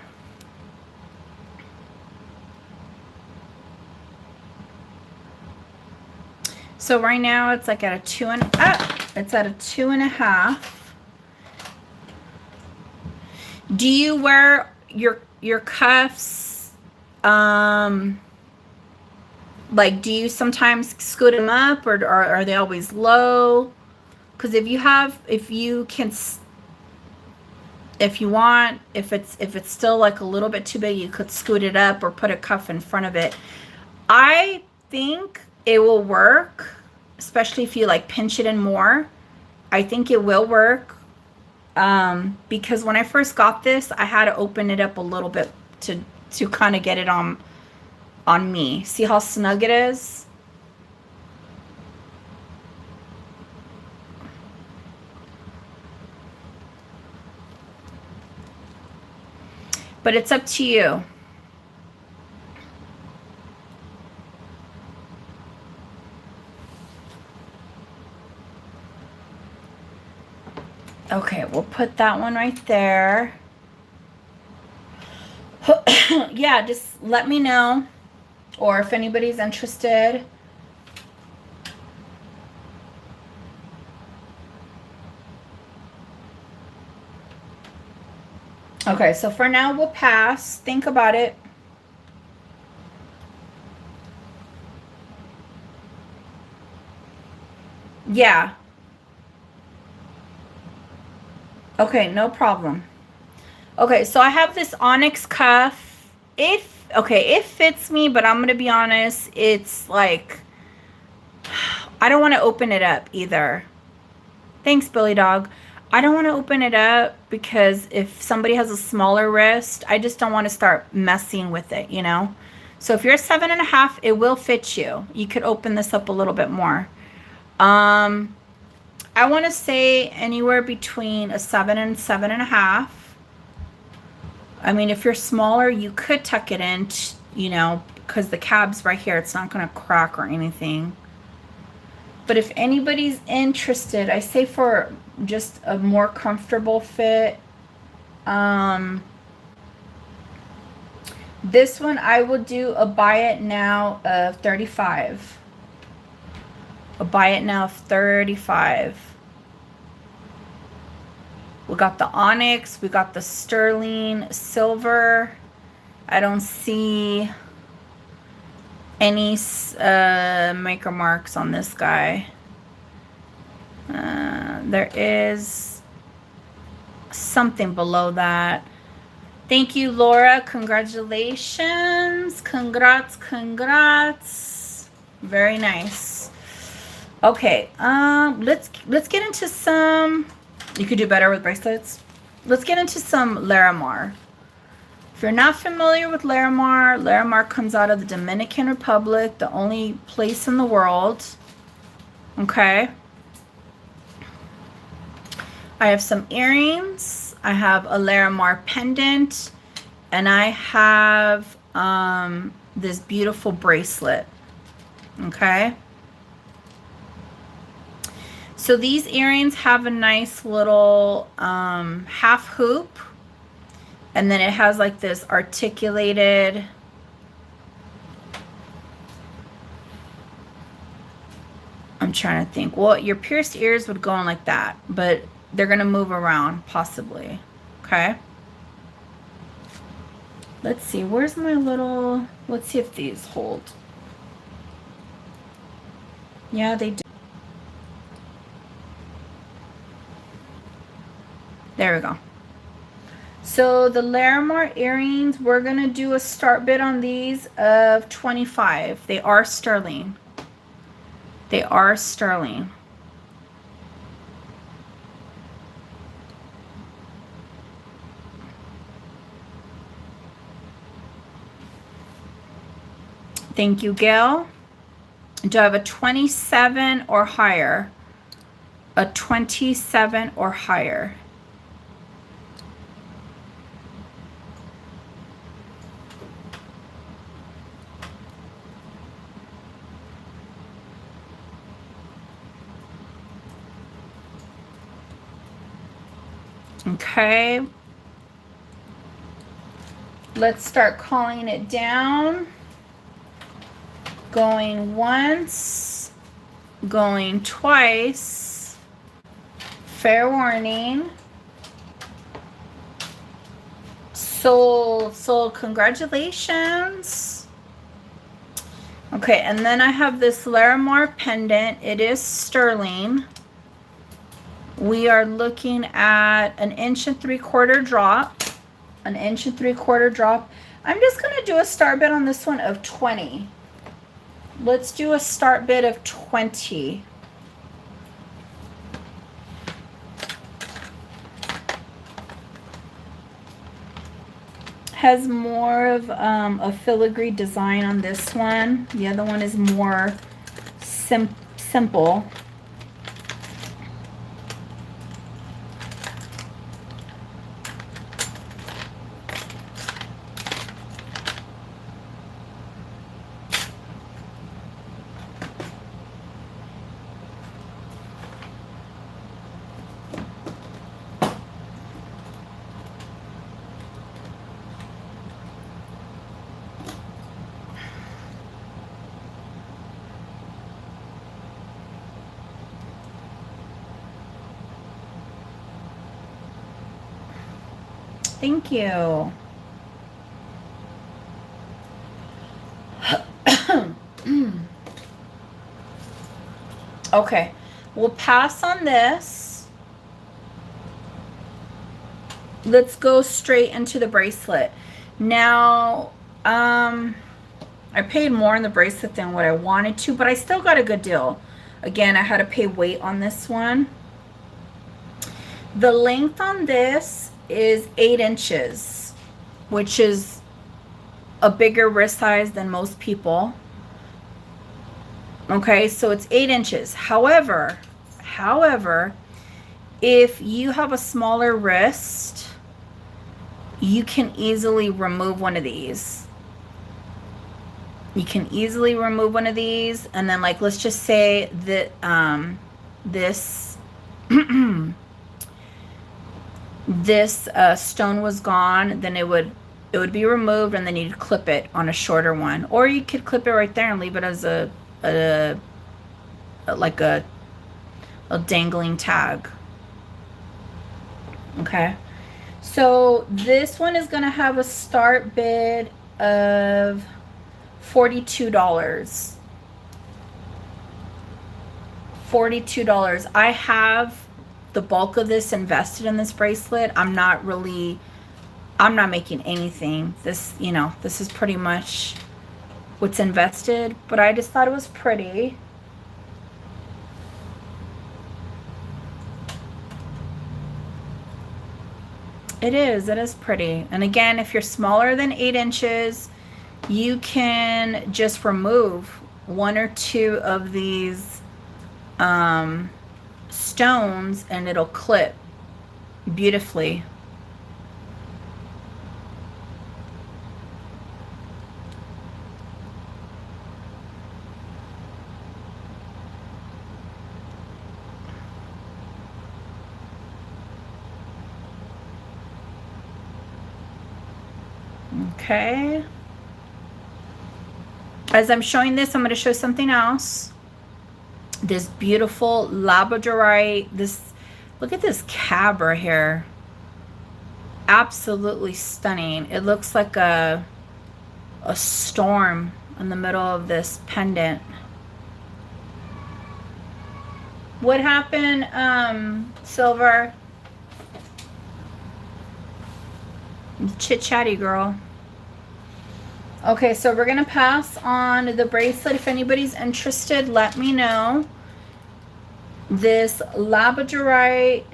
So right now it's like at a 2.5. It's at a 2.5. Do you wear your cuffs? Like, do you sometimes scoot them up, or are they always low? Because if you want, if it's still like a little bit too big, you could scoot it up or put a cuff in front of it. I think it will work, especially if you like pinch it in more. I think it will work, because when I first got this, I had to open it up a little bit to kind of get it on me. See how snug it is? But it's up to you. Okay, we'll put that one right there. Yeah, just let me know, or if anybody's interested. Okay, so for now we'll pass. Think about it. Yeah. Okay, no problem. Okay, so I have this onyx cuff. It fits me, but I'm going to be honest, it's like, I don't want to open it up either. Thanks, Billy Dog. I don't want to open it up because if somebody has a smaller wrist, I just don't want to start messing with it, you know? So if you're a 7.5, it will fit you. You could open this up a little bit more. I want to say anywhere between a 7 and 7.5. I mean, if you're smaller, you could tuck it in, you know, because the cab's right here. It's not going to crack or anything. But if anybody's interested, I say for just a more comfortable fit, this one I will do a buy it now of $35. A buy it now of $35. We got the onyx, we got the sterling silver. I don't see any maker marks on this guy. There is something below that. Thank you, Laura. Congratulations. Congrats. Very nice. Okay, let's get into some. You could do better with bracelets. Let's get into some Larimar. If you're not familiar with Larimar, Larimar comes out of the Dominican Republic, the only place in the world. Okay. I have some earrings. I have a Larimar pendant, and I have this beautiful bracelet. Okay. So these earrings have a nice little half hoop, and then it has like this articulated I'm trying to think. Well, your pierced ears would go on like that, but they're going to move around possibly. Okay. Let's see. Where's my little... Let's see if these hold. Yeah, they do. There we go. So the Larimar earrings, we're going to do a start bid on these of $25. They are sterling. They are sterling. Thank you, Gail. Do I have a 27 or higher? A 27 or higher. Okay. Let's start calling it down. Going once, going twice. Fair warning. Sold, congratulations. Okay, and then I have this Larimar pendant. It is sterling. We are looking at an 1 3/4 drop. An 1 3/4 drop. I'm just going to do a start bid on this one of 20. Let's do a start bid of 20. Has more of a filigree design on this one. The other one is more simple. Thank you. Okay, we'll pass on this. Let's go straight into the bracelet. Now, I paid more on the bracelet than what I wanted to, but I still got a good deal. Again, I had to pay weight on this one. The length on this is 8 inches, which is a bigger wrist size than most people. Okay, so it's 8 inches. However, if you have a smaller wrist, you can easily remove one of these. You can easily remove one of these, and then, like, let's just say that this this stone was gone, then it would be removed, and then you'd clip it on a shorter one, or you could clip it right there and leave it as a dangling tag. Okay, so this one is gonna have a start bid of $42. $42. I have the bulk of this invested in this bracelet. I'm not making anything. This, you know, this is pretty much what's invested, but I just thought it was pretty. It is pretty. And again, if you're smaller than 8 inches, you can just remove 1 or 2 of these stones and it'll clip beautifully. Okay. As I'm showing this, I'm going to show something else. This beautiful labradorite. Look at this cab right here. Absolutely stunning. It looks like a storm in the middle of this pendant. What happened, Silver? Chit chatty girl. Okay, so we're gonna pass on the bracelet. If anybody's interested, let me know. This labradorite.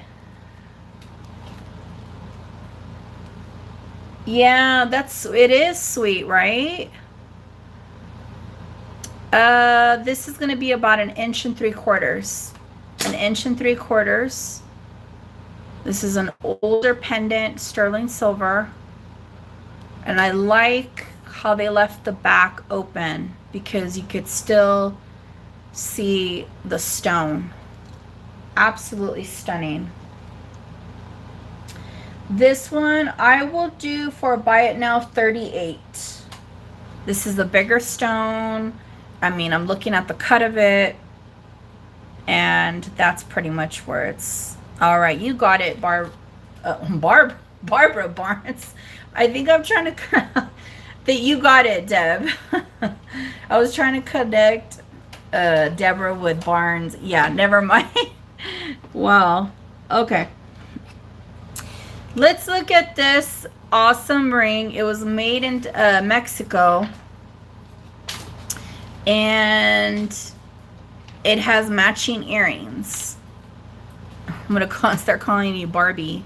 Yeah, it is sweet, right? This is gonna be about 1 3/4 inches. 1 3/4 inches. This is an older pendant, sterling silver. And I like how they left the back open because you could still see the stone. Absolutely stunning. This one I will do for buy it now 38. This is a bigger stone. I mean, I'm looking at the cut of it, and that's pretty much where it's. All right, you got it, Barbara Barnes. I think I'm trying to that you got it, Deb. I was trying to connect Deborah with Barnes. Yeah, never mind. Well, okay. Let's look at this awesome ring. It was made in Mexico, and it has matching earrings. I'm gonna start calling you Barbie.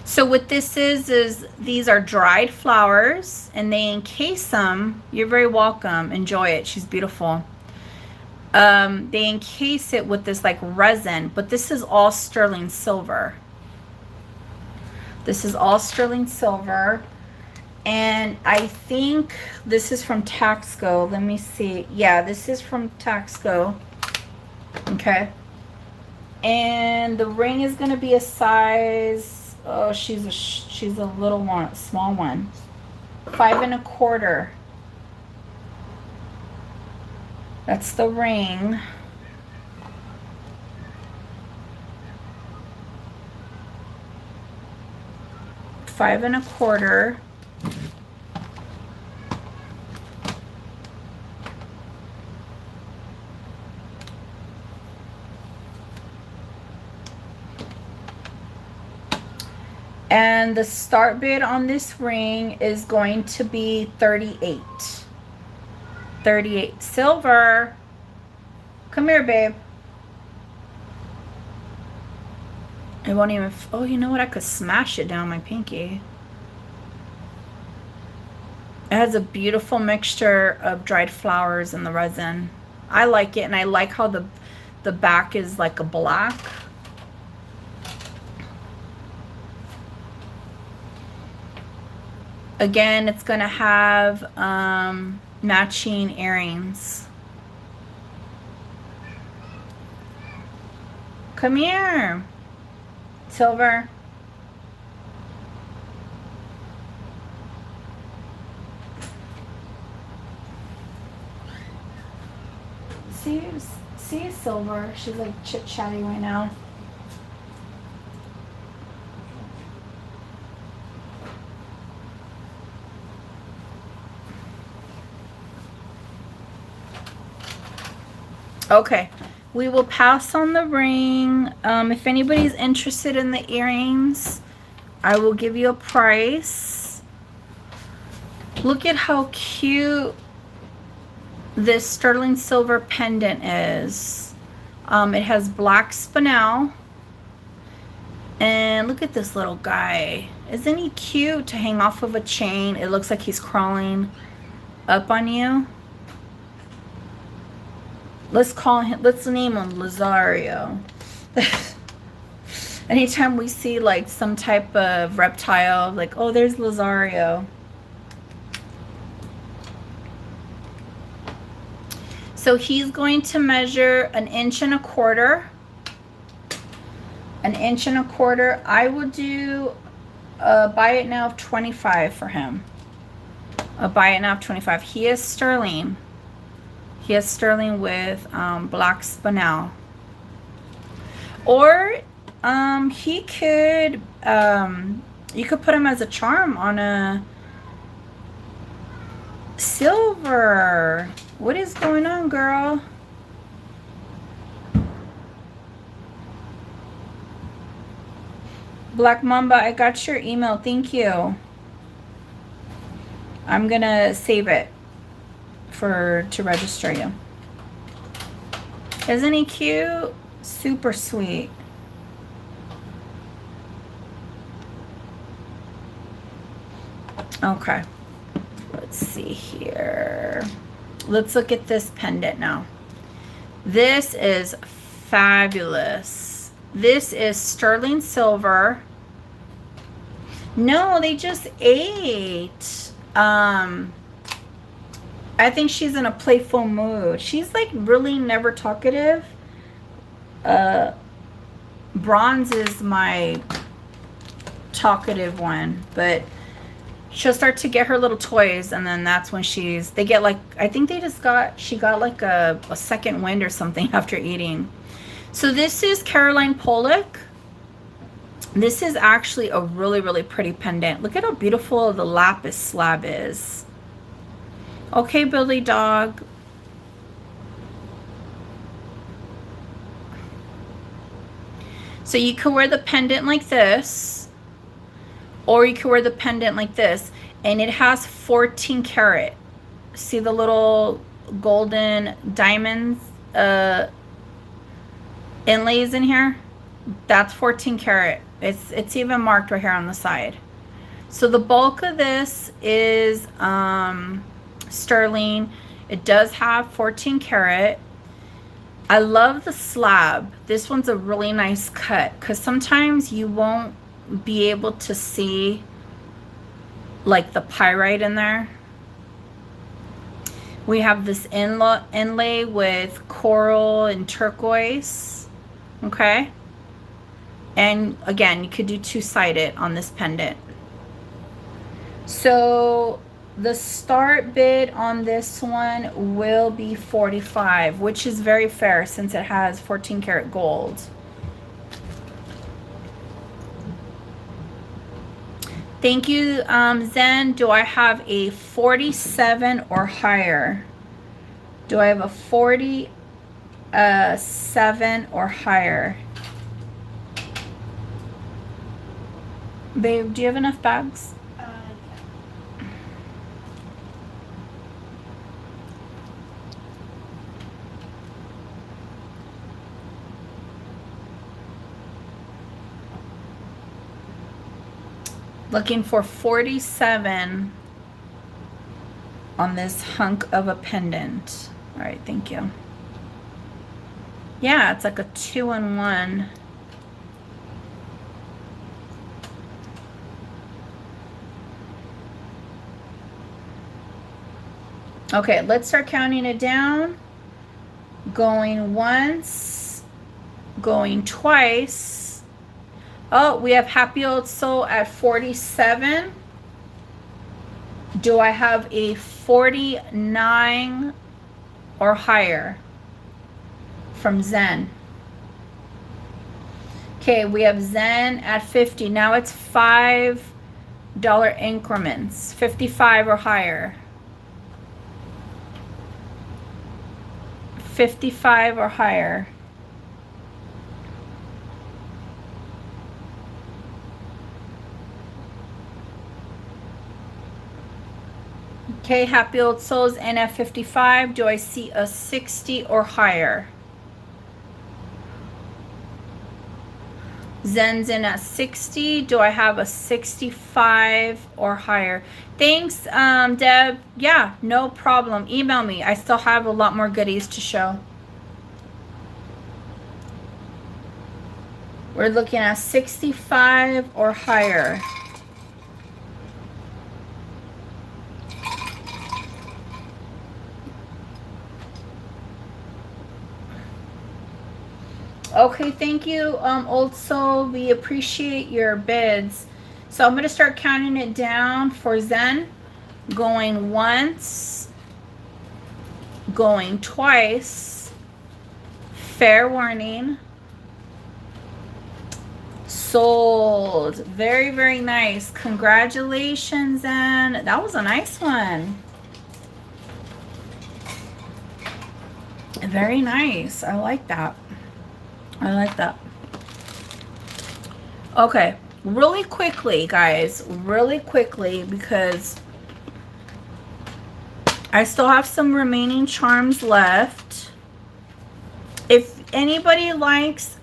So what this is these are dried flowers, and they encase them. You're very welcome. Enjoy it. She's beautiful. They encase it with this like resin, but this is all sterling silver. This is all sterling silver. And I think this is from Taxco. Let me see. Yeah, this is from Taxco. Okay. And the ring is going to be a size, oh, she's a little one, small one. 5 1/4. That's the ring. Five and a quarter. And the start bid on this ring is going to be 38. 38. Silver. Come here, babe. It won't even, oh, you know what? I could smash it down my pinky. It has a beautiful mixture of dried flowers and the resin. I like it, and I like how the back is like a black. Again, it's going to have matching earrings. Come here, Silver. See Silver. She's like chit-chatting right now. Okay, we will pass on the ring. If anybody's interested in the earrings, I will give you a price. Look at how cute this sterling silver pendant is. It has black spinel. And look at this little guy. Isn't he cute to hang off of a chain? It looks like he's crawling up on you. Let's name him Lazario. Anytime we see like some type of reptile, like, oh, there's Lazario. So he's going to measure 1 1/4 inches. 1 1/4 inches. I will do a buy it now of 25 for him. A buy it now of 25. He is sterling. He has sterling with black spinel. Or he could, you could put him as a charm on a silver. What is going on, girl? Black Mamba, I got your email. Thank you. I'm gonna save it to register you. Isn't he cute? Super sweet. Okay. Let's see here. Let's look at this pendant now. This is fabulous. This is sterling silver. No, they just ate. I think she's in a playful mood. She's like really never talkative. Bronze is my talkative one, but she'll start to get her little toys, and then that's when they get like, I think she got like a second wind or something after eating. So this is Caroline Pollock. This is actually a really, really pretty pendant. Look at how beautiful the lapis slab is. Okay, Billy Dog. So you could wear the pendant like this, or you could wear the pendant like this, and it has 14 karat. See the little golden diamonds inlays in here? That's 14 karat. It's even marked right here on the side. So the bulk of this is sterling. It does have 14 karat. I love the slab. This one's a really nice cut, because sometimes you won't be able to see like the pyrite in there. We have this inlay with coral and turquoise. Okay. And again, you could do two-sided on this pendant. So the start bid on this one will be $45, which is very fair since it has 14 karat gold. Thank you, Zen. Do I have a 47 or higher? Do I have a 47 or higher? Babe, do you have enough bags? Looking for 47 on this hunk of a pendant. All right, thank you. Yeah, it's like a 2-in-1. Okay, let's start counting it down. Going once, going twice. Oh, we have Happy Old Soul at 47. Do I have a 49 or higher from Zen? Okay, we have Zen at 50. Now it's $5 increments. 55 or higher. 55 or higher. Okay, Happy Old Souls in at 55. Do I see a 60 or higher? Zen's in at 60. Do I have a 65 or higher? Thanks, Deb. Yeah, no problem. Email me. I still have a lot more goodies to show. We're looking at 65 or higher. Okay, thank you, Old Soul. We appreciate your bids. So I'm going to start counting it down for Zen. Going once, going twice. Fair warning. Sold. Very, very nice. Congratulations, and that was a nice one. Very nice. I like that. I like that. Okay, really quickly, guys, really quickly, because I still have some remaining charms left. If anybody likes,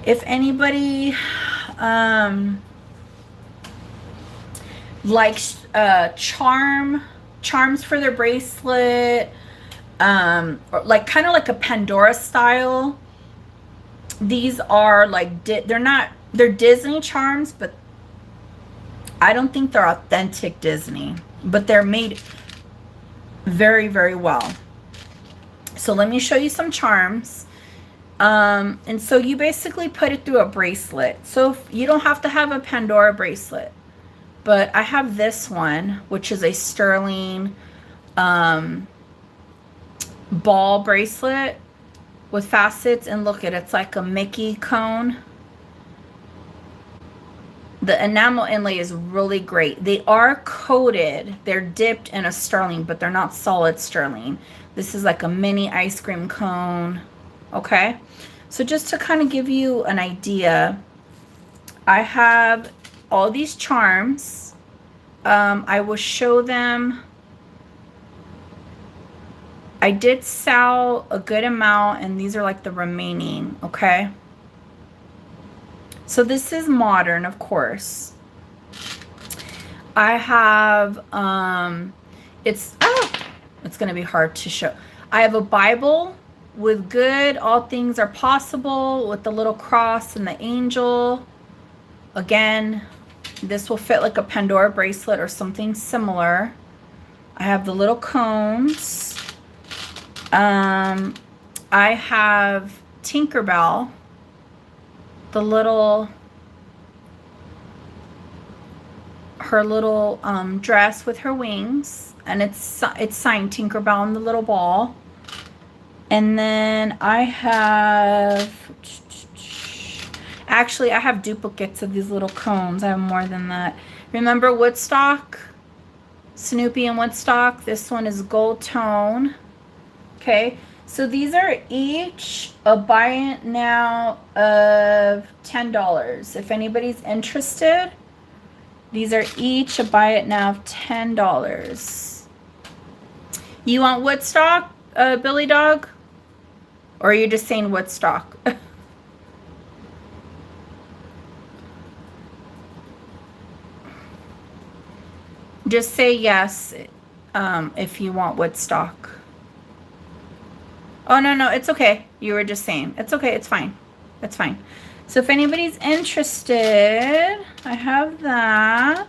if anybody likes charms for their bracelet, or like kind of like a Pandora style. These are like they're Disney charms, but I don't think they're authentic Disney, but they're made very, very well. So let me show you some charms. And so you basically put it through a bracelet. So you don't have to have a Pandora bracelet, but I have this one, which is a sterling ball bracelet with facets, and look at it, it's like a Mickey cone. The enamel inlay is really great. They are coated, they're dipped in a sterling, but they're not solid sterling. This is like a mini ice cream cone. Okay, so just to kind of give you an idea, I have all these charms. I will show them. I did sell a good amount, and these are like the remaining, okay? So this is modern, of course. I have, it's going to be hard to show. I have a Bible with good, all things are possible, with the little cross and the angel. Again, this will fit like a Pandora bracelet or something similar. I have the little cones. I have Tinkerbell, the little, her little dress with her wings, and it's signed Tinkerbell in the little ball. And then I have, actually I have duplicates of these little cones. I have more than that. Remember Woodstock? Snoopy and Woodstock? This one is gold tone. Okay, so these are each a buy it now of $10. If anybody's interested, these are each a buy it now of $10. You want Woodstock, Billy Dog? Or are you just saying Woodstock? Just say yes if you want Woodstock. Oh, no, it's okay. You were just saying. It's okay. It's fine. It's fine. So if anybody's interested, I have that.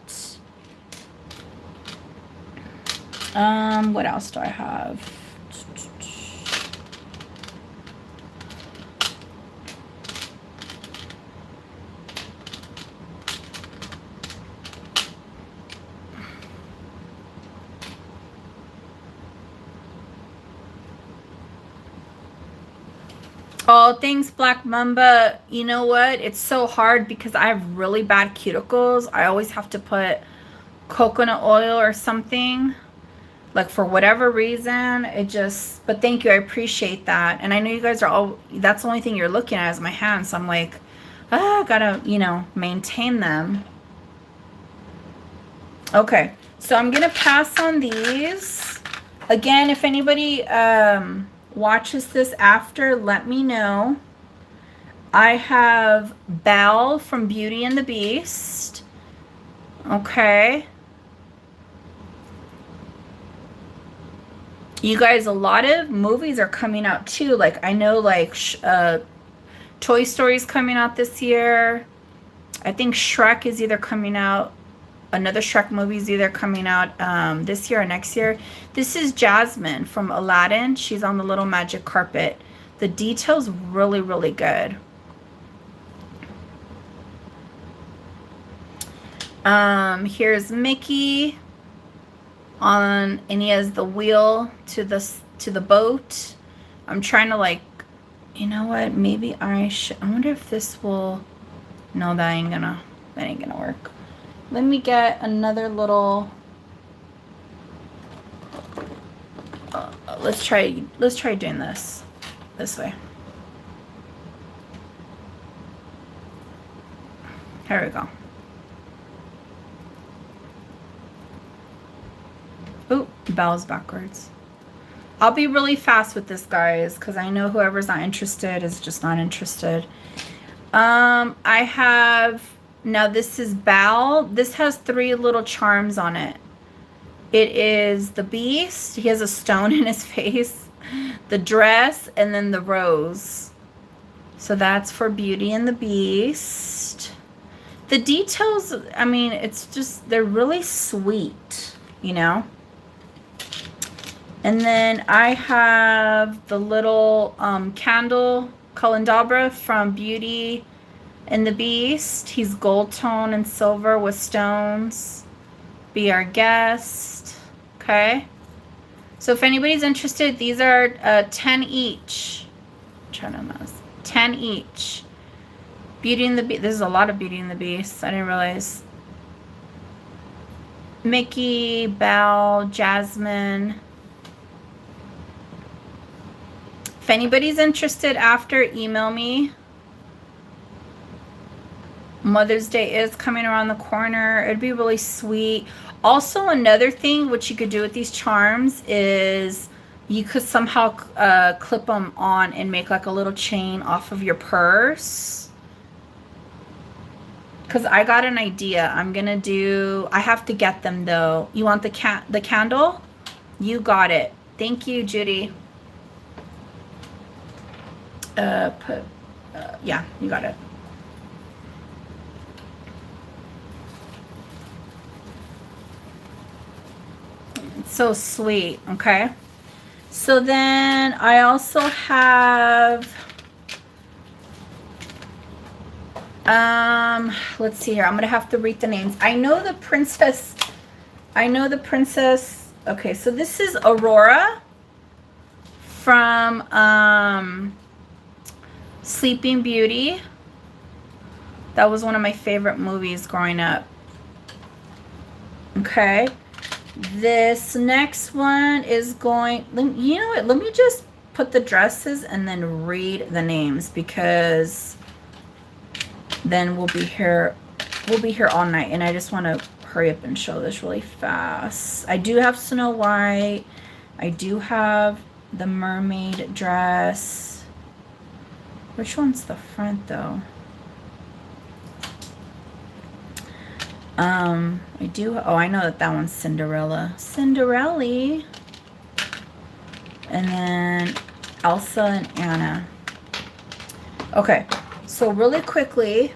What else do I have? Oh, thanks, Black Mamba. You know what? It's so hard because I have really bad cuticles. I always have to put coconut oil or something. Like, for whatever reason, it just... But thank you. I appreciate that. And I know you guys are all... That's the only thing you're looking at is my hands. So I'm like, I gotta, you know, maintain them. Okay. So I'm going to pass on these. Again, if anybody... watches this after, let me know. I have Belle from Beauty and the Beast. Okay. You guys, a lot of movies are coming out too. Like, I know, like, Toy Story's coming out this year. I think Shrek is either coming out. Another Shrek movie is either coming out this year or next year. This is Jasmine from Aladdin. She's on the little magic carpet. The detail's really, really good. Here's Mickey. on, and he has the wheel to the boat. I'm trying to like, you know what? Maybe I should. I wonder if this will. No, that ain't gonna work. Let me get another little. Let's try doing this way. Here we go. Ooh, bell's backwards. I'll be really fast with this, guys, because I know whoever's not interested is just not interested. I have, now this is Bal. This has 3 little charms on it. It is the beast. He has a stone in his face. The dress, and then the rose. So that's for Beauty and the Beast. The details, I mean, it's just, they're really sweet, you know? And then I have the little candle Calandabra from Beauty and the Beast. He's gold tone and silver with stones. Be our guest. Okay. So if anybody's interested, these are 10 each. I'm trying to mess. 10 each. Beauty and the Beast. There's a lot of Beauty and the Beast. I didn't realize. Mickey, Belle, Jasmine. If anybody's interested after, email me. Mother's Day is coming around the corner. It'd be really sweet. Also, another thing which you could do with these charms is you could somehow clip them on and make like a little chain off of your purse. Because I got an idea. I have to get them though. You want the candle? You got it. Thank you, Judy. Yeah, you got it. It's so sweet. Okay. So then I also have, let's see here. I'm going to have to read the names. I know the princess. Okay. So this is Aurora from, Sleeping Beauty. That was one of my favorite movies growing up. Okay. This next one is going, you know what? Let me just put the dresses and then read the names, because then we'll be here all night, and I just want to hurry up and show this really fast. I do have Snow White. I do have the mermaid dress. Which one's the front though? I do, oh, I know that one's Cinderella. And then Elsa and Anna. Okay, so really quickly,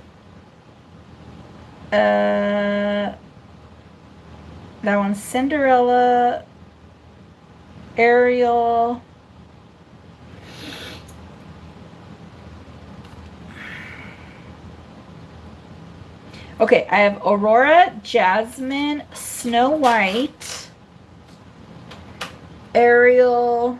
that one's Cinderella, Ariel, okay, I have Aurora, Jasmine, Snow White, Ariel,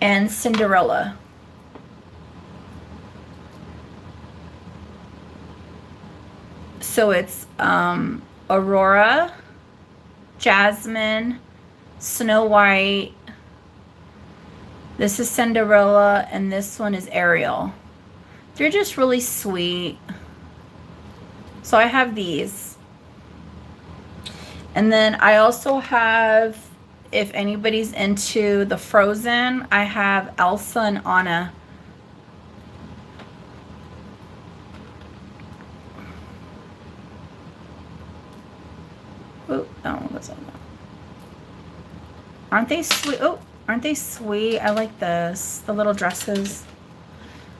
and Cinderella. So it's Aurora, Jasmine, Snow White. This is Cinderella, and this one is Ariel. They're just really sweet. So I have these. And then I also have, if anybody's into the Frozen, I have Elsa and Anna. Oh, that one was on that. Aren't they sweet? Oh. Aren't they sweet? I like this. The little dresses.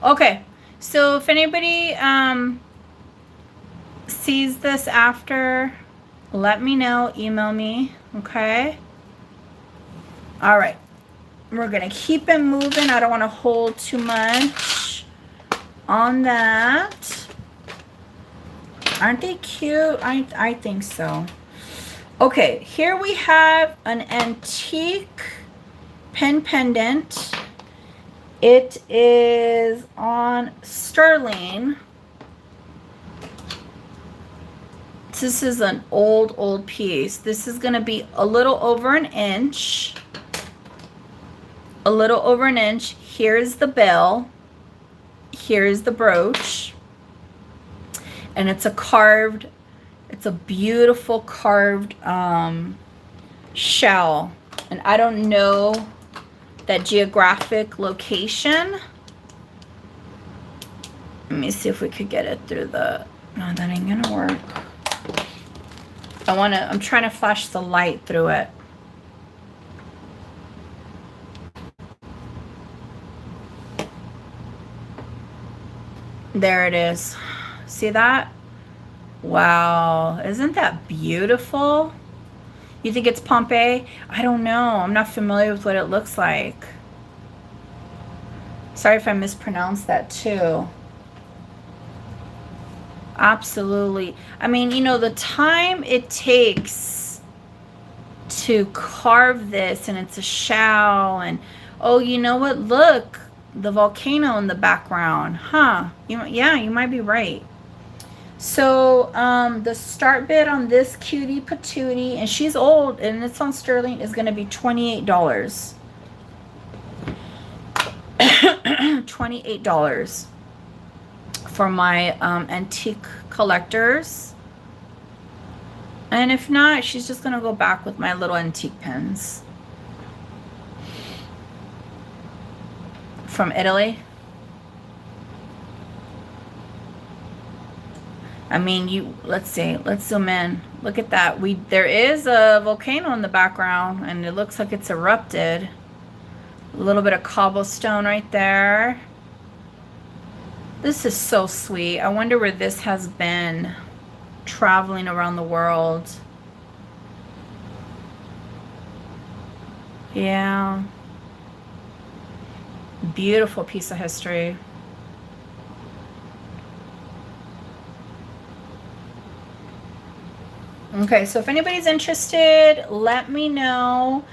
Okay. So if anybody sees this after, let me know. Email me. Okay. All right. We're going to keep it moving. I don't want to hold too much on that. Aren't they cute? I think so. Okay, here we have an antique pen pendant. It is on sterling. This is an old piece. This is going to be a little over an inch. A little over an inch. Here's the bell. Here's the brooch. And it's a carved, it's a beautiful carved shell. And I don't know that geographic location. Let me see if we could get it through the, no, that ain't gonna work. I'm trying to flash the light through it. There it is. See that? Wow, isn't that beautiful? You think it's Pompeii? I don't know. I'm not familiar with what it looks like. Sorry if I mispronounced that too. Absolutely. I mean, you know, the time it takes to carve this, and it's a shell, and oh, you know what? Look, the volcano in the background. Huh. Yeah, you might be right. So the start bid on this cutie patootie, and she's old and it's on sterling, is going to be $28. $28 for my antique collectors. And if not, she's just going to go back with my little antique pens from Italy. I mean, let's see, let's zoom in. Look at that. There is a volcano in the background, and it looks like it's erupted. A little bit of cobblestone right there. This is so sweet. I wonder where this has been traveling around the world. Yeah. Beautiful piece of history. Okay, so if anybody's interested, let me know.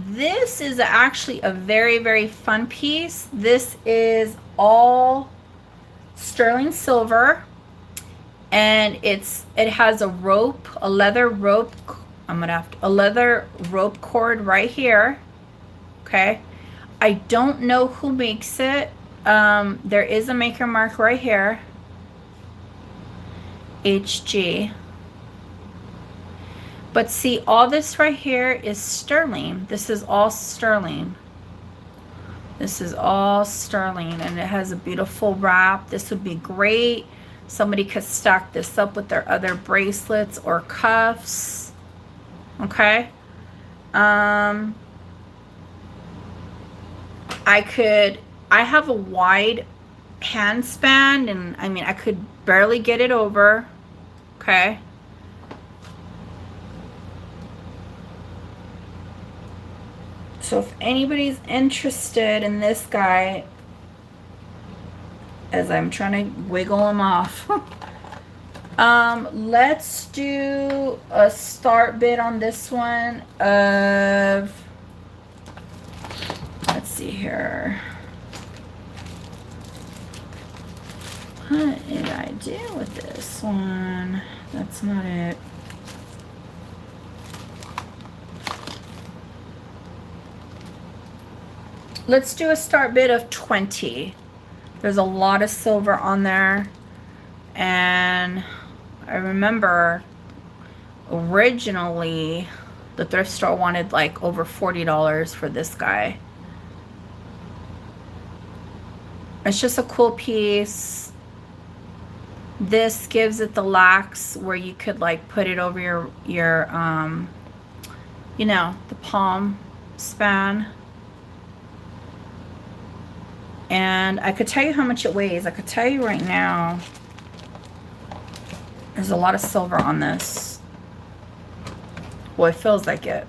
This is actually a very, very fun piece. This is all sterling silver, and it has a rope, a leather rope. A leather rope cord right here. Okay, I don't know who makes it. There is a maker mark right here. HG. But see, all this right here is sterling. This is all sterling. This is all sterling, and it has a beautiful wrap. This would be great. Somebody could stack this up with their other bracelets or cuffs. Okay. I have a wide hand span, and I mean, I could barely get it over. Okay. So if anybody's interested in this guy, as I'm trying to wiggle him off, let's do a start bid on this one of, let's see here. What did I do with this one? That's not it. Let's do a start bid of 20. There's a lot of silver on there. And I remember originally the thrift store wanted like over $40 for this guy. It's just a cool piece. This gives it the lax where you could like put it over your you know, the palm span. And I could tell you how much it weighs. I could tell you right now. There's a lot of silver on this. Well, it feels like it.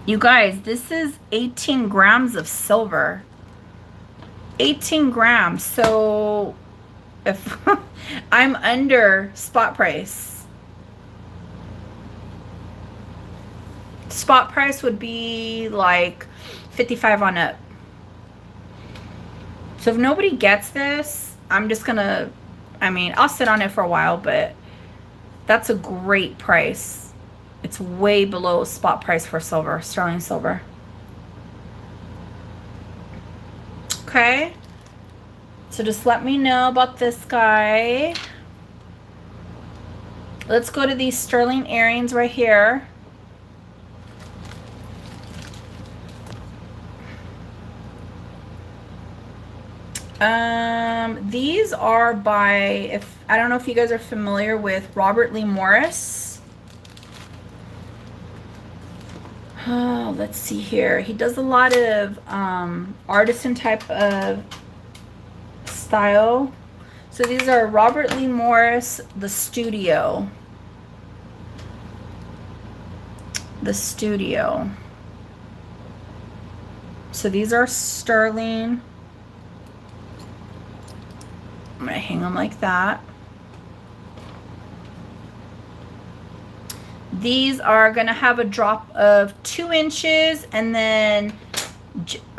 You guys, this is 18 grams of silver. 18 grams. So if I'm under spot price. Spot price would be like 55 on up. So if nobody gets this, I'm just gonna, I mean, I'll sit on it for a while, but that's a great price. It's way below spot price for silver, sterling silver. Okay. So just let me know about this guy. Let's go to these sterling earrings right here. These are by, I don't know if you guys are familiar with Robert Lee Morris. Oh, let's see here. He does a lot of artisan type of style. So these are Robert Lee Morris, the Studio. The Studio. So these are sterling. I'm gonna hang them like that. These are gonna have a drop of 2 inches, and then,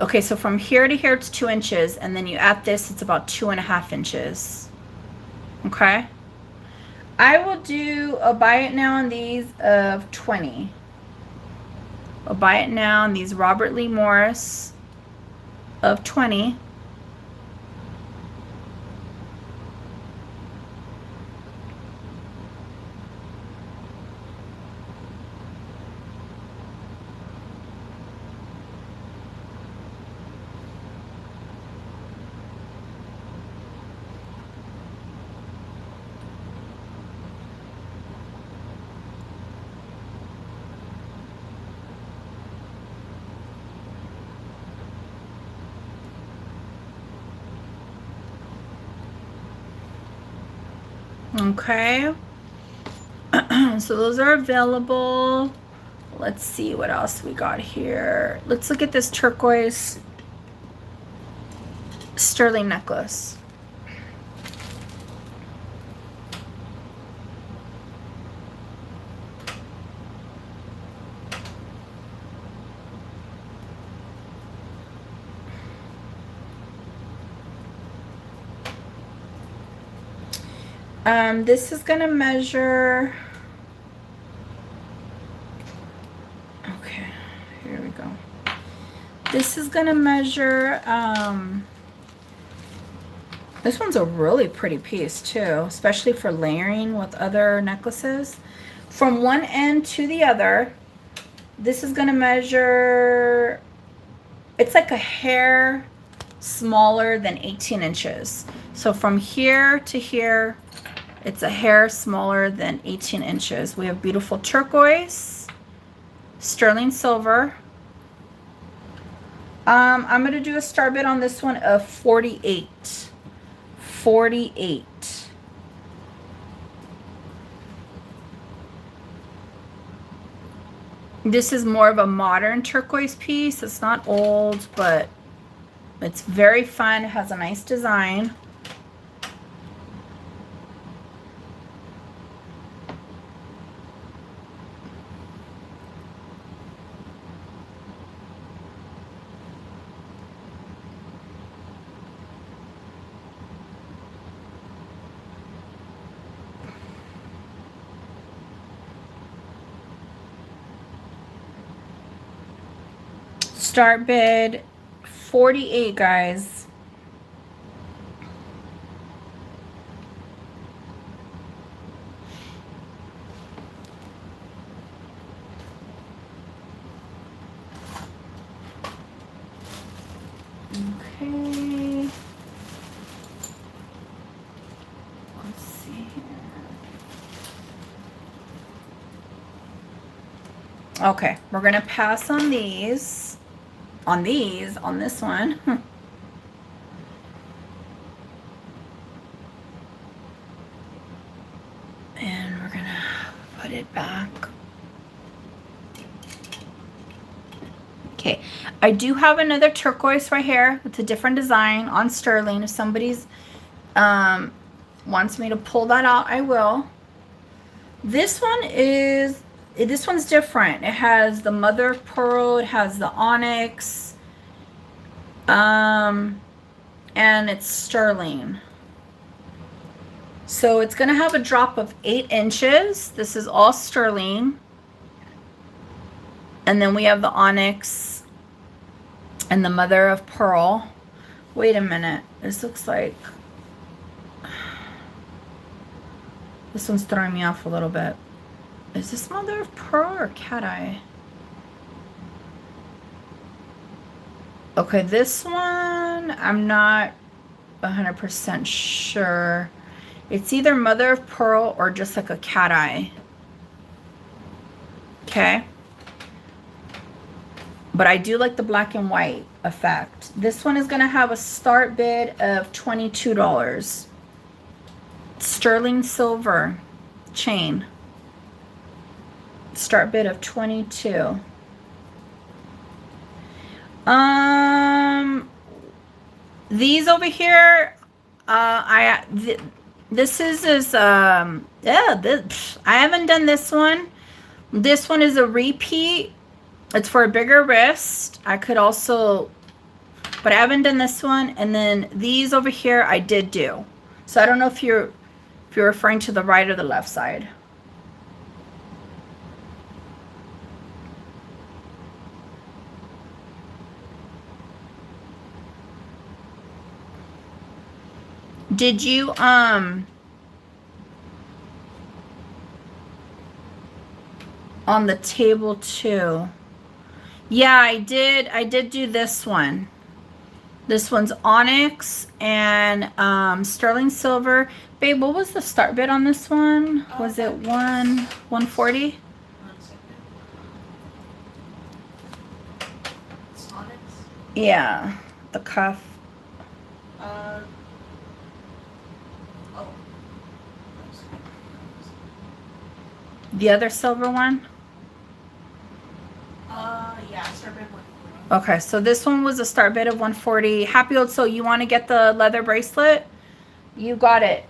okay, so from here to here it's 2 inches, and then you add this, it's about 2.5 inches. Okay. I will do a buy it now on these of 20. I'll buy it now on these Robert Lee Morris of 20. Okay. So those are available. Let's see what else we got here. Let's look at this turquoise sterling necklace. This is gonna measure, okay, here we go. This is gonna measure, this one's a really pretty piece too, especially for layering with other necklaces. From one end to the other, this is gonna measure, it's like a hair smaller than 18 inches. So from here to here, it's a hair smaller than 18 inches. We have beautiful turquoise, sterling silver. I'm gonna do a star bid on this one of 48. 48. This is more of a modern turquoise piece. It's not old, but it's very fun. It has a nice design. Start bid 48, guys. Okay. Let's see here. Okay, we're gonna pass on these. On this one. And we're gonna put it back. Okay, I do have another turquoise right here with a different design on sterling. If somebody's wants me to pull that out, I will. This one's different. It has the mother of pearl, it has the onyx, and it's sterling. So it's gonna have a drop of 8 inches. This is all sterling. And then we have the onyx and the mother of pearl. Wait a minute. This looks like... This one's throwing me off a little bit. Is this mother of pearl or cat eye? Okay, this one, I'm not 100% sure. It's either mother of pearl or just like a cat eye. Okay. But I do like the black and white effect. This one is going to have a start bid of $22. Sterling silver chain. Start bid of 22. These over here, this is I haven't done this one. This one is a repeat. It's for a bigger wrist. I could also, but I haven't done this one. And then these over here, I did do. So I don't know if you're referring to the right or the left side. Did you on the table too? Yeah, I did do this one. This one's onyx and sterling silver. Babe, what was the start bid on this one? Was it 140? It's onyx. Yeah, the cuff. Oh. The other silver one? Yeah, start bid 140. Okay, so this one was a start bid of 140. Happy Old Soul, you want to get the leather bracelet? You got it.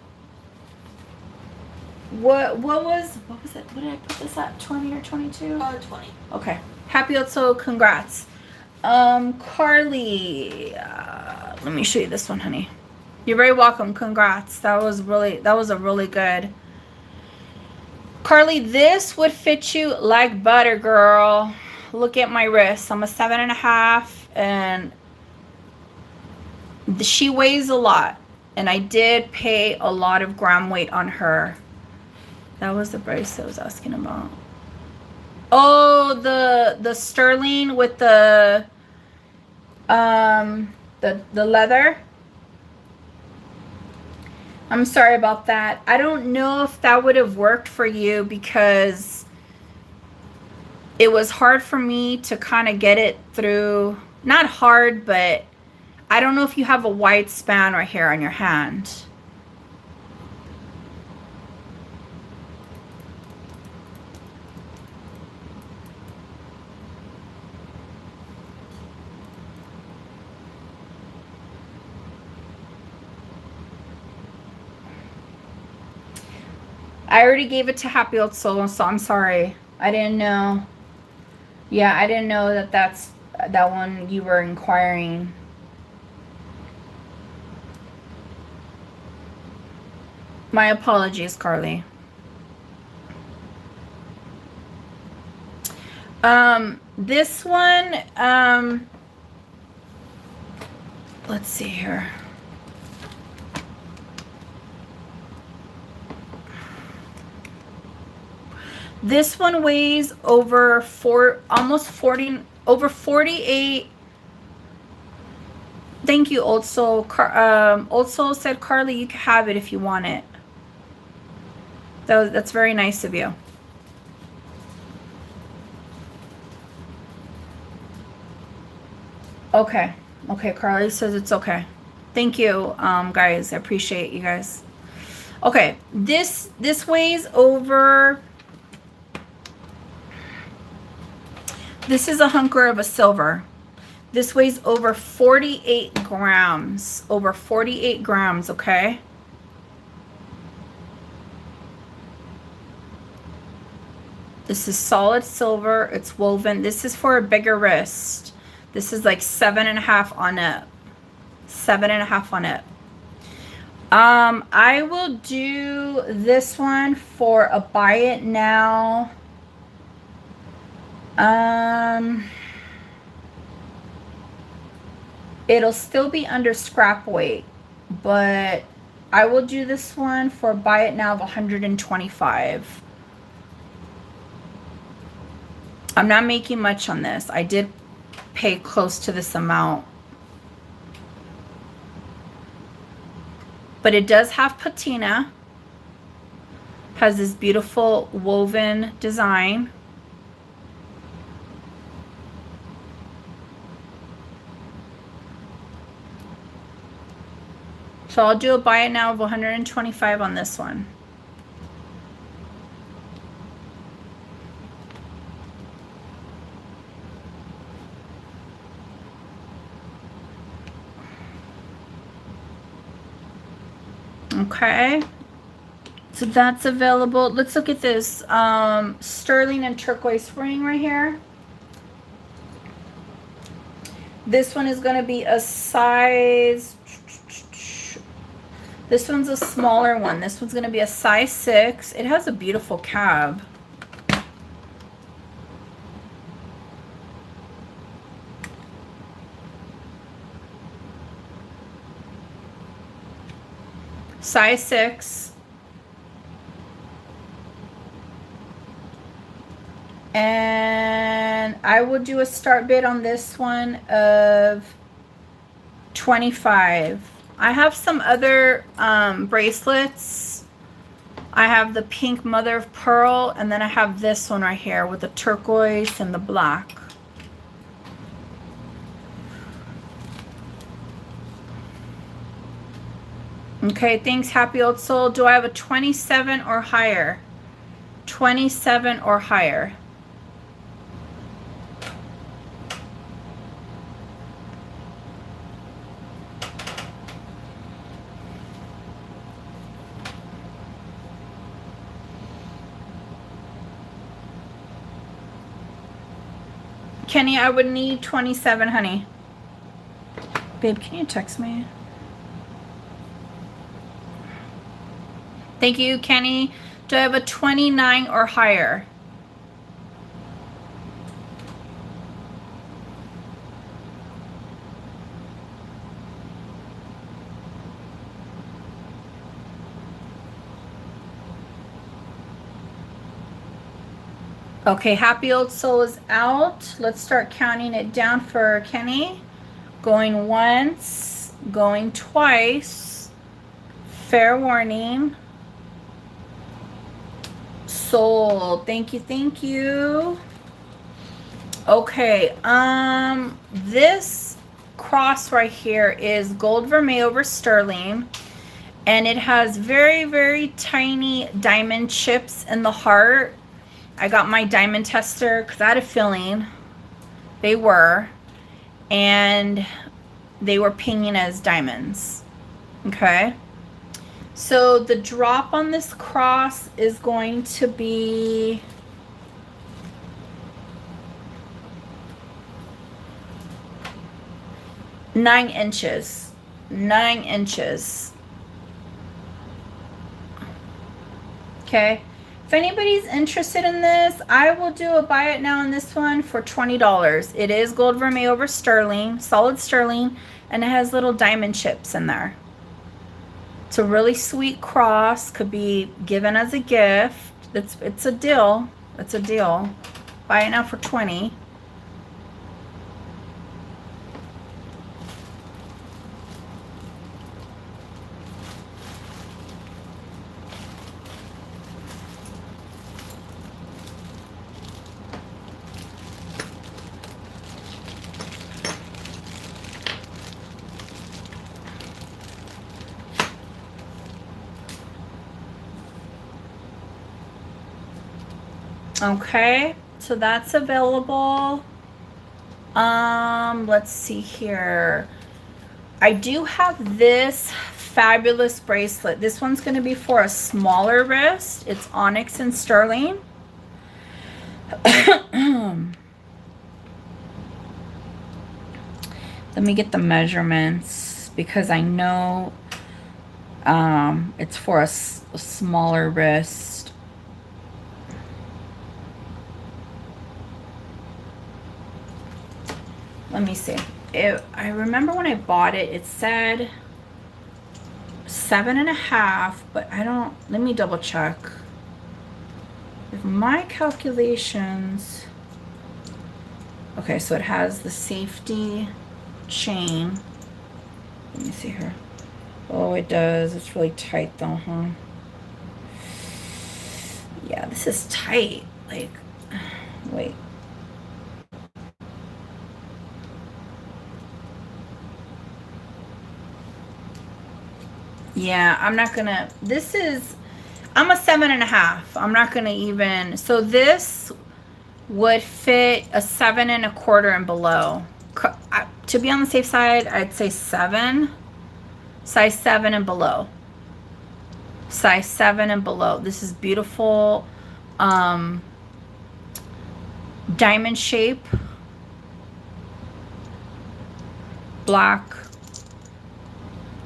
What was it? What did I put this at? 20 or 22? 20. Okay. Happy Old Soul, congrats. Carly, let me show you this one, honey. You're very welcome. Congrats. That was a really good. Carly, this would fit you like butter, girl. Look at my wrist. I'm a 7.5, and she weighs a lot. And I did pay a lot of gram weight on her. That was the bracelet I was asking about. Oh, the sterling with the leather. I'm sorry about that. I don't know if that would have worked for you because it was hard for me to kind of get it through. Not hard, but I don't know if you have a wide span right here on your hand. I already gave it to Happy Old Soul, so I'm sorry. I didn't know. Yeah, I didn't know that's that one you were inquiring. My apologies, Carly. This one, let's see here. This one weighs over almost 40, over 48. Thank you, Old Soul. Old Soul said, Carly, you can have it if you want it. That's very nice of you. Okay. Okay, Carly says it's okay. Thank you, guys. I appreciate you guys. Okay, this weighs over This is a hunker of a silver. This weighs over 48 grams. Over 48 grams, okay? This is solid silver. It's woven. This is for a bigger wrist. This is like 7.5 on it. 7.5 on it. I will do this one for a buy it now. It'll still be under scrap weight, but I will do this one for buy it now of 125. I'm not making much on this. I did pay close to this amount. But it does have patina. Has this beautiful woven design. So I'll do a buy it now of 125 on this one. Okay, so that's available. Let's look at this sterling and turquoise ring right here. This one is going to be a size, this one's a smaller one. This one's going to be a size 6. It has a beautiful cab. Size 6. And I will do a start bid on this one of 25. I have some other bracelets. I have the pink mother of pearl, and then I have this one right here with the turquoise and the black. Okay, thanks, happy old soul. Do I have a 27 or higher? 27 or higher. Kenny, I would need 27, honey. Babe, can you text me? Thank you, Kenny. Do I have a 29 or higher? Okay, happy old soul is out. Let's start counting it down for Kenny. Going once, going twice. Fair warning. Sold. Thank you, thank you. Okay, this cross right here is gold vermeil over sterling, and it has very, very tiny diamond chips in the heart. I got my diamond tester because I had a feeling they were, and they were pinging as diamonds. Okay, so the drop on this cross is going to be nine inches. 9 inches. Okay. If anybody's interested in this, I will do a buy it now on this one for $20. It is gold vermeil over sterling, solid sterling, and it has little diamond chips in there. It's a really sweet cross, could be given as a gift. It's a deal. It's a deal. Buy it now for 20. Okay, so that's available. Let's see here. I do have this fabulous bracelet. This one's going to be for a smaller wrist. It's onyx and sterling. Let me get the measurements because I know it's for a smaller wrist. Let me see. I remember when I bought it, it said 7.5, but I don't, let me double check. If my calculations, okay, so it has the safety chain. Let me see here. Oh, it does. It's really tight though, huh? Yeah, this is tight. Like, wait. Yeah, I'm not gonna, this is, I'm a 7.5. I'm not gonna even, so this would fit a 7.25 and below. To be on the safe side, I'd say 7. Size 7 and below. Size 7 and below. This is beautiful diamond shape. Black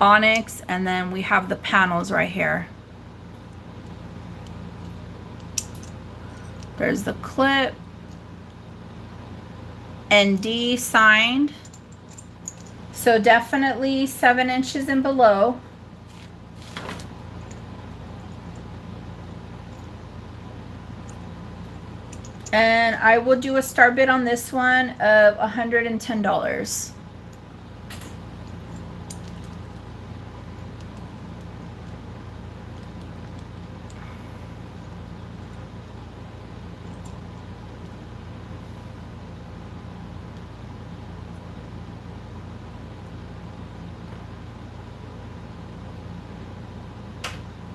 onyx, and then we have the panels right here. There's the clip. ND signed. So definitely 7 inches and below. And I will do a star bid on this one of $110.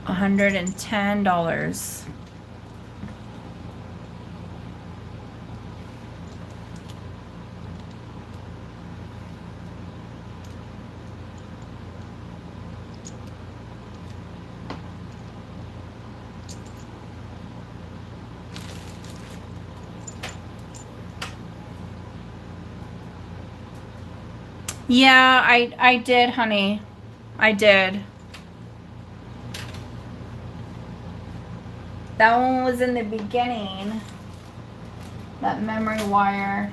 $110. Yeah, I did, honey. I did. That one was in the beginning. That memory wire.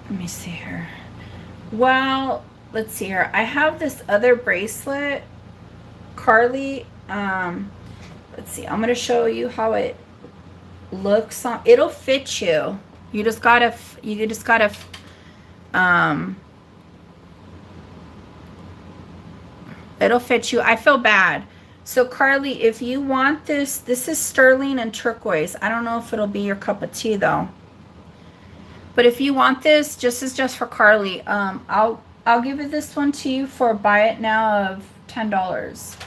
Let me see here. Well, let's see here. I have this other bracelet, Carly. Let's see. I'm gonna show you how it looks on. It'll fit you. You just gotta. It'll fit you. I feel bad. So Carly, if you want this, this is sterling and turquoise. I don't know if it'll be your cup of tea though. But if you want this, just for Carly, I'll give you this one to you for buy it now of $10.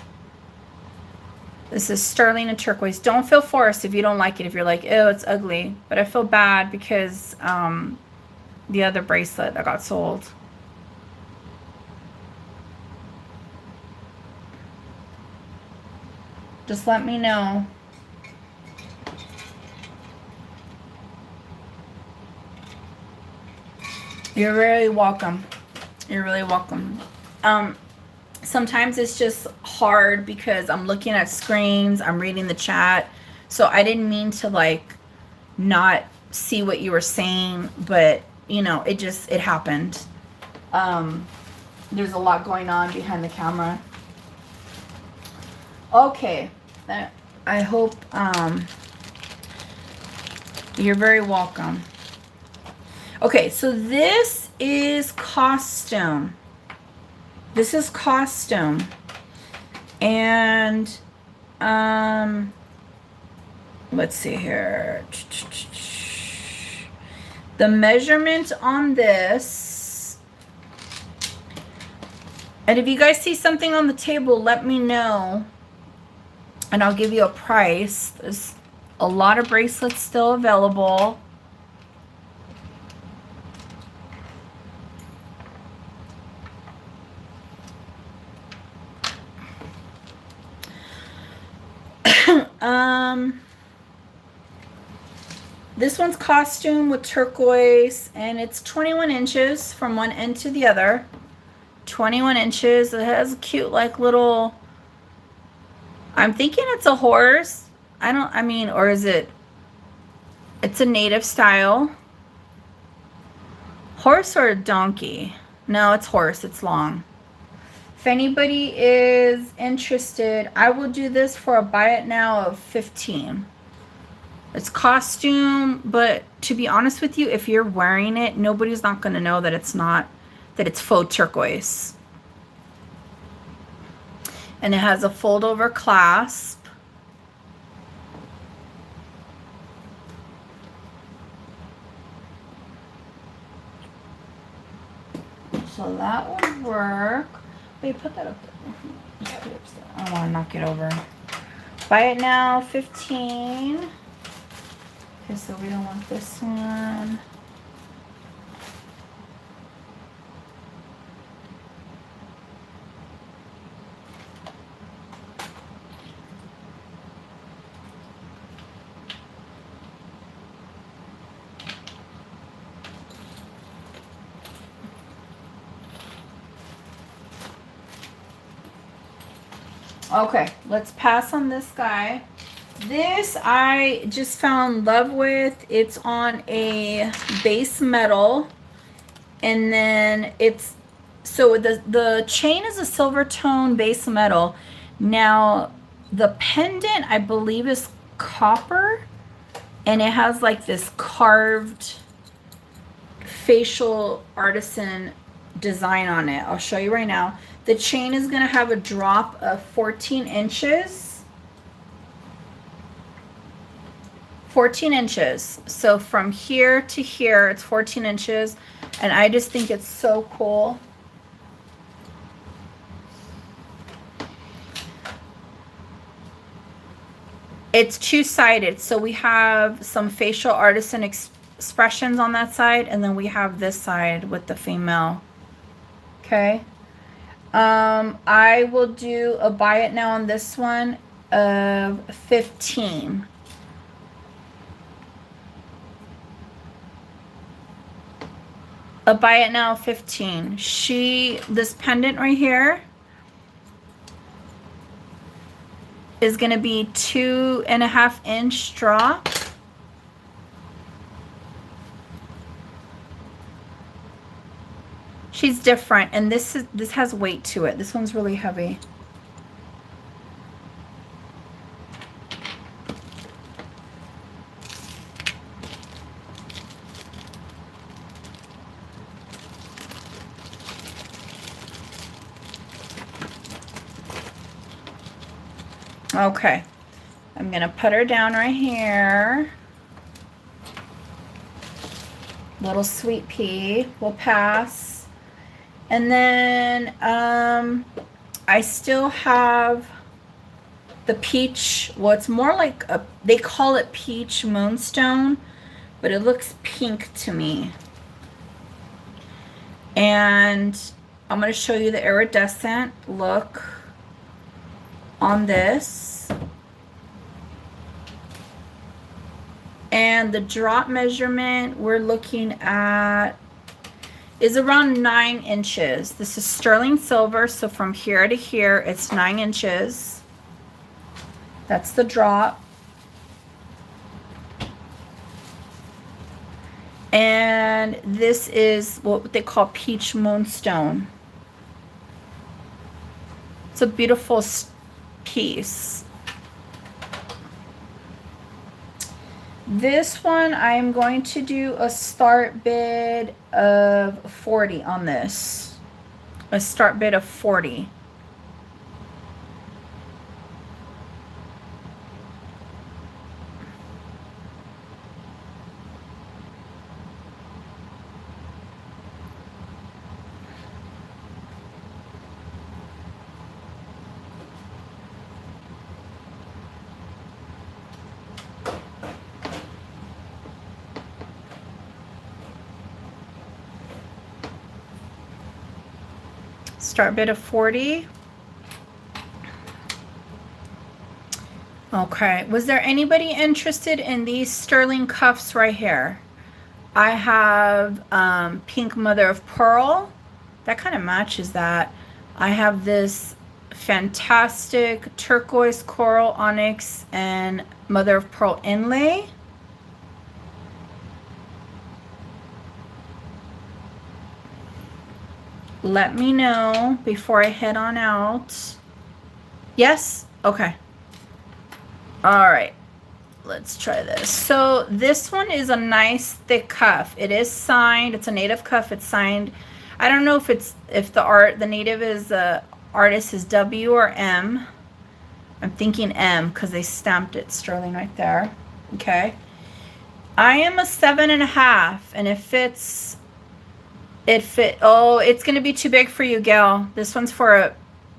This is sterling and turquoise. Don't feel forced if you don't like it. If you're like, ew, it's ugly. But I feel bad because the other bracelet that got sold. Just let me know. You're really welcome. You're really welcome. Sometimes it's just hard because I'm looking at screens, I'm reading the chat. So I didn't mean to like not see what you were saying, but you know, it happened. There's a lot going on behind the camera. Okay. I hope you're very welcome. Okay, so this is costume. This is costume. And let's see here. The measurement on this, and if you guys see something on the table, let me know and I'll give you a price. There's a lot of bracelets still available. This one's costume with turquoise, and it's 21 inches from one end to the other. 21 inches. It has a cute, like, little, I'm thinking it's a horse. Or is it, it's a native style. Horse or a donkey? No, it's horse. It's long. If anybody is interested, I will do this for a buy it now of 15. It's costume, but to be honest with you, if you're wearing it, nobody's not going to know that it's faux turquoise. And it has a fold over clasp. So that would work. Wait, put that up there. Just put it upstairs. I don't want to knock it over. Buy it now, 15. Okay, so we don't want this one. Okay, let's pass on this guy. This I just found in love with. It's on a base metal, and then it's, so the chain is a silver tone base metal. Now the pendant I believe is copper, and it has like this carved facial artisan design on it. I'll show you right now. The chain is going to have a drop of 14 inches. 14 inches. So from here to here, it's 14 inches. And I just think it's so cool. It's two-sided. So we have some facial artisan expressions on that side. And then we have this side with the female. Okay. I will do a buy it now on this one of 15. A buy it now 15. This pendant right here is going to be 2.5 inch drop. She's different, and this has weight to it. This one's really heavy. Okay, I'm gonna put her down right here. Little sweet pea will pass. And then I still have the peach. Well, it's more like they call it peach moonstone, but it looks pink to me. And I'm going to show you the iridescent look on this. And the drop measurement we're looking at is around 9 inches. This is sterling silver, so from here to here, it's 9 inches. That's the drop. And this is what they call peach moonstone. It's a beautiful piece. This one, I'm going to do a start bid of 40 on this. A start bid of 40. Start bid of 40. Okay, was there anybody interested in these sterling cuffs right here? I have pink mother of pearl. That kind of matches that. I have this fantastic turquoise coral onyx and mother of pearl inlay. Let me know before I head on out. Yes? Okay. All right. Let's try this. So this one is a nice thick cuff. It is signed. It's a native cuff. It's signed. I don't know if the native is artist is W or M. I'm thinking M because they stamped it sterling right there. Okay. I am a 7.5, and it fits. Oh, it's gonna be too big for you, gal. This one's for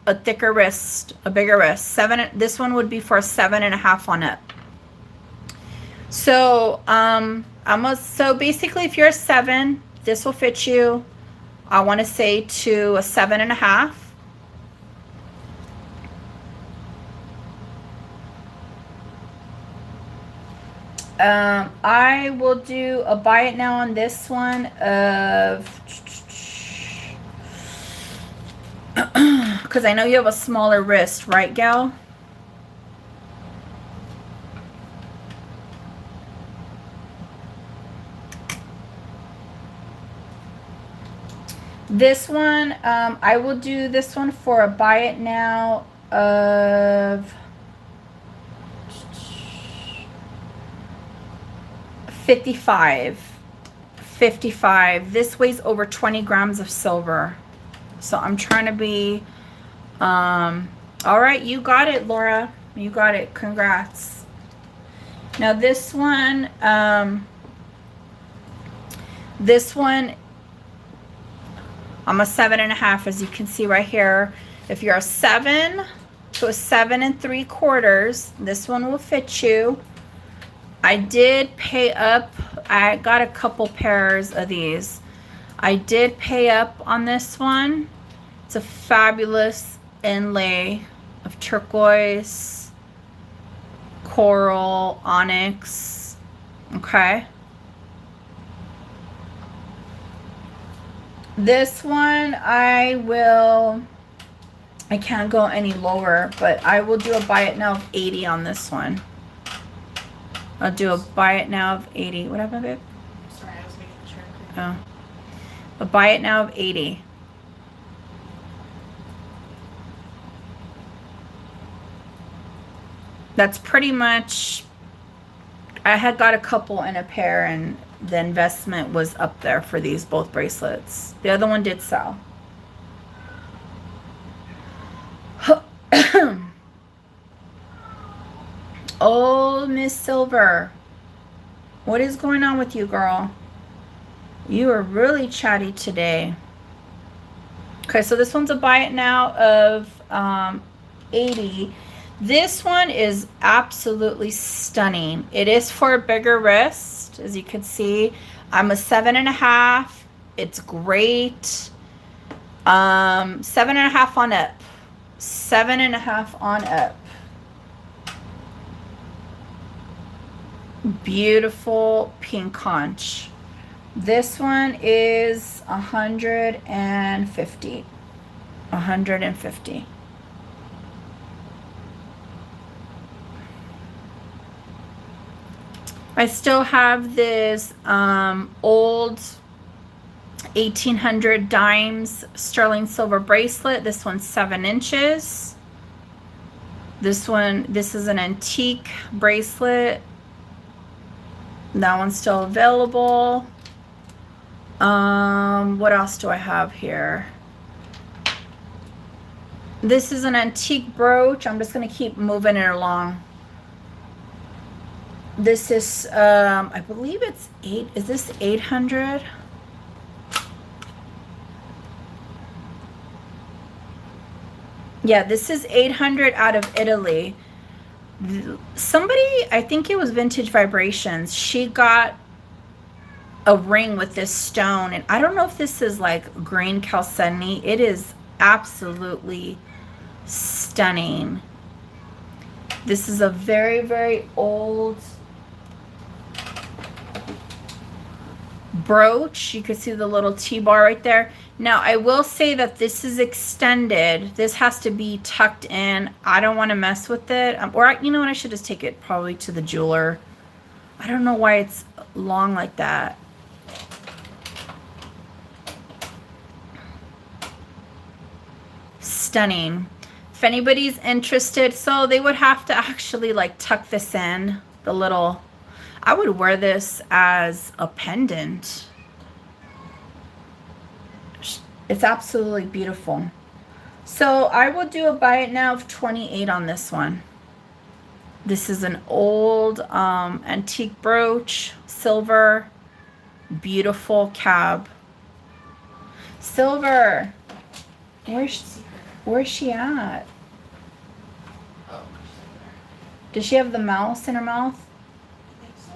a thicker wrist, a bigger wrist. This one would be for a 7.5 on up. So so basically, if you're a 7, this will fit you. I want to say to a 7.5. I will do a buy it now on this one of, because I know you have a smaller wrist, right, gal? This one, I will do this one for a buy it now of 55. This weighs over 20 grams of silver. So I'm trying to be, all right, you got it, Laura. You got it. Congrats. Now this one, I'm a 7.5, as you can see right here. If you're a 7 to a 7 3/4, this one will fit you. I did pay up. I got a couple pairs of these. I did pay up on this one. It's a fabulous inlay of turquoise, coral, onyx. Okay. This one I can't go any lower, but I will do a buy it now of 80 on this one. I'll do a buy it now of 80. What happened, babe? Sorry, I was making sure. Oh. A buy it now of 80. That's pretty much, I had got a couple in a pair, and the investment was up there for these both bracelets. The other one did sell. Oh, Miss Silver. What is going on with you, girl? You are really chatty today. Okay, so this one's a buy it now of 80. This one is absolutely stunning. It is for a bigger wrist, as you can see. I'm a 7.5. It's great. 7.5 on up. 7.5 on up. Beautiful pink conch. This one is 150. 150. I still have this old 1800 dimes sterling silver bracelet. This one's 7 inches. This is an antique bracelet. That one's still available. What else do I have here? This is an antique brooch. I'm just going to keep moving it along. This is, I believe it's 8. Is this 800? Yeah, this is 800 out of Italy. Somebody, I think it was Vintage Vibrations, she got a ring with this stone, and I don't know if this is like green chalcedony. It is Absolutely stunning. This is a very, very old brooch. You can see the little T-bar right there. Now, I will say that this is extended. This has to be tucked in. I don't want to mess with it. You know what? I should just take it probably to the jeweler. I don't know why it's long like that. Stunning. If anybody's interested, so they would have to actually like tuck this in, the little, I would wear this as a pendant. It's absolutely beautiful. So I will do a buy it now of 28 on this one. This is an old antique brooch, silver, beautiful cab. Silver, where's she at? Oh, Does she have the mouse in her mouth? I think so.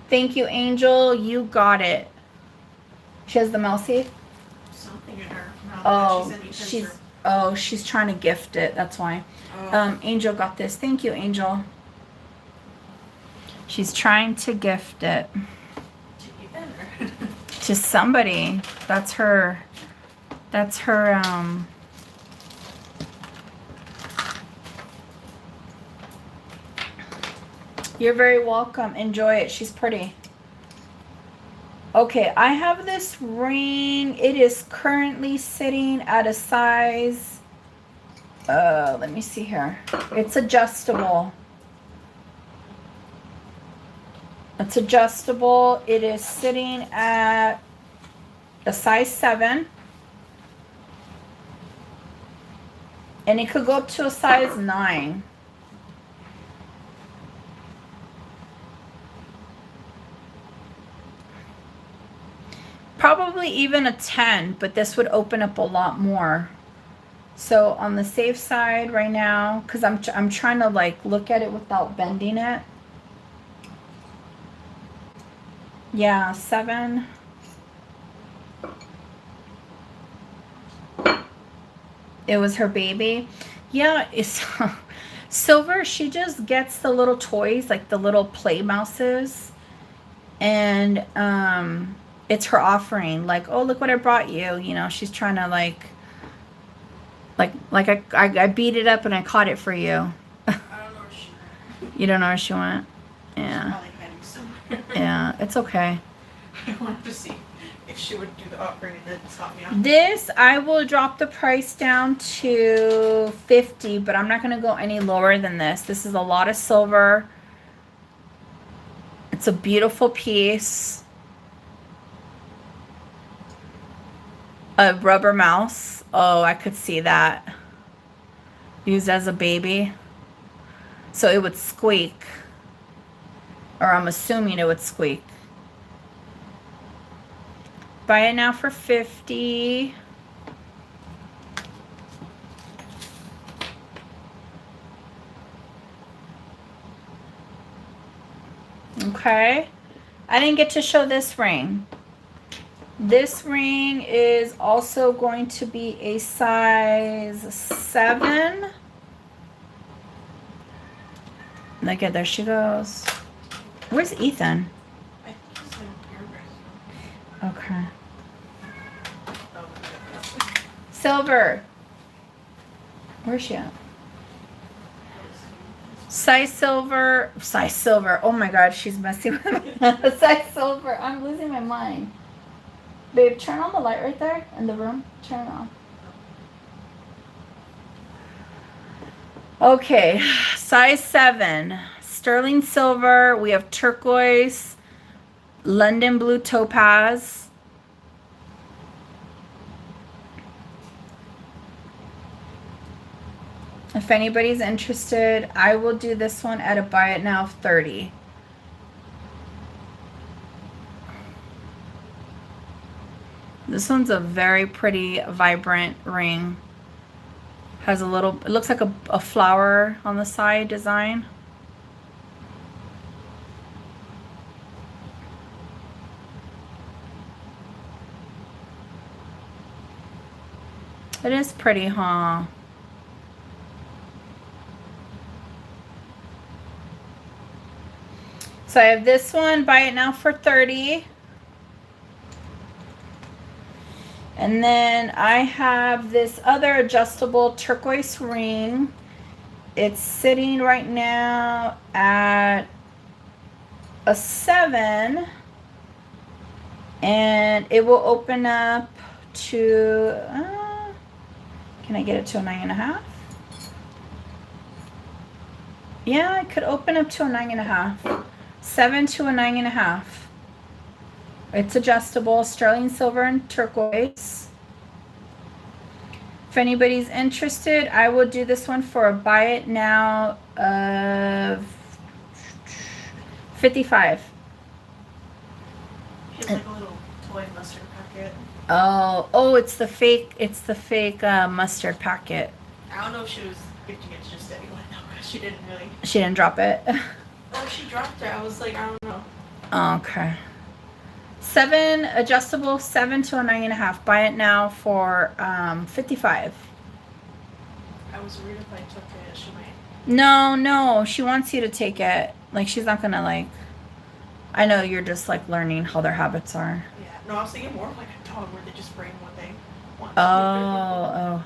Thank you, Angel. You got it. She has the mousey? Something in her mouth. Oh, she's trying to gift it. That's why. Oh. Angel got this. Thank you, Angel. She's trying to gift it to somebody. That's her. You're very welcome. Enjoy it. She's pretty. Okay, I have this ring. It is currently sitting at a size, let me see here. It's adjustable. It's adjustable. It is sitting at a size 7. And it could go up to a size 9. Probably even a 10, but this would open up a lot more. So on the safe side right now, because I'm trying to like look at it without bending it. Yeah, 7. It was her baby. Yeah, it's Silver. She just gets the little toys, like the little play mouses, and it's her offering. Like, oh, look what I brought you. You know, she's trying to like I beat it up and I caught it for you. I don't know where she went. You don't know where she went? Yeah. Probably hiding somewhere. Yeah, it's okay. I wanted to see if she would do the offering and then stop me off. This, I will drop the price down to 50, but I'm not going to go any lower than this. This is a lot of silver. It's a beautiful piece. A rubber mouse. Oh, I could see that. Used as a baby. So it would squeak. Or I'm assuming it would squeak. Buy it now for 50. Okay. I didn't get to show this ring. This ring is also going to be a size 7. Look at, there she goes. Where's Ethan? I think he's in your breast. Okay. Oh, Silver. Where's she at? Size silver. Size silver. Oh my god, she's messing with me. Size silver. I'm losing my mind. Babe, turn on the light right there in the room. Turn it on. Okay, size 7. Sterling silver. We have turquoise, London blue topaz. If anybody's interested, I will do this one at a buy it now of 30. This one's a very pretty, vibrant ring. Has a little, it looks like a flower on the side design. It is pretty, huh? So I have this one, buy it now for $30. And then I have this other adjustable turquoise ring. It's sitting right now at a 7. And it will open up to, can I get it to a 9.5? Yeah, I could open up to a 9.5. 7 to a 9.5. It's adjustable, sterling silver and turquoise. If anybody's interested, I will do this one for a buy it now of $55. She has like a little toy mustard packet. Oh, it's the fake mustard packet. I don't know if she was gifting it to just anyone though, because she didn't really. She didn't drop it. Oh, she dropped it. I was like, I don't know. Okay. 7 adjustable, 7 to a 9.5. Buy it now for $55. I was worried if I took it, she might. No, she wants you to take it. Like, she's not gonna like. I know you're just like learning how their habits are. Yeah. No, I was thinking more of like a dog where they just bring what they want. Oh.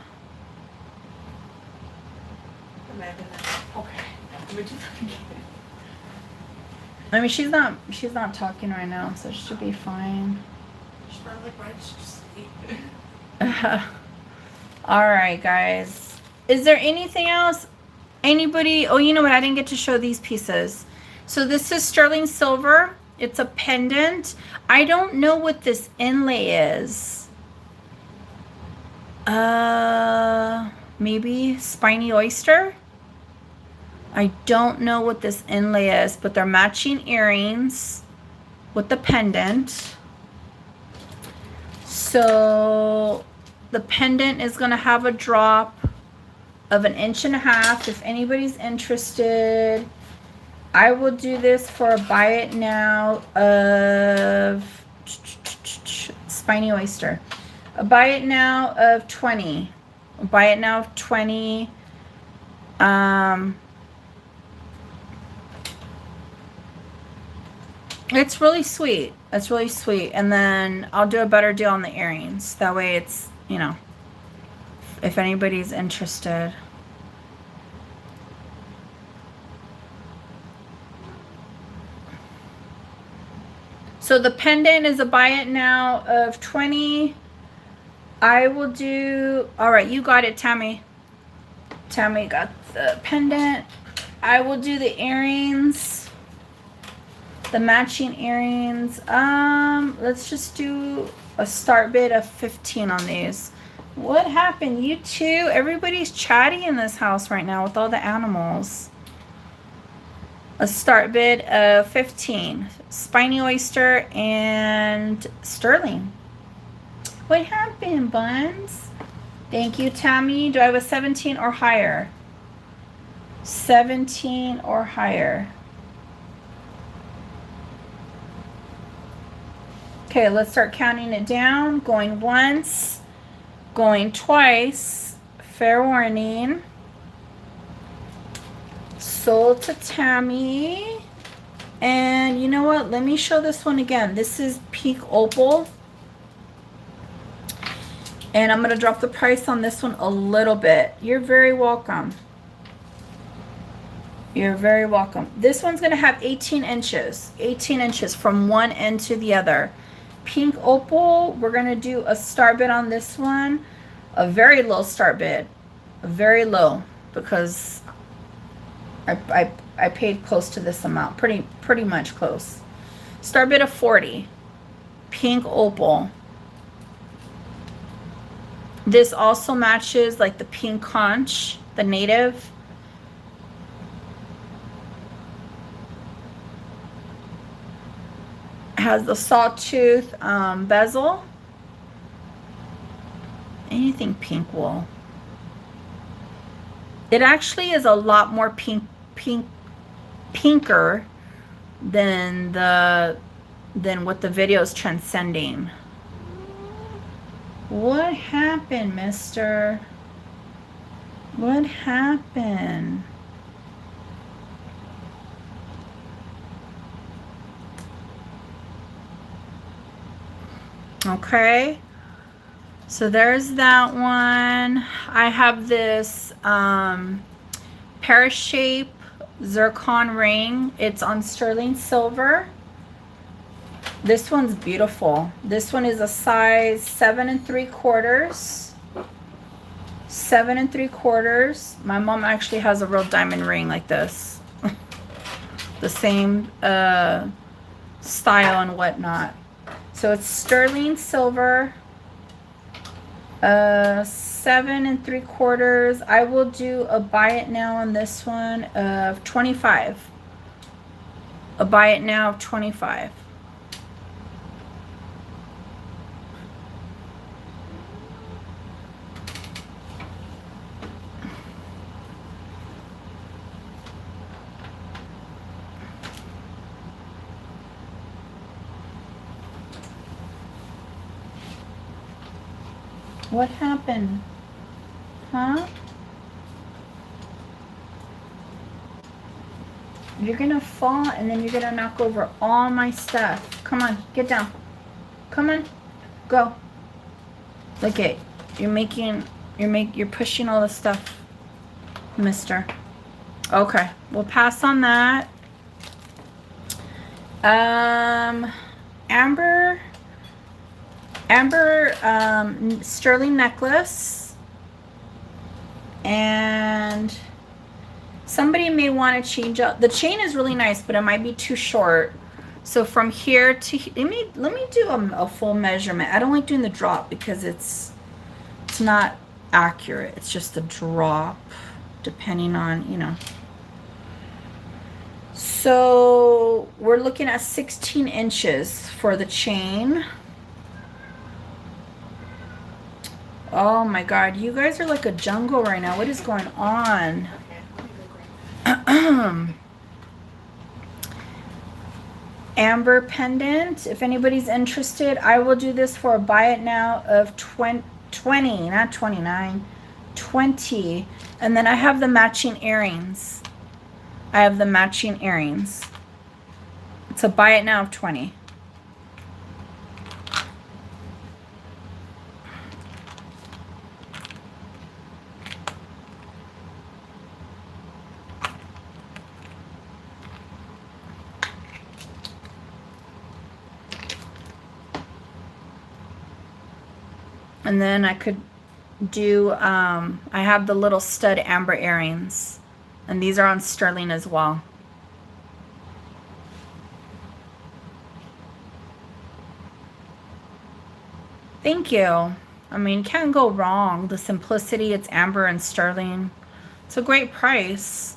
Imagine that. Okay. Let me do that again. I mean, she's not talking right now, so she should be fine. She's probably like ready to just sleep. All right, guys. Is there anything else? Anybody? Oh, you know what? I didn't get to show these pieces. So this is sterling silver. It's a pendant. I don't know what this inlay is. Maybe spiny oyster? I don't know what this inlay is, but they're matching earrings with the pendant. So the pendant is going to have a drop of 1.5 inches. If anybody's interested, I will do this for a buy it now of spiny oyster. A buy it now of 20. A buy it now of 20. It's really sweet. It's really sweet. And then I'll do a better deal on the earrings. That way it's, you know, if anybody's interested. So the pendant is a buy it now of 20. I will do, all right, you got it, Tammy. Tammy got the pendant. I will do the earrings. The matching earrings. Let's just do a start bid of 15 on these. What happened? You two? Everybody's chatty in this house right now with all the animals. A start bid of 15. Spiny oyster and sterling. What happened, Buns? Thank you, Tammy. Do I have a 17 or higher? 17 or higher. Okay, let's start counting it down. Going once, going twice. Fair warning. Sold to Tammy. And you know what? Let me show this one again. This is Pink Opal. And I'm going to drop the price on this one a little bit. You're very welcome. You're very welcome. This one's going to have 18 inches. 18 inches from one end to the other. Pink Opal, we're going to do a start bid on this one. A very low start bid. Very low. Because I paid close to this amount. Pretty much close. Start bid of 40. Pink Opal. This also matches like the pink conch, the native. Has the sawtooth bezel. Anything pink wool. It actually is a lot more pinker than what the video is transcending. What happened, mister? What happened? Okay. So there's that one. I have this pear shape zircon ring. It's on sterling silver. This one's beautiful. This one is a size 7 3/4. 7 3/4. My mom actually has a real diamond ring like this. The same style and whatnot. So it's sterling silver. 7 3/4. I will do a buy it now on this one of 25. A buy it now of 25. What happened? Huh? You're gonna fall and then you're gonna knock over all my stuff. Come on, get down. Come on, go. Look it. You're pushing all the stuff, mister. Okay, we'll pass on that. Amber sterling necklace, and somebody may want to change up. The chain is really nice, but it might be too short. So from here to let me do a full measurement. I don't like doing the drop because it's not accurate. It's just a drop, depending on, you know. So we're looking at 16 inches for the chain. Oh my God, you guys are like a jungle right now. What is going on? Amber pendant. If anybody's interested, I will do this for a buy it now of 20, not 29, 20. And then I have the matching earrings. It's a buy it now of 20. And then I could do, I have the little stud amber earrings. And these are on sterling as well. Thank you. I mean, can't go wrong. The simplicity, it's amber and sterling. It's a great price.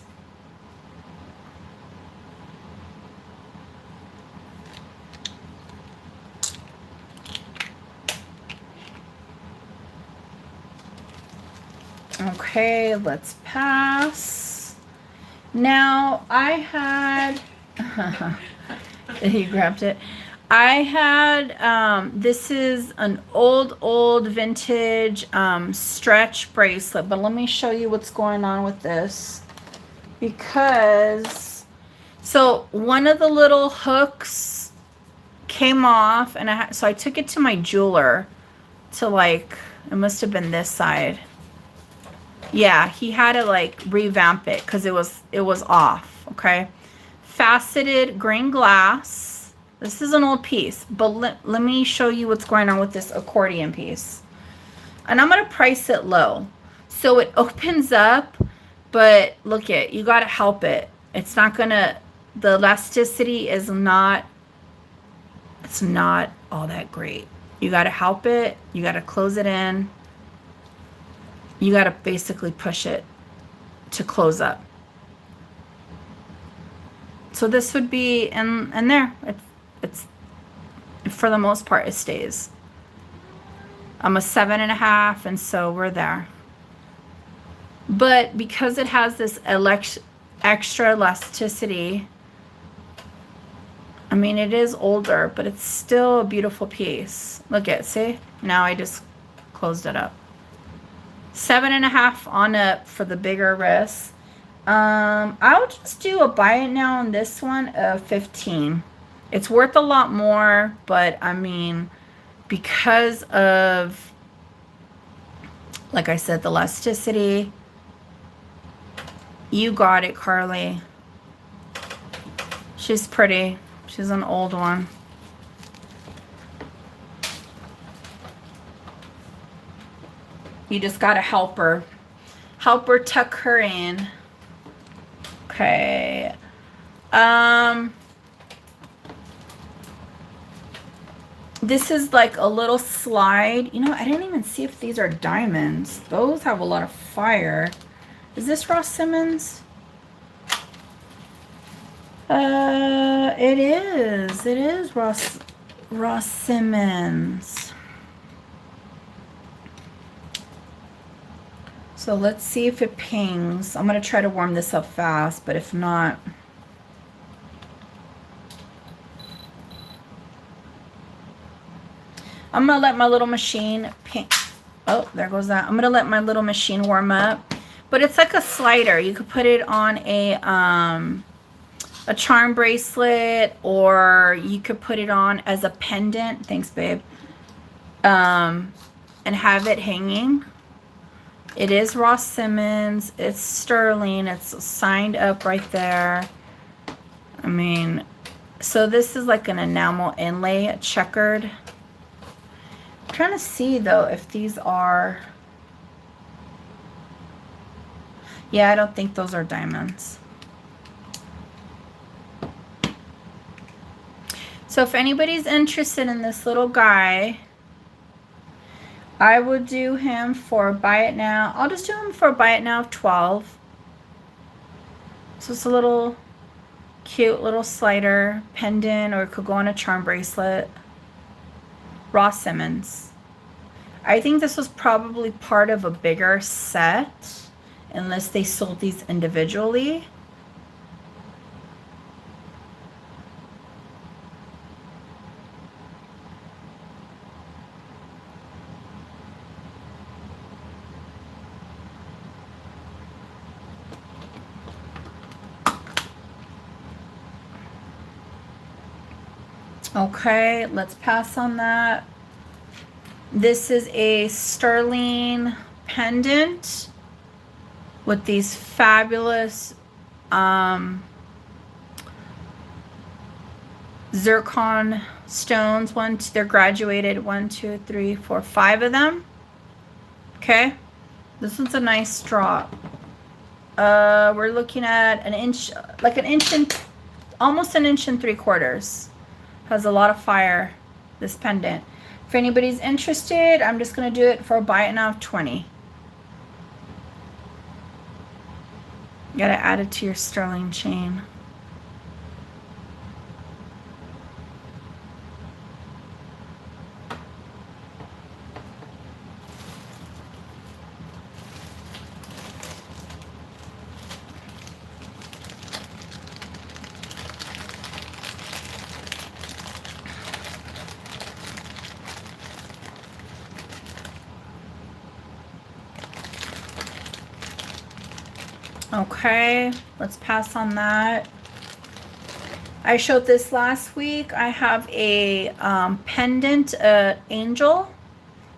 Okay, let's pass. Now, I had, he grabbed it. I had, this is an old vintage stretch bracelet, but let me show you what's going on with this. Because, so one of the little hooks came off, and so I took it to my jeweler to, like, it must have been this side. Yeah, he had to like revamp it because it was off. Okay, faceted grain glass. This is an old piece, but let me show you what's going on with this accordion piece. And I'm gonna price it low, so it opens up, but look it, you gotta help it. It's not gonna. The elasticity is not. It's not all that great. You gotta help it. You gotta close it in. You got to basically push it to close up. So this would be in there. It's for the most part it stays. I'm a 7.5, and so we're there. But because it has this extra elasticity, I mean, it is older, but it's still a beautiful piece. Look at, see? Now I just closed it up. 7.5 on up for the bigger wrist. I'll just do a buy it now on this one of 15. It's worth a lot more, but I mean, because of, like I said, the elasticity. You got it, Carly. She's pretty. She's an old one. You just gotta help her. Help her tuck her in. Okay. This is like a little slide. You know, I didn't even see if these are diamonds. Those have a lot of fire. Is this Ross Simmons? It is. It is Ross Simmons. So let's see if it pings. I'm going to try to warm this up fast, but if not... I'm going to let my little machine ping. Oh, there goes that. I'm going to let my little machine warm up. But it's like a slider. You could put it on a charm bracelet, or you could put it on as a pendant. Thanks, babe. And have it hanging. It is Ross Simmons. It's sterling. It's signed up right there. I mean, so this is like an enamel inlay, checkered. I'm trying to see though if these are... Yeah, I don't think those are diamonds. So if anybody's interested in this little guy, I would do him for buy it now. I'll just do him for buy it now of 12. So it's a little cute little slider pendant, or it could go on a charm bracelet. Ross Simmons. I think this was probably part of a bigger set, unless they sold these individually. Okay, let's pass on that. This is a sterling pendant with these fabulous zircon stones. They're graduated. 1, 2, 3, 4, 5 of them. Okay, this one's a nice drop. We're looking at an inch, like an inch and almost an inch and 3/4. Has a lot of fire, this pendant. If anybody's interested, I'm just going to do it for a buy it now of 20. You got to add it to your sterling chain. Okay, let's pass on that. I showed this last week. I have a pendant angel.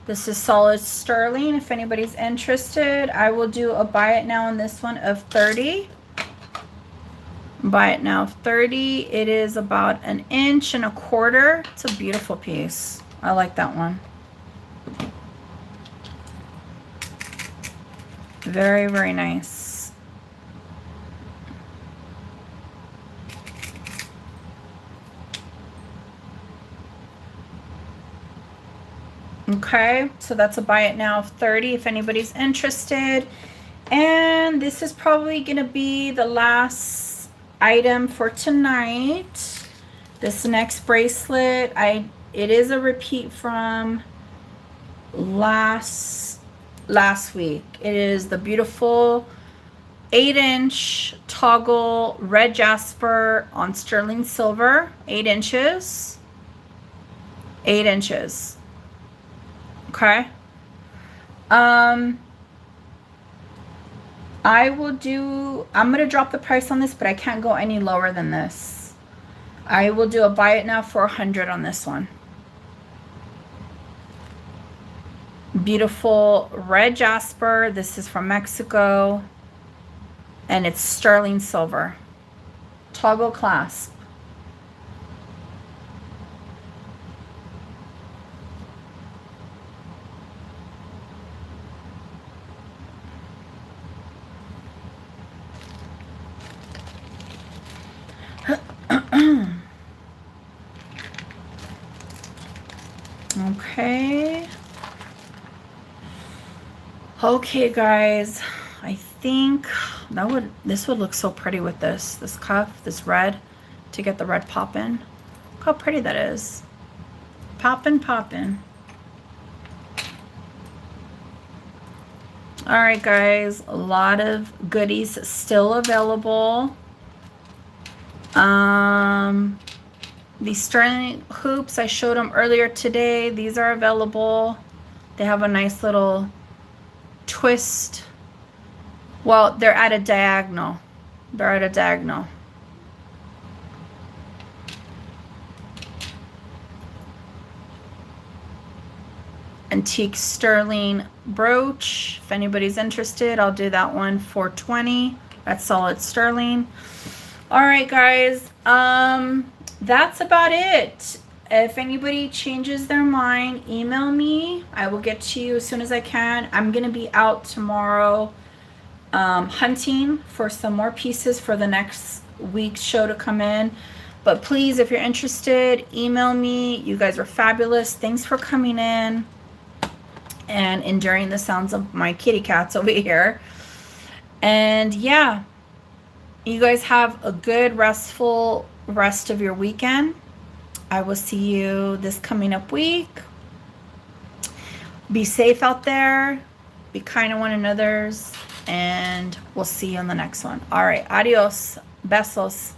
This is solid sterling. If anybody's interested, I will do a buy it now on this one of 30. Buy it now of 30. It is about 1.25 inches. It's a beautiful piece. I like that one. Very, very nice. Okay, so that's a buy it now of 30 if anybody's interested. And this is probably going to be the last item for tonight. This next bracelet, it is a repeat from last week. It is the beautiful 8-inch toggle red jasper on sterling silver. 8 inches. 8 inches. Okay, I'm going to drop the price on this, but I can't go any lower than this. I will do a buy it now for 100 on this one. Beautiful red jasper. This is from Mexico. And it's sterling silver. Toggle clasp. Okay. Okay, guys. I think this would look so pretty with this cuff, this red, to get the red poppin'. Look how pretty that is. Poppin', poppin'. All right, guys. A lot of goodies still available. These sterling hoops, I showed them earlier today. These are available. They have a nice little twist. Well, they're at a diagonal. They're at a diagonal. Antique sterling brooch. If anybody's interested, I'll do that one for $20. That's solid sterling. All right, guys. That's about it. If anybody changes their mind, email me. I will get to you as soon as I can. I'm going to be out tomorrow hunting for some more pieces for the next week's show to come in. But please, if you're interested, email me. You guys are fabulous. Thanks for coming in and enduring the sounds of my kitty cats over here. And yeah, you guys have a good, restful rest of your weekend. I will see you this coming up week. Be safe out there. Be kind to one another. And we'll see you on the next one. All right. Adios. Besos.